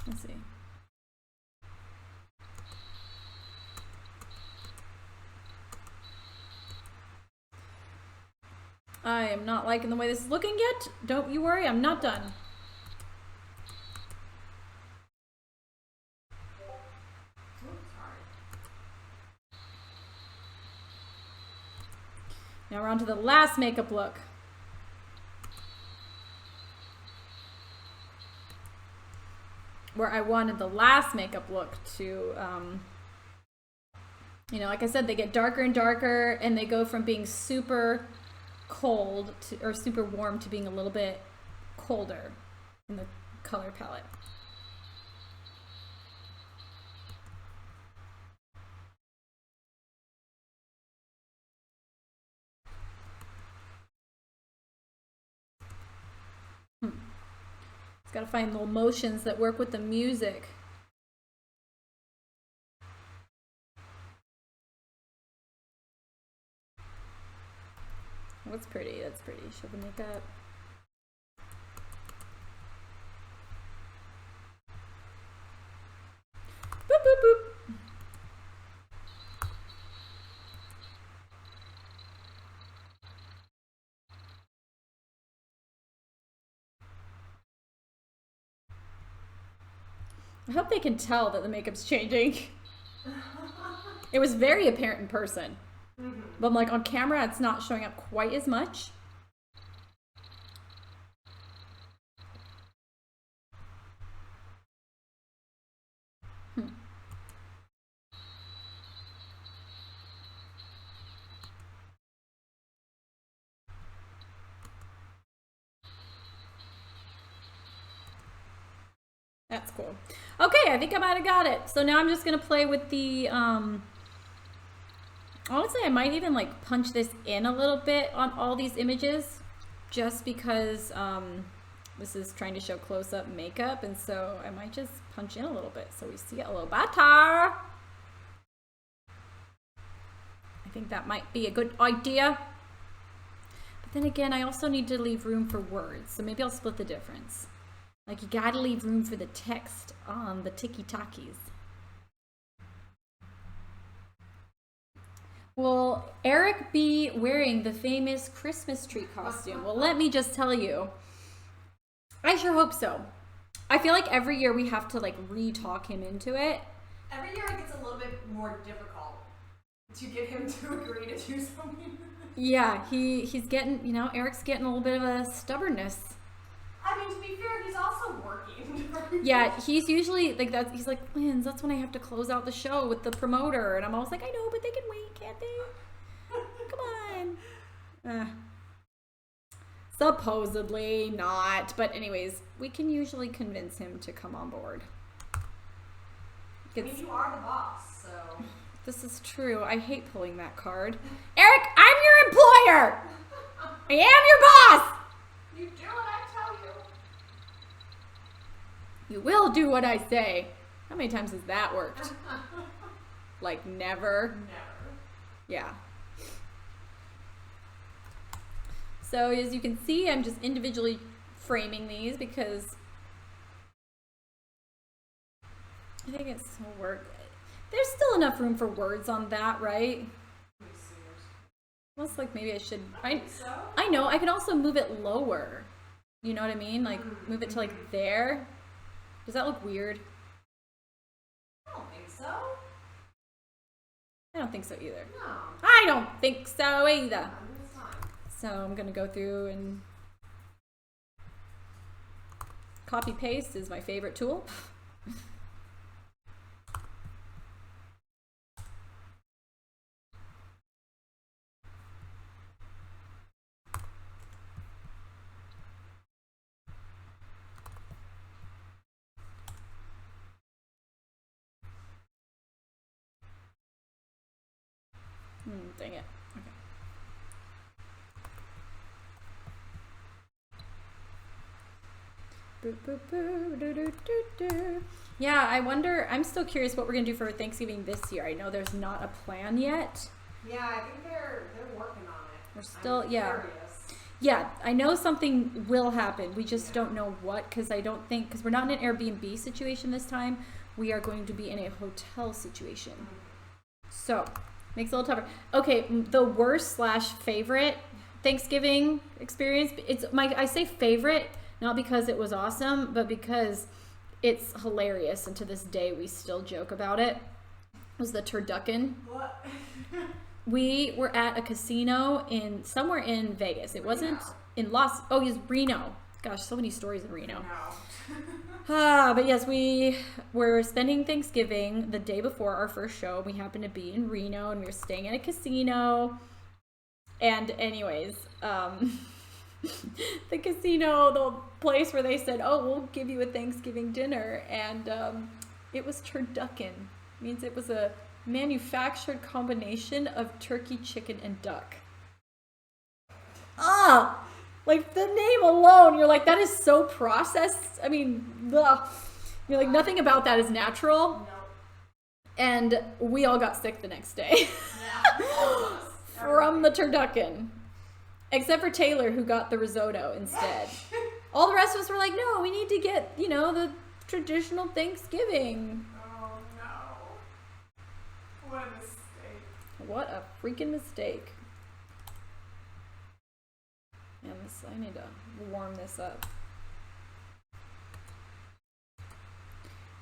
Let's see. I am not liking the way this is looking yet. Don't you worry, I'm not done. Now we're on to the last makeup look. Where I wanted the last makeup look to, you know, like I said, they get darker and darker, and they go from being super cold to, or super warm to being a little bit colder in the color palette. It's got to find little motions that work with the music. That's pretty. That's pretty. Show the makeup. Boop, boop, boop. I hope they can tell that the makeup's changing. It was very apparent in person. Mm-hmm. But like on camera, it's not showing up quite as much. That's cool. Okay, I think I might have got it. So now I'm just gonna play with the, honestly, I might even like punch this in a little bit on all these images just because this is trying to show close-up makeup, and so I might just punch in a little bit so we see it a little better. I think that might be a good idea. But then again, I also need to leave room for words, so maybe I'll split the difference. Like, you gotta leave room for the text on the tiki-takis. Will Eric be wearing the famous Christmas tree costume? Well, let me just tell you, I sure hope so. I feel like every year we have to like re-talk him into it. Every year it gets a little bit more difficult to get him to agree to do something. Yeah, he's getting, you know, Eric's getting a little bit of a stubbornness. I mean, to be fair, he's also working. Yeah, he's usually like that. He's like, Linz, that's when I have to close out the show with the promoter, and I'm always like, I know, but they can wait, can't they? Come on. Supposedly not, but anyways, we can usually convince him to come on board. I mean, you are the boss, so. This is true. I hate pulling that card. Eric, I'm your employer. I am your boss. You do what I tell you. You will do what I say. How many times has that worked? Like never? Never. Yeah. So as you can see, I'm just individually framing these because I think it's will work. There's still enough room for words on that, right? Almost like maybe I should. I know. I can also move it lower. You know what I mean? Like move it to like there. Does that look weird? I don't think so. I don't think so either. No. I don't think so either. No, it's fine. So I'm gonna go through and copy paste is my favorite tool. Dang it. Okay. Boop, boop, boop, doo, doo, doo, doo. Yeah, I wonder, I'm still curious what we're going to do for Thanksgiving this year. I know there's not a plan yet. Yeah, I think they're working on it. We're still, I'm yeah. curious. Yeah, I know something will happen. We just don't know what, because I don't think, because we're not in an Airbnb situation this time. We are going to be in a hotel situation. So, makes it a little tougher. Okay, the worst / favorite Thanksgiving experience. I say favorite, not because it was awesome, but because it's hilarious, and to this day we still joke about it. Was the turducken. What? We were at a casino somewhere in Vegas. It wasn't in it was Reno. Gosh, so many stories in Reno. But yes, we were spending Thanksgiving the day before our first show. We happened to be in Reno, and we were staying at a casino. And anyways, the casino, the place where they said, oh, we'll give you a Thanksgiving dinner. And it was turducken. Means it was a manufactured combination of turkey, chicken, and duck. Like the name alone, you're like, that is so processed. I mean, ugh. You're like, nothing about that is natural. No. And we all got sick the next day. Yeah. From the turducken. Except for Taylor, who got the risotto instead. All the rest of us were like, no, we need to get, the traditional Thanksgiving. Oh, no. What a mistake. What a freaking mistake. Man, I need to warm this up.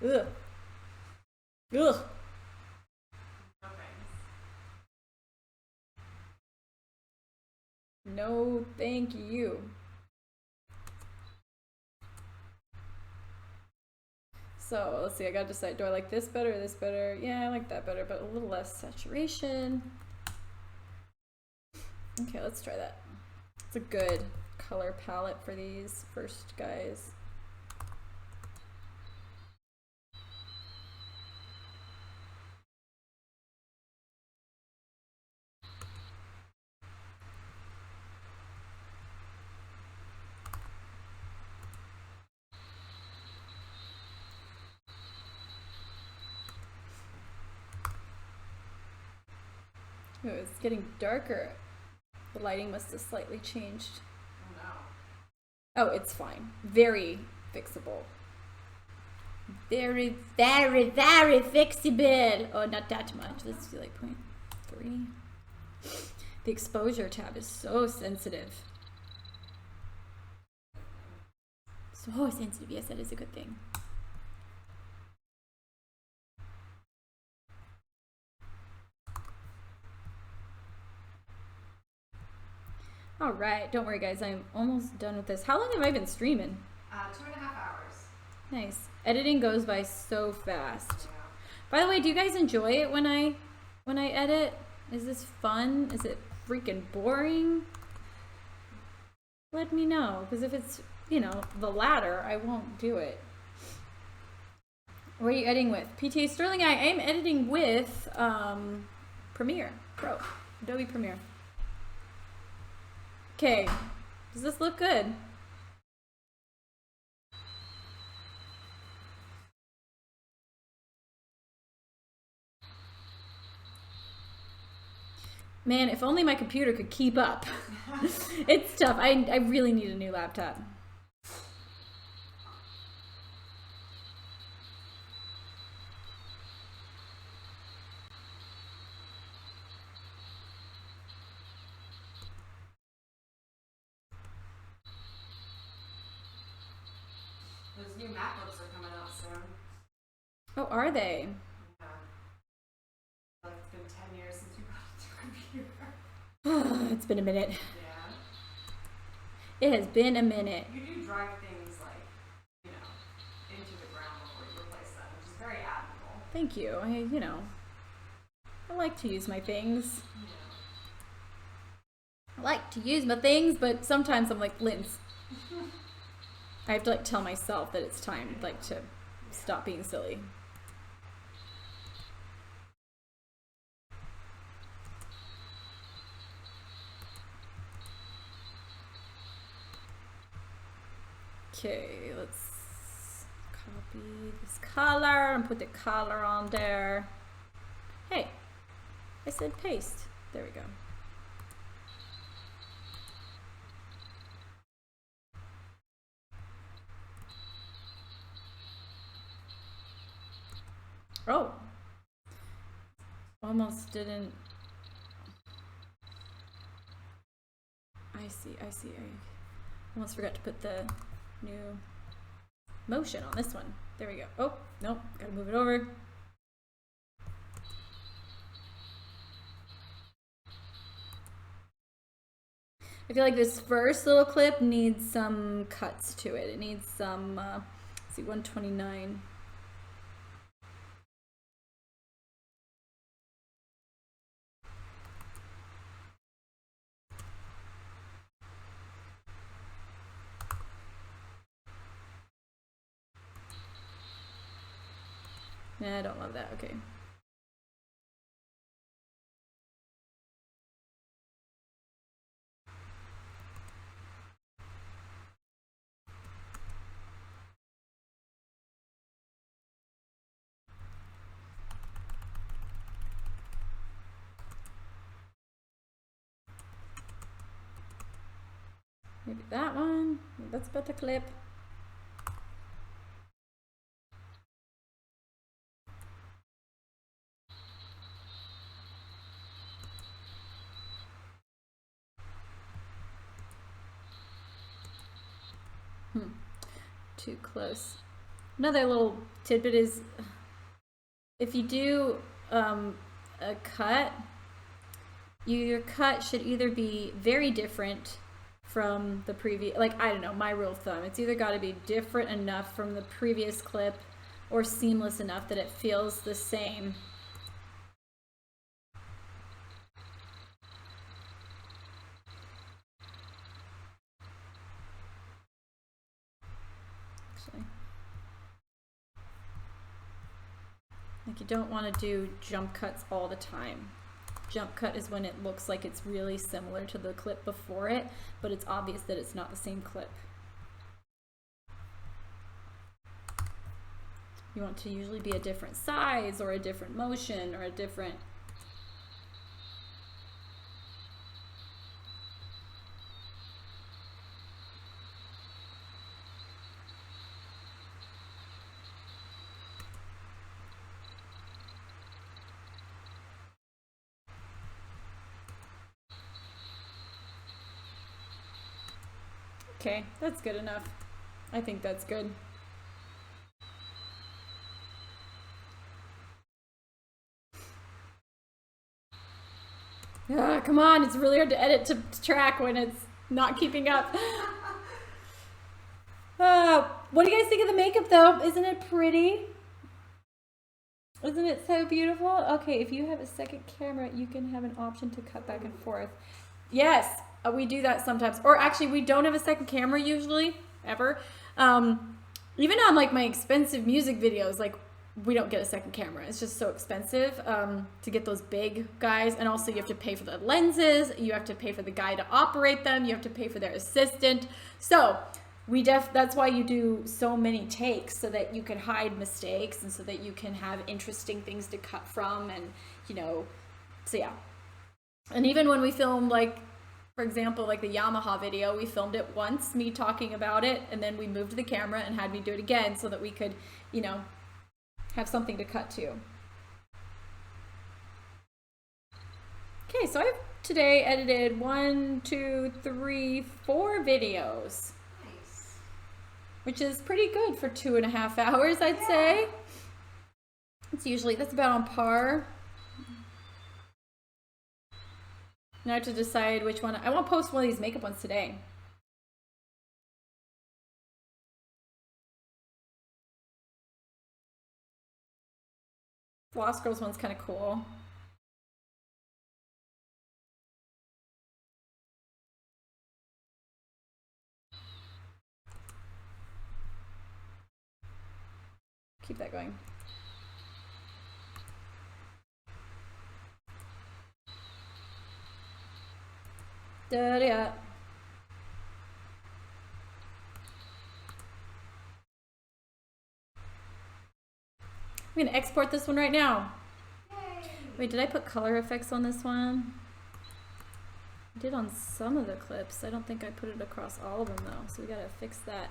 Ugh. Ugh. No, thank you. So, let's see, I gotta decide, do I like this better or this better? Yeah, I like that better, but a little less saturation. Okay, let's try that. It's a good color palette for these first guys. Ooh, it's getting darker. The lighting must have slightly changed. Oh, no. Oh, it's fine. Very fixable. Very, very, very fixable. Oh, not that much. Let's do like 0.3. The exposure tab is so sensitive. So sensitive. Yes, that is a good thing. All right, don't worry, guys. I'm almost done with this. How long have I been streaming? 2.5 hours. Nice. Editing goes by so fast. Yeah. By the way, do you guys enjoy it when I edit? Is this fun? Is it freaking boring? Let me know, because if it's, you know, the latter, I won't do it. What are you editing with? PTA Sterling, I am editing with Premiere Pro, Adobe Premiere. Okay, does this look good? Man, if only my computer could keep up. It's tough. I really need a new laptop. Those new MacBooks are coming out soon. Oh, are they? Yeah. Like, it's been 10 years since you got a computer. It's been a minute. Yeah. It has been a minute. You do drive things, like, you know, into the ground before you replace them, which is very admirable. Thank you. I like to use my things. Yeah. I like to use my things, but sometimes I'm like, Linz. I have to like tell myself that it's time like to stop being silly. Okay, let's copy this color and put the color on there. Hey, I said paste. There we go. Oh, almost didn't. I see. I almost forgot to put the new motion on this one. There we go. Oh, nope, gotta move it over. I feel like this first little clip needs some cuts to it. It needs some, let's see, 129. Nah, I don't love that. Okay. Maybe that one. That's better clip. Too close. Another little tidbit is if you do a cut, your cut should either be very different from the previous, like, I don't know, my rule of thumb. It's either got to be different enough from the previous clip or seamless enough that it feels the same. Like, you don't want to do jump cuts all the time. Jump cut is when it looks like it's really similar to the clip before it, but it's obvious that it's not the same clip. You want to usually be a different size or a different motion or a different... Okay, that's good enough. I think that's good. Come on, it's really hard to edit to track when it's not keeping up. What do you guys think of the makeup though? Isn't it pretty? Isn't it so beautiful? Okay, if you have a second camera, you can have an option to cut back and forth. Yes, we do that sometimes. Or actually, we don't have a second camera usually, ever. Even on like my expensive music videos, like we don't get a second camera. It's just so expensive to get those big guys. And also you have to pay for the lenses. You have to pay for the guy to operate them. You have to pay for their assistant. So that's why you do so many takes, so that you can hide mistakes and so that you can have interesting things to cut from, and so yeah. And even when we filmed, like for example, like the Yamaha video, we filmed it once, me talking about it, and then we moved the camera and had me do it again so that we could, have something to cut to. Okay, so I've today edited 1, 2, 3, 4 videos. Which is pretty good for 2.5 hours, I'd say. That's about on par. Now I have to decide which one. I want to post one of these makeup ones today. The Lost Girls one's kind of cool. Keep that going. Da-da. I'm gonna export this one right now. Yay. Wait, did I put color effects on this one? I did on some of the clips. I don't think I put it across all of them though, so we gotta fix that.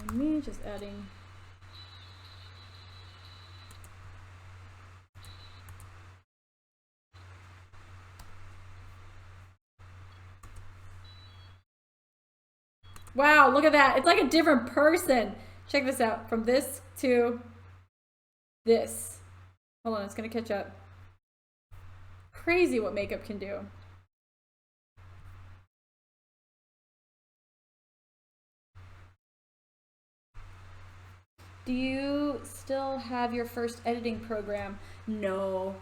And me just adding. Wow, look at that. It's like a different person. Check this out. From this to this. Hold on, it's gonna catch up. Crazy what makeup can do. Do you still have your first editing program? No.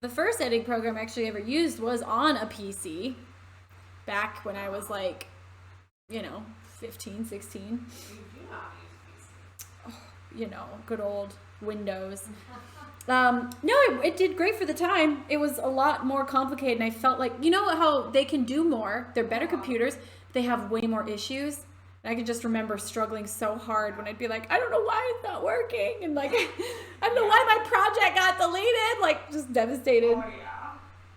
The first editing program I actually ever used was on a PC. Back when I was like, 15, 16. You do not use PC. Oh, good old Windows. No, it did great for the time. It was a lot more complicated, and I felt like, how they can do more. They're better computers. They have way more issues. And I can just remember struggling so hard when I'd be like, I don't know why it's not working. And like, I don't know why my project got deleted. Like, just devastated. Oh,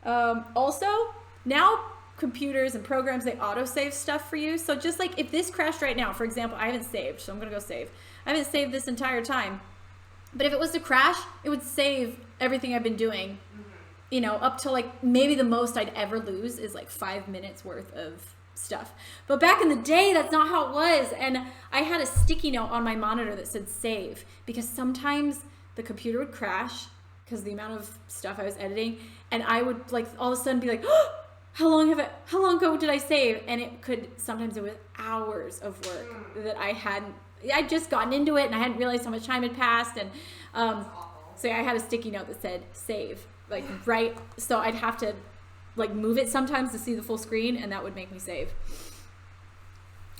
yeah. Also, now computers and programs, they auto-save stuff for you. So just like if this crashed right now, for example, I haven't saved, so I'm going to go save. I haven't saved this entire time. But if it was to crash, it would save everything I've been doing, up to like maybe the most I'd ever lose is like 5 minutes worth of stuff. But back in the day, that's not how it was. And I had a sticky note on my monitor that said save, because sometimes the computer would crash because of the amount of stuff I was editing. And I would like all of a sudden be like, oh, how long ago did I save? And sometimes it was hours of work that I'd just gotten into it and I hadn't realized how much time had passed. And so I had a sticky note that said save, like right. So I'd have to like move it sometimes to see the full screen, and that would make me save.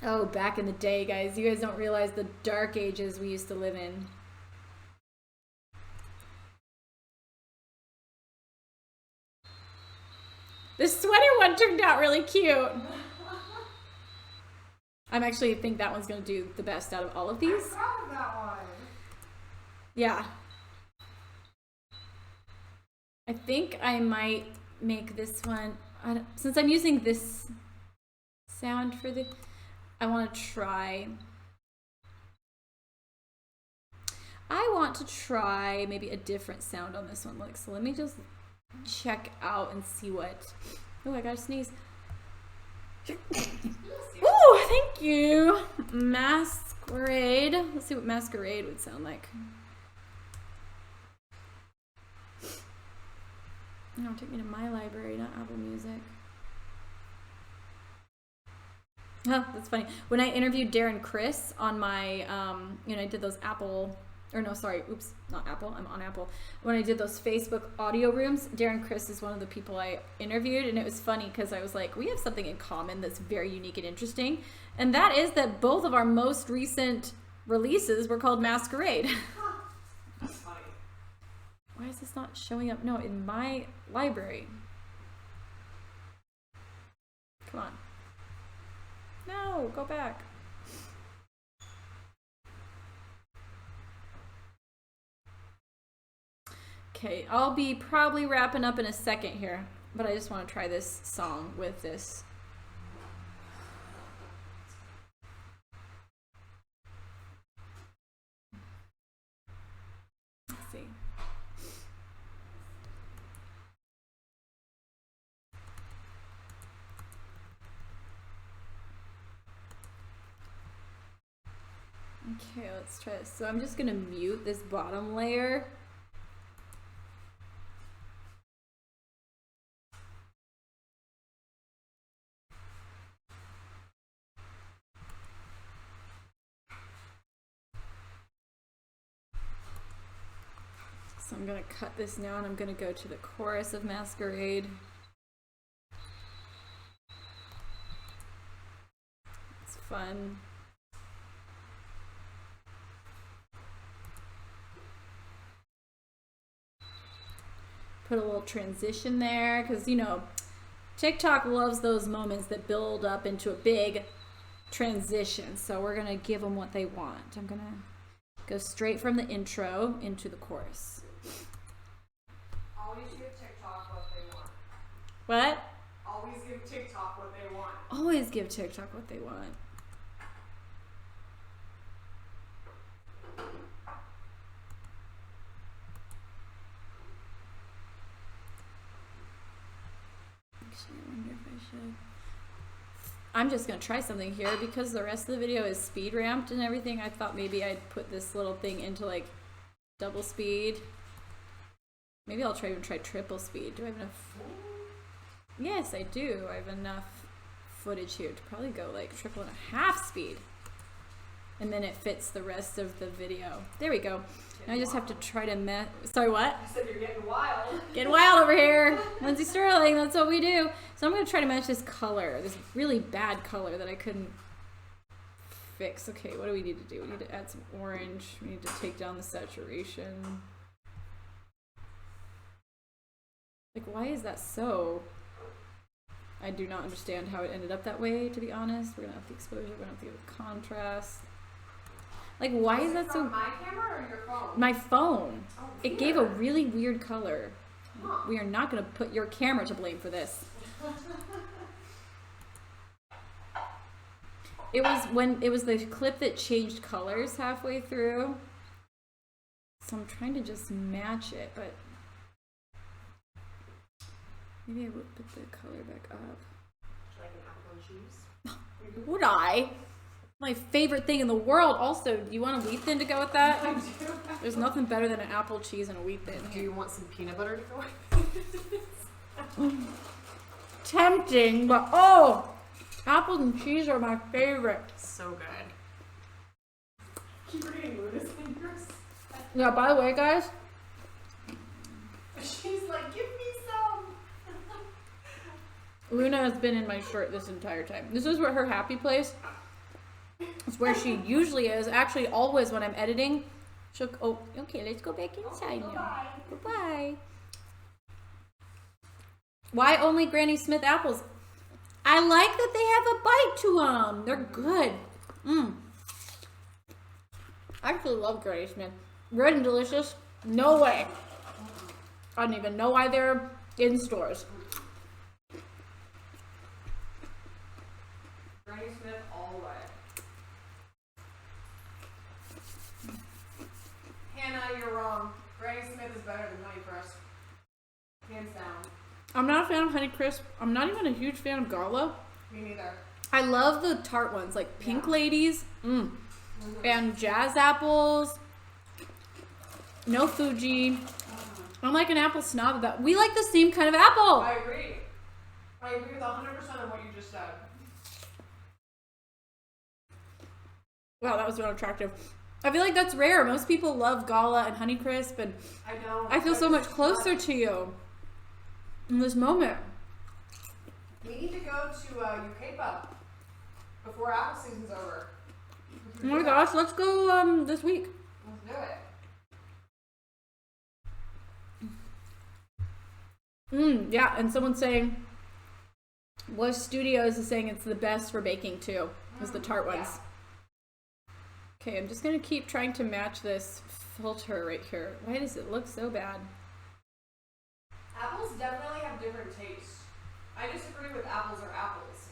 Oh, back in the day, guys. You guys don't realize the dark ages we used to live in. This sweater one turned out really cute. I'm actually think that one's gonna do the best out of all of these. I'm proud of that one. Yeah. I think I might make this one, since I'm using this sound for the, I want to try maybe a different sound on this one. Like, so let me just check out and see what, oh, I gotta sneeze. Ooh, thank you. Masquerade. Let's see what Masquerade would sound like. No, take me to my library, not Apple Music. Oh, that's funny. When I interviewed Darren Criss on my, I did those Apple, or no, sorry, oops, not Apple, I'm on Apple. When I did those Facebook audio rooms, Darren Criss is one of the people I interviewed, and it was funny because I was like, we have something in common that's very unique and interesting, and that is that both of our most recent releases were called Masquerade. That's funny. Why is this not showing up? No, in my library. Come on. No, go back. Okay, I'll be probably wrapping up in a second here, but I just want to try this song with this. Let's see. Okay, let's try this. So I'm just gonna mute this bottom layer. So I'm gonna cut this now and I'm gonna go to the chorus of Masquerade. It's fun. Put a little transition there because, you know, TikTok loves those moments that build up into a big transition. So we're going to give them what they want. I'm going to go straight from the intro into the chorus. Always give TikTok what they want. What? Always give TikTok what they want. Always give TikTok what they want. Actually, I wonder if I should. I'm just going to try something here because the rest of the video is speed ramped and everything. I thought maybe I'd put this little thing into like double speed. Maybe I'll even try triple speed. Do I have enough? Yes, I do. I have enough footage here to probably go like 1.5 speed. And then it fits the rest of the video. There we go. Now I just have to try to sorry, what? I said you're getting wild. Getting wild over here. Lindsey Stirling, that's what we do. So I'm going to try to match this color, this really bad color that I couldn't fix. Okay, what do we need to do? We need to add some orange. We need to take down the saturation. Like, why is that so? I do not understand how it ended up that way, to be honest. We're going to have the exposure, we're going to have to give it contrast. Like, why is that so? My camera or your phone? My phone. Oh, it gave a really weird color. Huh. We are not going to put your camera to blame for this. It was the clip that changed colors halfway through. So I'm trying to just match it, but maybe I would put the color back up. Would you like an apple and cheese? Would I? My favorite thing in the world. Also, do you want a wheat thin to go with that? I do. There's nothing better than an apple, cheese, and a wheat thin. Do you want some peanut butter to go with? Tempting, but oh, apples and cheese are my favorite. So good. Keep reading Luna's fingers. Yeah, by the way, guys. She's like, give me some. Luna has been in my shirt this entire time. This is where her happy place. It's where she usually is. Actually, always when I'm editing, she'll. Oh, okay. Let's go back inside now. Goodbye. Why only Granny Smith apples? I like that they have a bite to them. They're good. I actually love Granny Smith. Good and delicious. No way. I don't even know why they're in stores. Granny Smith all the way. Hannah, you're wrong. Granny Smith is better than Honey Crisp. Hands down. I'm not a fan of Honey Crisp. I'm not even a huge fan of Gala. Me neither. I love the tart ones, like Pink Ladies, and Jazz Apples. No Fuji. I'm like an apple snob about. We like the same kind of apple. I agree. I agree with 100% of what you just said. Wow, that was not attractive. I feel like that's rare. Most people love Gala and Honey Crisp, and I don't. I feel so much closer to you in this moment. We need to go to UK Pub before apple season's over. Oh my gosh, let's go this week. Let's do it. Yeah, and someone's saying, West Studios is saying it's the best for baking too, is the tart ones. Yeah. Okay, I'm just gonna keep trying to match this filter right here. Why does it look so bad? Apples definitely have different tastes. I disagree with apples or apples.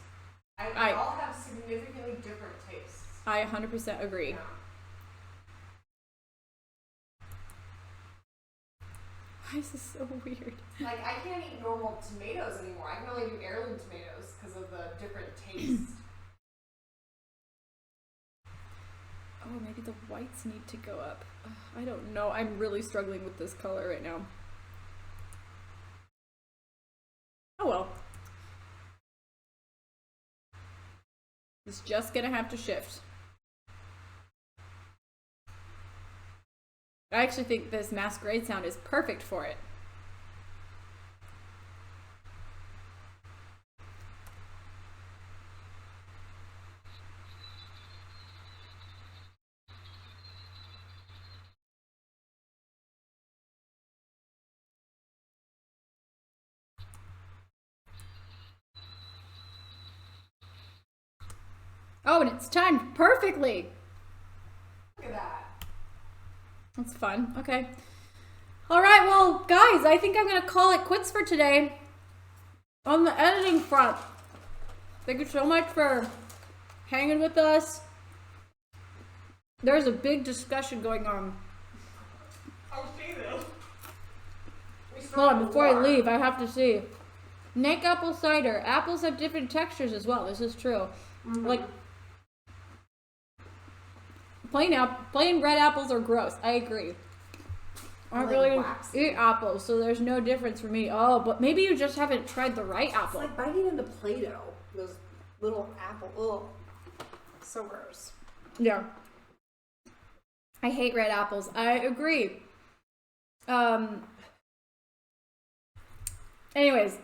They all have significantly different tastes. I 100% agree. Yeah. Why is this so weird? Like, I can't eat normal tomatoes anymore. I can only do heirloom tomatoes because of the different taste. Oh, maybe the whites need to go up. Ugh, I don't know. I'm really struggling with this color right now. Oh well. It's just gonna have to shift. I actually think this masquerade sound is perfect for it. Oh, and it's timed perfectly. Look at that. That's fun. Okay. All right, well, guys, I think I'm going to call it quits for today on the editing front. Thank you so much for hanging with us. There's a big discussion going on. I'll see this. Hold on, before I leave, I have to see. Neck apple cider. Apples have different textures as well. This is true. Like, plain red apples are gross. I agree. I don't really eat apples, so there's no difference for me. Oh, but maybe you just haven't tried the right apple. It's like biting into Play-Doh. Those little apple. Ugh. So gross. Yeah. I hate red apples. I agree. Anyways,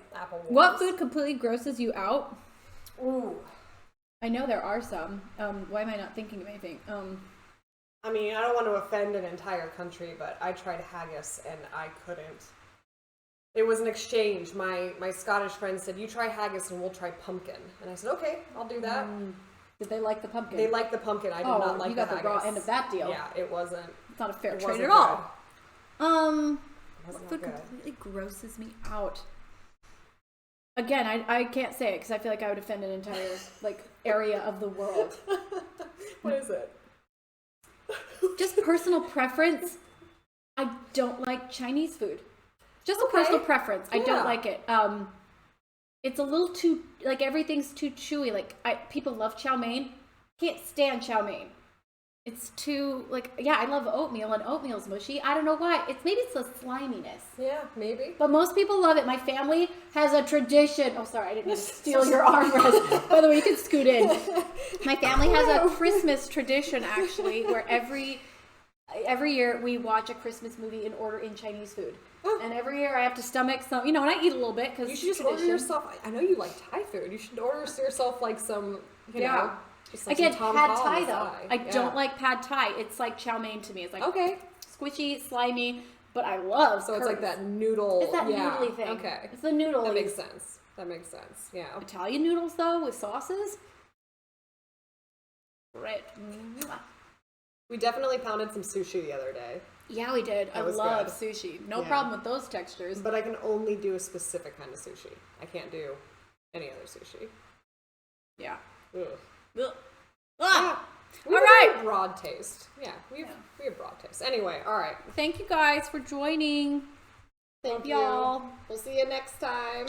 what food completely grosses you out? Ooh. I know there are some. Why am I not thinking of anything? I mean, I don't want to offend an entire country, but I tried haggis and I couldn't. It was an exchange. My Scottish friend said, "You try haggis and we'll try pumpkin." And I said, "Okay, I'll do that." Did they like the pumpkin? They liked the pumpkin. I did not like the haggis. You got the raw end of that deal. Yeah, it wasn't. It's not a fair it trade wasn't at all. good. What food completely grosses me out? Again, I can't say it because I feel like I would offend an entire area of the world. What is it? Just personal preference. I don't like Chinese food. Just a personal preference. I don't like it. It's a little too everything's too chewy. People love chow mein. Can't stand chow mein. It's too I love oatmeal and oatmeal's mushy. I don't know why. Maybe it's the sliminess. Yeah, maybe. But most people love it. My family has a tradition. Oh, sorry, I didn't mean to steal your armrest. By the way, you can scoot in. My family has a Christmas tradition, actually, where every year we watch a Christmas movie and order in Chinese food. And every year I have to stomach some, and I eat a little bit because you should order yourself. I know you like Thai food. You should order yourself some, you know. Again, pad Thai though. I don't like pad Thai. It's like chow mein to me. It's like okay, squishy, slimy. but I love So it's like curries. that noodle. It's that yeah. noodly thing. Okay. It's the noodle. That makes sense. That makes sense. Yeah. Italian noodles though with sauces. Right. We definitely pounded some sushi the other day. Yeah, we did. I was love good. sushi. No Yeah. problem with those textures. But I can only do a specific kind of sushi. I can't do any other sushi. Yeah. Ugh. Ugh. Ah! We All have right. a broad taste. Yeah, we have broad taste. Anyway, all right. Thank you guys for joining. Thank Love you. y'all. We'll see you next time.